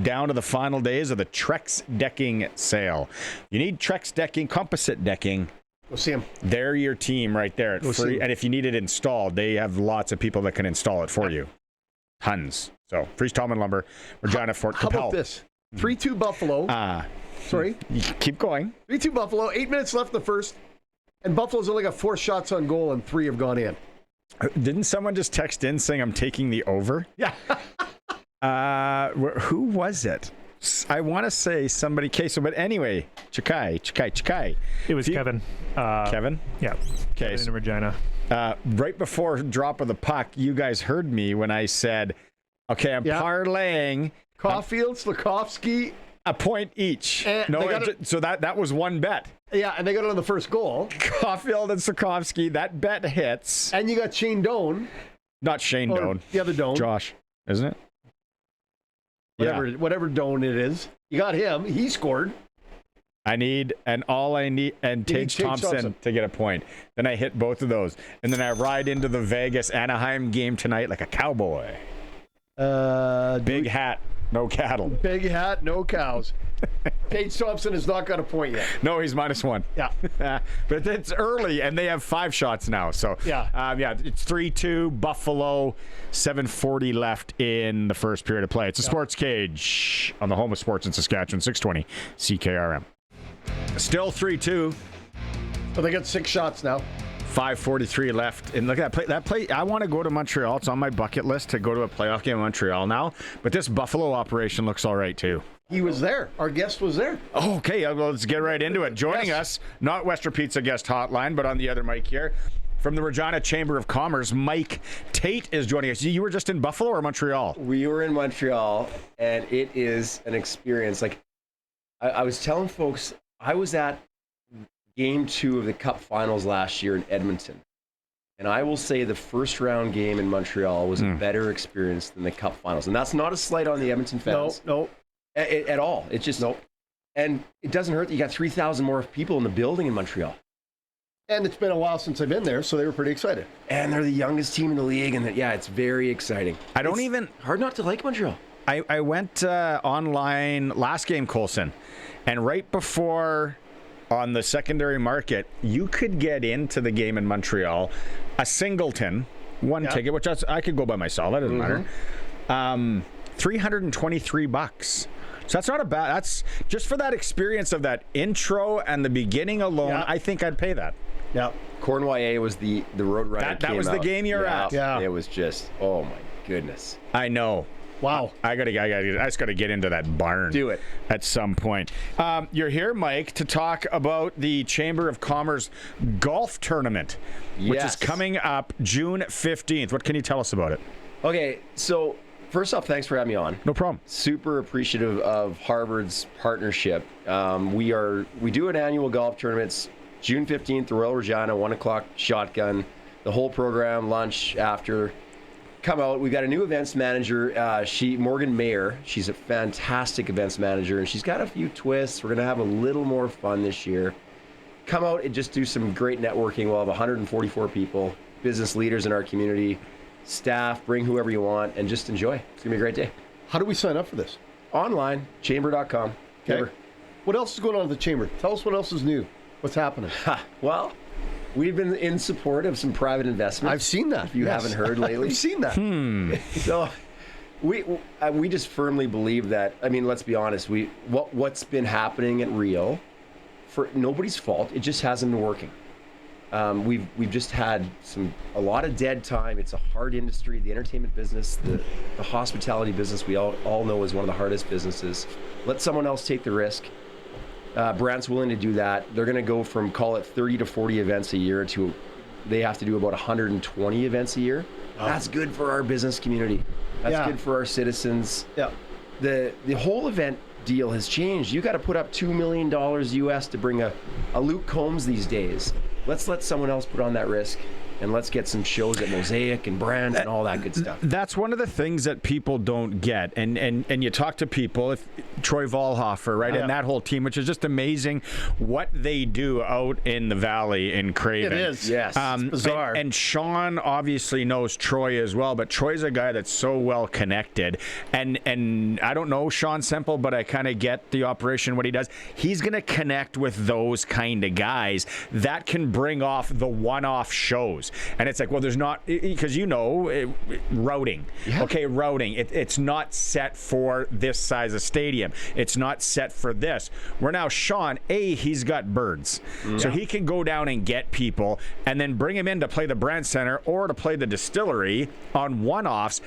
S1: down to the final days of the Trex decking sale. You need Trex decking, composite decking.
S2: We'll see them.
S1: They're your team right there at free. And if you need it installed, they have lots of people that can install it for you. Tons. So Freeze Tallman Lumber, Regina, Fort Capel.
S2: How about this? 3-2 Buffalo. Sorry.
S1: Keep going.
S2: 3-2 Buffalo. 8 minutes left in the first. And Buffalo's only got 4 shots on goal and 3 have gone in.
S1: Didn't someone just text in saying I'm taking the over?
S2: Yeah.
S1: Who was it? I want to say somebody. But anyway, Chikai.
S3: It was Kevin.
S1: Kevin?
S3: Yeah.
S1: Okay.
S3: Kevin in Regina.
S1: Right before drop of the puck, you guys heard me when I said, okay, I'm parlaying.
S2: Caulfield, Slafkovsky.
S1: A point each. So that was one bet.
S2: Yeah, and they got it on the first goal.
S1: Caulfield and Slafkovsky, that bet hits.
S2: And you got Shane Doan.
S1: Not Shane Doan.
S2: The other Doan.
S1: Josh, isn't it?
S2: Whatever Doan it is. You got him. He scored.
S1: Tage Thompson to get a point. Then I hit both of those. And then I ride into the Vegas Anaheim game tonight like a cowboy. Big hat. no cattle.
S2: Big hat, no cows. Tait Thompson has not got a point yet.
S1: No, he's -1.
S2: Yeah.
S1: But it's early, and they have 5 shots now. So, it's 3-2, Buffalo, 7:40 left in the first period of play. It's a Sports Cage on the home of sports in Saskatchewan, 620 CKRM. Still 3-2.
S2: But they got 6 shots now.
S1: 5:43 left. And look at that play. I want to go to Montreal. It's on my bucket list to go to a playoff game in Montreal now. But this Buffalo operation looks all right, too.
S2: He was there. Our guest was there.
S1: Oh, okay, well, let's get right into it. Joining us, not Western Pizza guest hotline, but on the other mic here, from the Regina Chamber of Commerce, Mike Tait is joining us. You were just in Buffalo or Montreal?
S11: We were in Montreal, and it is an experience. Like, I was telling folks, I was at Game 2 of the Cup Finals last year in Edmonton. And I will say the first round game in Montreal was a better experience than the Cup Finals. And that's not a slight on the Edmonton fans.
S2: No.
S11: At all. It's just
S2: nope.
S11: And it doesn't hurt that you got 3,000 more people in the building in Montreal.
S2: And it's been a while since I've been there, so they were pretty excited.
S11: And they're the youngest team in the league, and it's very exciting. It's hard not to like Montreal.
S1: I went online last game, Colson, and right before on the secondary market, you could get into the game in Montreal, a singleton, one ticket, which I could go by myself. That doesn't matter. $323. So that's not a bad. That's just for that experience of that intro and the beginning alone. Yeah. I think I'd pay that.
S11: Yeah. Cornwall was the road runner.
S1: That was the game you're at.
S11: Yeah. It was just, oh my goodness.
S1: I know.
S2: Wow.
S1: I just gotta get into that barn.
S11: Do it
S1: at some point. You're here, Mike, to talk about the Chamber of Commerce golf tournament, which is coming up June 15th. What can you tell us about it?
S11: Okay, so first off, thanks for having me on.
S1: No problem.
S11: Super appreciative of Harvard's partnership. We do an annual golf tournament. It's June 15th, the Royal Regina, 1 o'clock shotgun. The whole program, lunch after. Come out. We've got a new events manager, Morgan Mayer. She's a fantastic events manager, and she's got a few twists. We're going to have a little more fun this year. Come out and just do some great networking. We'll have 144 people, business leaders in our community, staff, bring whoever you want, and just enjoy. It's going to be a great day.
S2: How do we sign up for this?
S11: Online, chamber.com.
S2: Okay. What else is going on at the Chamber? Tell us what else is new. What's happening?
S11: Well, we've been in support of some private investment.
S2: I've seen that.
S11: If you haven't heard lately.
S2: I've seen that.
S11: So we just firmly believe that, I mean, let's be honest, what's been happening at Rio, for nobody's fault, it just hasn't been working. We've just had a lot of dead time. It's a hard industry. The entertainment business, the hospitality business, we all know is one of the hardest businesses. Let someone else take the risk. Brandt's willing to do that. They're going to go from, call it 30 to 40 events a year to they have to do about 120 events a year. Oh. That's good for our business community. That's good for our citizens.
S2: Yeah.
S11: The whole event deal has changed. You got to put up $2 million US to bring a Luke Combs these days. Let's let someone else put on that risk, and let's get some shows at Mosaic and Brand and all that good stuff.
S1: That's one of the things that people don't get. And you talk to people, Troy Volhofer, right, and that whole team, which is just amazing what they do out in the valley in Craven.
S2: It is.
S11: Yes.
S2: It's bizarre.
S1: And Sean obviously knows Troy as well, but Troy's a guy that's so well connected. And I don't know Sean Semple, but I kind of get the operation, what he does. He's going to connect with those kind of guys that can bring off the one-off shows. And it's like, well, there's not, because routing. Yeah. Okay, routing. It's not set for this size of stadium. It's not set for this. Where now Sean, he's got birds. So he can go down and get people and then bring him in to play the Brand Center or to play the distillery on one-offs.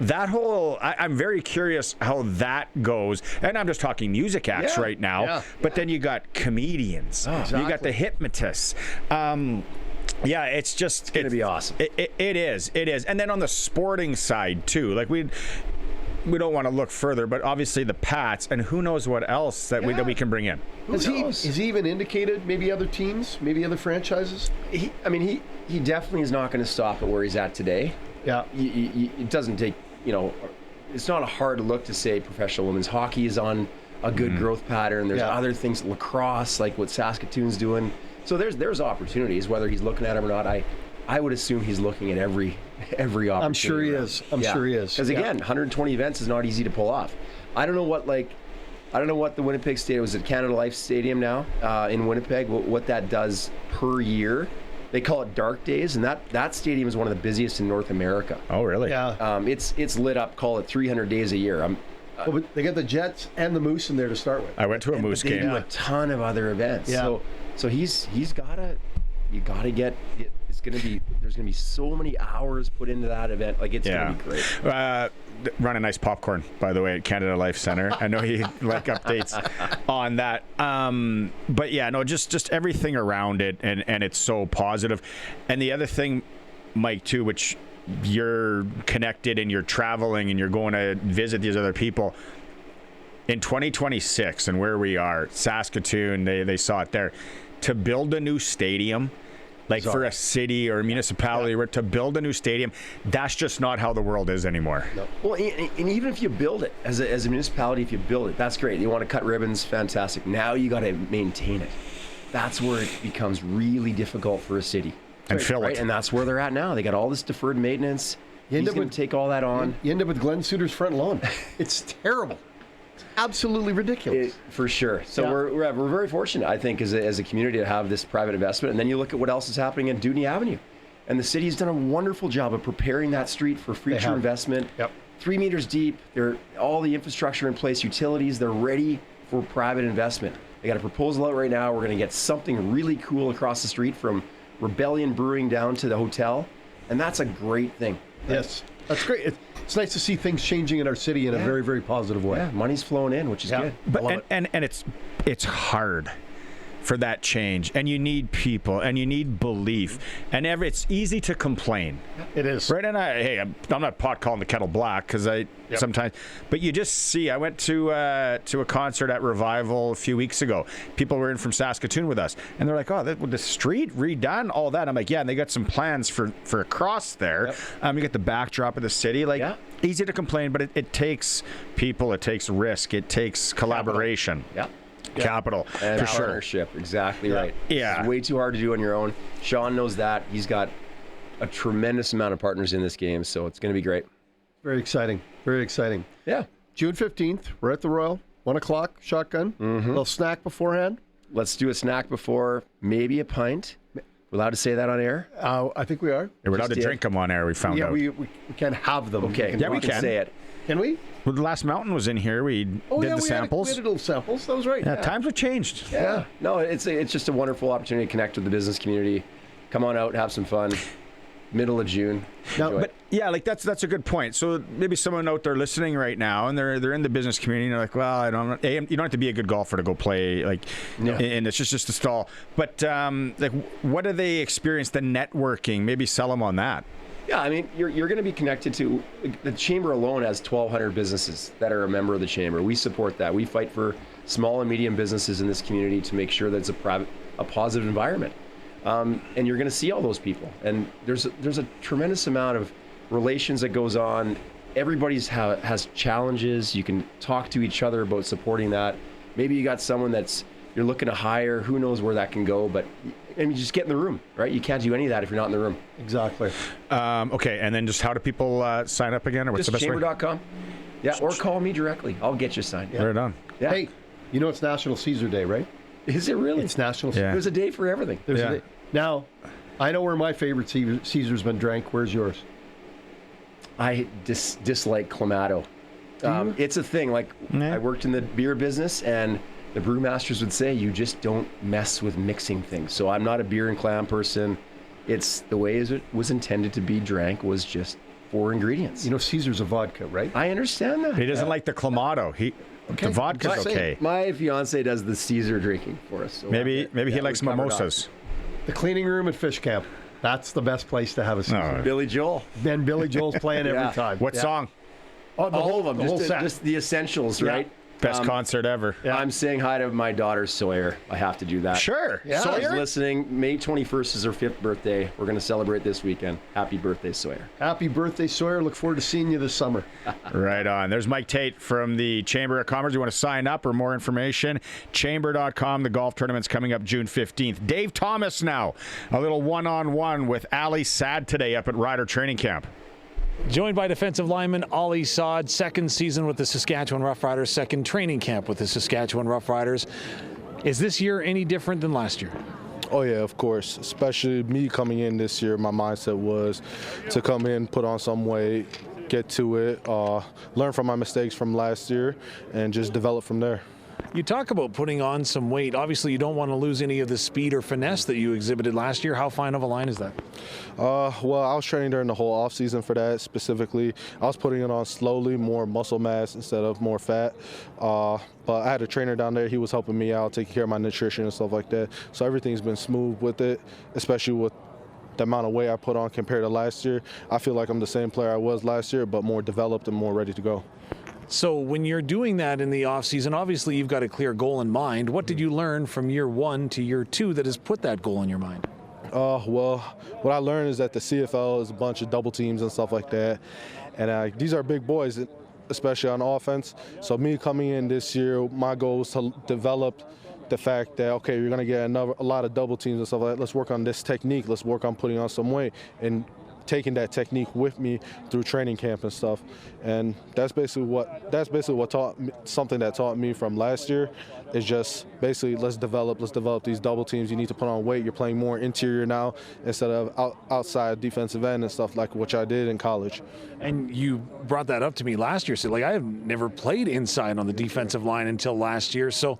S1: That whole, I'm very curious how that goes. And I'm just talking music acts right now. Yeah. But then you got comedians. Oh, exactly. You got the hypnotists. Yeah, it's
S11: going to be awesome.
S1: It is. And then on the sporting side, too. Like, we don't want to look further, but obviously the Pats, and who knows what else that we can bring in.
S2: Has he even indicated maybe other teams, maybe other franchises?
S11: He definitely is not going to stop at where he's at today.
S2: Yeah.
S11: It doesn't take, it's not a hard look to say professional women's hockey is on a good growth pattern. There's other things, lacrosse, like what Saskatoon's doing. So there's opportunities, whether he's looking at them or not. I would assume he's looking at every opportunity.
S2: I'm sure he is. I'm sure he is.
S11: Because again, 120 events is not easy to pull off. I don't know what the Winnipeg Stadium was at Canada Life Stadium now in Winnipeg. What that does per year. They call it Dark Days, and that stadium is one of the busiest in North America.
S1: Oh, really?
S2: Yeah.
S11: It's lit up. Call it 300 days a year.
S2: But they got the Jets and the Moose in there to start with.
S1: I went to a Moose game.
S11: They do a ton of other events.
S2: Yeah.
S11: So he's gotta. You gotta get. There's gonna be so many hours put into that event. Like it's gonna be great.
S1: Run a nice popcorn, by the way, at Canada Life Center. I know he updates on that. But yeah, no, just everything around it, and it's so positive. And the other thing, Mike, too, which you're connected and you're traveling and you're going to visit these other people. In 2026 and where we are, Saskatoon, they saw it there. To build a new stadium, like for a city or a municipality, to build a new stadium, that's just not how the world is anymore.
S11: No. Well, and even if you build it as a municipality, if you build it, that's great. You want to cut ribbons, fantastic. Now you got to maintain it. That's where it becomes really difficult for a city.
S1: And fill it.
S11: And that's where they're at now. They got all this deferred maintenance. He's going to take all that on.
S2: You end up with Glen Suitor's front lawn. It's terrible. Absolutely ridiculous.
S11: For sure. So we're very fortunate, I think, as a community to have this private investment. And then you look at what else is happening in Dooney Avenue. And the city's done a wonderful job of preparing that street for future investment.
S2: Yep.
S11: 3 meters deep. They're all the infrastructure in place, utilities. They're ready for private investment. They got a proposal out right now. We're going to get something really cool across the street from Rebellion Brewing down to the hotel. And that's a great thing.
S2: Yes. That's great. It's nice to see things changing in our city in a very, very positive way.
S11: Yeah, money's flowing in, which is good.
S1: But and it's hard for that change, and you need people, and you need belief, and it's easy to complain.
S2: It is.
S1: Right, and I'm not pot calling the kettle black because sometimes, but you just see. I went to a concert at Revival a few weeks ago. People were in from Saskatoon with us, and they're like, "Oh, the street redone, all that." I'm like, "Yeah," and they got some plans for across there. You get the backdrop of the city, easy to complain, but it takes people, it takes risk, it takes collaboration. Capital,
S11: and
S1: for sure.
S11: Partnership, exactly right.
S1: Yeah.
S11: It's way too hard to do on your own. Sean knows that. He's got a tremendous amount of partners in this game, so it's going to be great.
S2: Very exciting. Very exciting.
S11: Yeah.
S2: June 15th, we're at the Royal, 1 o'clock, shotgun. A little snack beforehand.
S11: Let's do a snack before, maybe a pint. We're allowed to say that on air?
S2: I think we are.
S1: Yeah, we're allowed to drink them on air, we found out.
S2: We can't have them.
S11: Okay,
S1: we can
S11: say it.
S2: Can we?
S1: Well, the Last Mountain was in here. We did the samples.
S2: We had little samples. That was right.
S1: Yeah, times have changed.
S11: Yeah. No, it's just a wonderful opportunity to connect with the business community. Come on out, have some fun. Middle of June.
S1: That's a good point. So maybe someone out there listening right now, and they're in the business community, and they're like, well, you don't have to be a good golfer to go play, and it's just a stall. But what do they experience? The networking, maybe sell them on that.
S11: Yeah, I mean, you're going to be connected to the chamber alone has 1,200 businesses that are a member of the chamber. We support that. We fight for small and medium businesses in this community to make sure that it's a positive environment. And you're going to see all those people. And there's a tremendous amount of relations that goes on. Everybody's has challenges. You can talk to each other about supporting that. Maybe you got someone you're looking to hire. Who knows where that can go, but I mean, just get in the room, right? You can't do any of that if you're not in the room.
S2: Exactly.
S1: Okay, and then just how do people sign up again? Or what's
S11: just
S1: the best
S11: chamber.com. Yeah, or call me directly. I'll get you signed.
S1: Right on.
S11: Yeah.
S2: Hey, you know it's National Caesar Day, right?
S11: Is it really?
S2: It's National Caesar.
S11: There's a day for everything.
S2: There's a day. Now, I know where my favorite Caesar's been drank. Where's yours?
S11: I dislike Clamato. It's a thing. I worked in the beer business, and the brewmasters would say you just don't mess with mixing things. So I'm not a beer and clam person. It's the way it was intended to be drank was just 4 ingredients.
S2: You know, Caesar's a vodka, right?
S11: I understand that.
S1: He doesn't like the Clamato. The vodka's okay.
S11: My fiance does the Caesar drinking for us. So
S1: maybe he likes mimosas.
S2: The cleaning room at Fish Camp. That's the best place to have a Caesar.
S11: Billy Joel.
S2: Then Billy Joel's playing every time.
S1: What song?
S2: Oh,
S11: all of them.
S2: The whole set.
S11: Just the essentials, right?
S1: Best concert ever.
S11: Yeah. I'm saying hi to my daughter, Sawyer. I have to do that.
S1: Sure.
S11: Yeah. Sawyer's listening. May 21st is her 5th birthday. We're going to celebrate this weekend. Happy birthday, Sawyer.
S2: Happy birthday, Sawyer. Look forward to seeing you this summer.
S1: Right on. There's Mike Tait from the Chamber of Commerce. You want to sign up or more information? Chamber.com. The golf tournament's coming up June 15th. Dave Thomas now. A little one-on-one with Ali Sad today up at Rider Training Camp.
S4: Joined by defensive lineman Ali Saad, second season with the Saskatchewan Roughriders, second training camp with the Saskatchewan Roughriders. Is this year any different than last year?
S12: Oh, yeah, of course. Especially me coming in this year, my mindset was to come in, put on some weight, get to it, learn from my mistakes from last year, and just develop from there.
S4: You talk about putting on some weight. Obviously, you don't want to lose any of the speed or finesse that you exhibited last year. How fine of a line is that?
S12: Well, I was training during the whole offseason for that specifically. I was putting it on slowly, more muscle mass instead of more fat. But I had a trainer down there. He was helping me out, taking care of my nutrition and stuff like that. So everything's been smooth with it, especially with the amount of weight I put on compared to last year. I feel like I'm the same player I was last year, but more developed and more ready to go.
S4: So when you're doing that in the offseason, obviously you've got a clear goal in mind. What did you learn from year 1 to year 2 that has put that goal in your mind?
S12: Well, what I learned is that the CFL is a bunch of double teams and stuff like that. And these are big boys, especially on offense. So me coming in this year, my goal was to develop the fact that, okay, you're going to get a lot of double teams and stuff like that. Let's work on this technique. Let's work on putting on some weight and taking that technique with me through training camp and stuff. And that's basically what taught me, something that taught me from last year is just basically let's develop these double teams. You need to put on weight. You're playing more interior now instead of outside defensive end and stuff like which I did in college.
S4: And you brought that up to me last year. So like I have never played inside on the defensive line until last year. So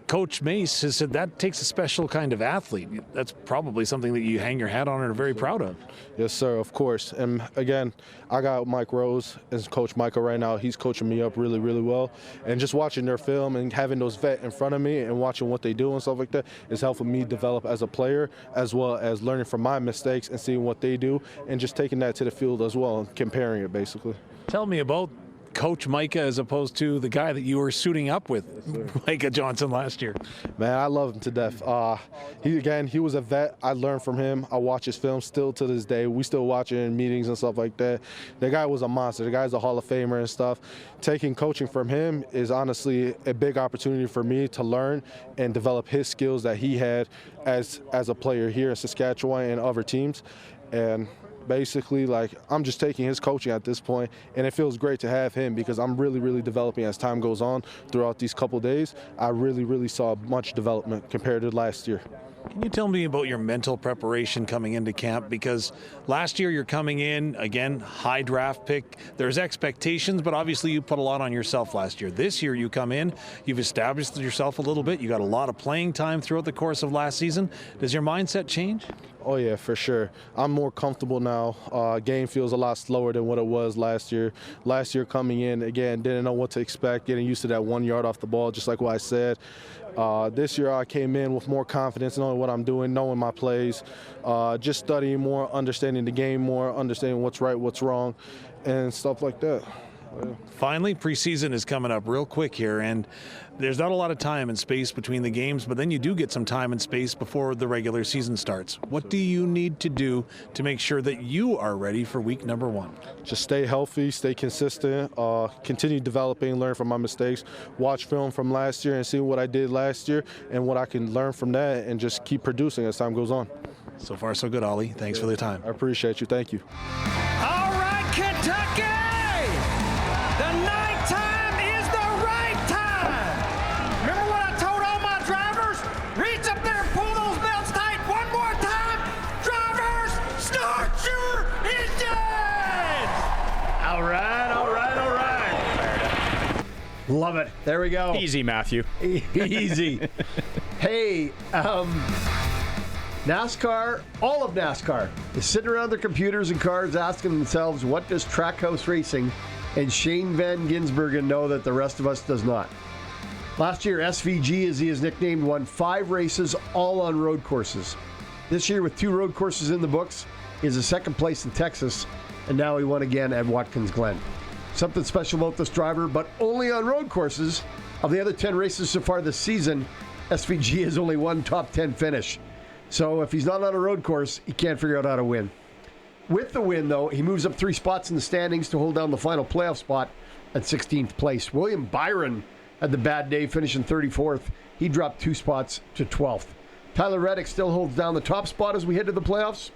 S4: Coach Mace has said that takes a special kind of athlete. That's probably something that you hang your hat on and are very proud of.
S12: Yes, sir, of course. And again, I got Mike Rose as Coach Michael right now. He's coaching me up really, really well. And just watching their film and having those vet in front of me and watching what they do and stuff like that is helping me develop as a player, as well as learning from my mistakes and seeing what they do and just taking that to the field as well and comparing it basically.
S4: Tell me about Coach Micah as opposed to the guy that you were suiting up with, Micah Johnson, last year.
S12: Man, I love him to death. He was a vet. I learned from him. I watch his film still to this day. We still watch it in meetings and stuff like that. The guy was a monster. The guy's a Hall of Famer and stuff. Taking coaching from him is honestly a big opportunity for me to learn and develop his skills that he had as a player here in Saskatchewan and other teams. And basically, like, I'm just taking his coaching at this point, and it feels great to have him because I'm really, really developing as time goes on throughout these couple days. I really, really saw much development compared to last year.
S4: Can you tell me about your mental preparation coming into camp? Because last year you're coming in, again, high draft pick. There's expectations, but obviously you put a lot on yourself last year. This year you come in, you've established yourself a little bit. You got a lot of playing time throughout the course of last season. Does your mindset change?
S12: Oh, yeah, for sure. I'm more comfortable now. Game feels a lot slower than what it was last year. Last year coming in, again, didn't know what to expect, getting used to that 1 yard off the ball, just like what I said. This year I came in with more confidence, knowing what I'm doing, knowing my plays, just studying more, understanding the game more, understanding what's right, what's wrong, and stuff like that. Yeah.
S4: Finally, preseason is coming up real quick here, and there's not a lot of time and space between the games, but then you do get some time and space before the regular season starts. What do you need to do to make sure that you are ready for week number 1?
S12: Just stay healthy, stay consistent, continue developing, learn from my mistakes, watch film from last year and see what I did last year and what I can learn from that and just keep producing as time goes on.
S4: So far, so good, Ollie. Thanks for the time.
S12: I appreciate you. Thank you.
S13: All right, Kentucky! The night time is the right time! Remember what I told all my drivers? Reach up there and pull those belts tight one more time! Drivers, start your engines!
S2: All right. Love it. There we go.
S1: Easy, Matthew.
S2: Easy. Hey, NASCAR, all of NASCAR, is sitting around their computers and cars asking themselves, what does Trackhouse Racing and Shane Van Gisbergen know that the rest of us does not? Last year, SVG, as he is nicknamed, won 5 races, all on road courses. This year, with 2 road courses in the books, he is a second place in Texas, and now he won again at Watkins Glen. Something special about this driver, but only on road courses. Of the other 10 races so far this season, SVG has only one top 10 finish. So if he's not on a road course, he can't figure out how to win. With the win, though, he moves up 3 spots in the standings to hold down the final playoff spot at 16th place. William Byron had the bad day, finishing 34th. He dropped 2 spots to 12th. Tyler Reddick still holds down the top spot as we head to the playoffs.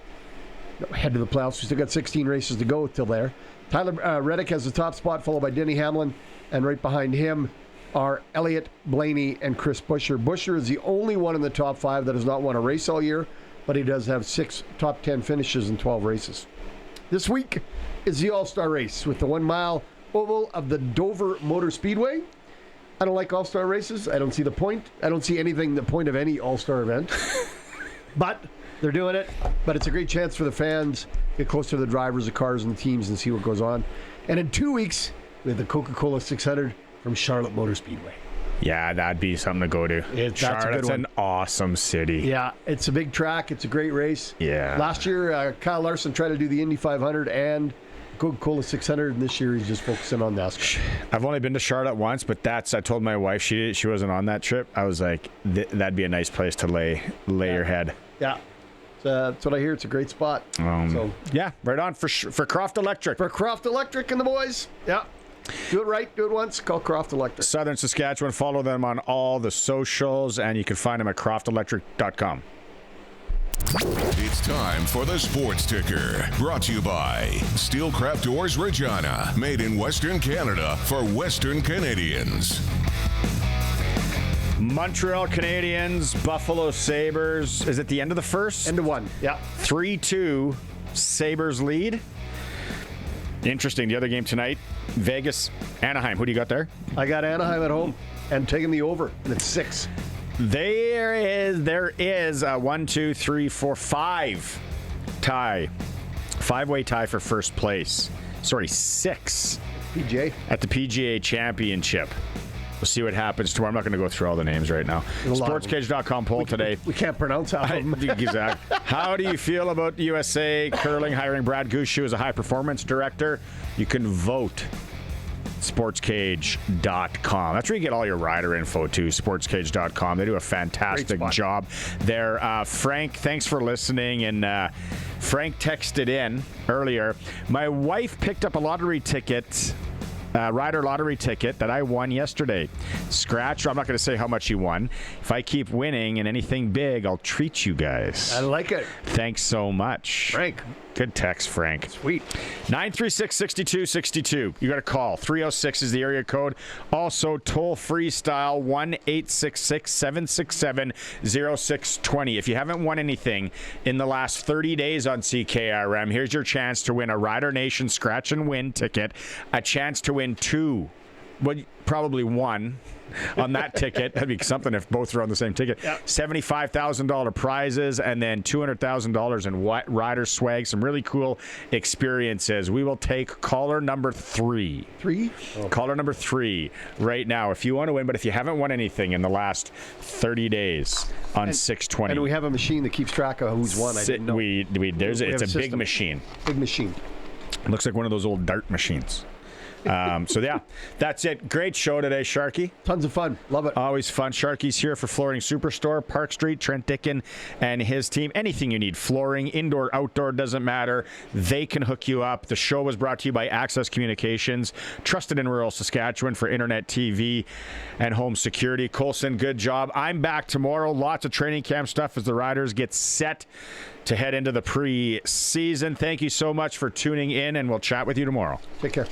S2: We still got 16 races to go till there. Tyler Reddick has the top spot, followed by Denny Hamlin, and right behind him are Elliott, Blaney, and Chris Buescher. Buescher is the only one in the top 5 that has not won a race all year, but he does have 6 top 10 finishes in 12 races. This week is the All-Star race with the 1 mile oval of the Dover Motor Speedway. I don't like All-Star races. I don't see the point. I don't see the point of any All-Star event. But they're doing it. But it's a great chance for the fans to get close to the drivers, the cars, and the teams and see what goes on. And in 2 weeks, we have the Coca-Cola 600 from Charlotte Motor Speedway.
S1: Yeah, that'd be something to go to. Charlotte's an awesome city.
S2: Yeah, it's a big track. It's a great race.
S1: Yeah.
S2: Last year, Kyle Larson tried to do the Indy 500 and Coca-Cola 600, and this year he's just focusing on NASCAR.
S1: I've only been to Charlotte once, but I told my wife she wasn't on that trip. I was like, that'd be a nice place to lay your head.
S2: Yeah. That's what I hear. It's a great spot.
S1: Yeah, right on for Croft Electric.
S2: For Croft Electric and the boys. Yeah. Do it right. Do it once. Call Croft Electric.
S1: Southern Saskatchewan. Follow them on all the socials, and you can find them at croftelectric.com.
S7: It's time for the Sports Ticker, brought to you by Steelcraft Doors Regina, made in Western Canada for Western Canadians.
S1: Montreal Canadiens, Buffalo Sabres. Is it the end of the first?
S2: End of 1. Yeah.
S1: 3-2. Sabres lead. Interesting. The other game tonight, Vegas, Anaheim. Who do you got there?
S2: I got Anaheim at home and taking the over, and it's 6.
S1: There is a 1, 2, 3, 4, 5 tie. 5-way tie for first place. Sorry, 6.
S2: PGA.
S1: At the PGA Championship. We'll see what happens tomorrow. I'm not going to go through all the names right now. SportsCage.com poll today.
S2: We can't pronounce half of them.
S1: Exactly. How do you feel about USA Curling hiring Brad Gushue as a high-performance director? You can vote. SportsCage.com. That's where you get all your rider info too. SportsCage.com. They do a fantastic job there. Frank, thanks for listening. And Frank texted in earlier. My wife picked up a lottery ticket. Rider lottery ticket that I won yesterday. Scratch. I'm not going to say how much you won. If I keep winning and anything big, I'll treat you guys.
S2: I like it.
S1: Thanks so much.
S2: Frank.
S1: Good text, Frank.
S2: Sweet.
S1: 936-6262. You got a call. 306 is the area code. Also, toll-free style, 1-866-767-0620. If you haven't won anything in the last 30 days on CKRM, here's your chance to win a Rider Nation Scratch and Win ticket, a chance to win 2. Well, probably 1 on that ticket. That'd be something if both are on the same ticket. Yep. $75,000 prizes and then $200,000 in rider swag. Some really cool experiences. We will take caller number 3.
S2: 3?
S1: Oh. Caller number 3 right now if you want to win. But if you haven't won anything in the last 30 days on 620.
S2: And we have a machine that keeps track of who's won. I didn't know.
S1: It's a big machine.
S2: Big machine.
S1: It looks like one of those old dart machines. So yeah, that's it. Great show today, Sharky.
S2: Tons of fun. Love it.
S1: Always fun. Sharky's here for Flooring Superstore, Park Street, Trent Dickin and his team. Anything you need, flooring, indoor, outdoor, doesn't matter. They can hook you up. The show was brought to you by Access Communications, trusted in rural Saskatchewan for internet, TV, and home security. Colson, good job. I'm back tomorrow. Lots of training camp stuff as the Riders get set to head into the pre-season. Thank you so much for tuning in, and we'll chat with you tomorrow.
S2: Take care.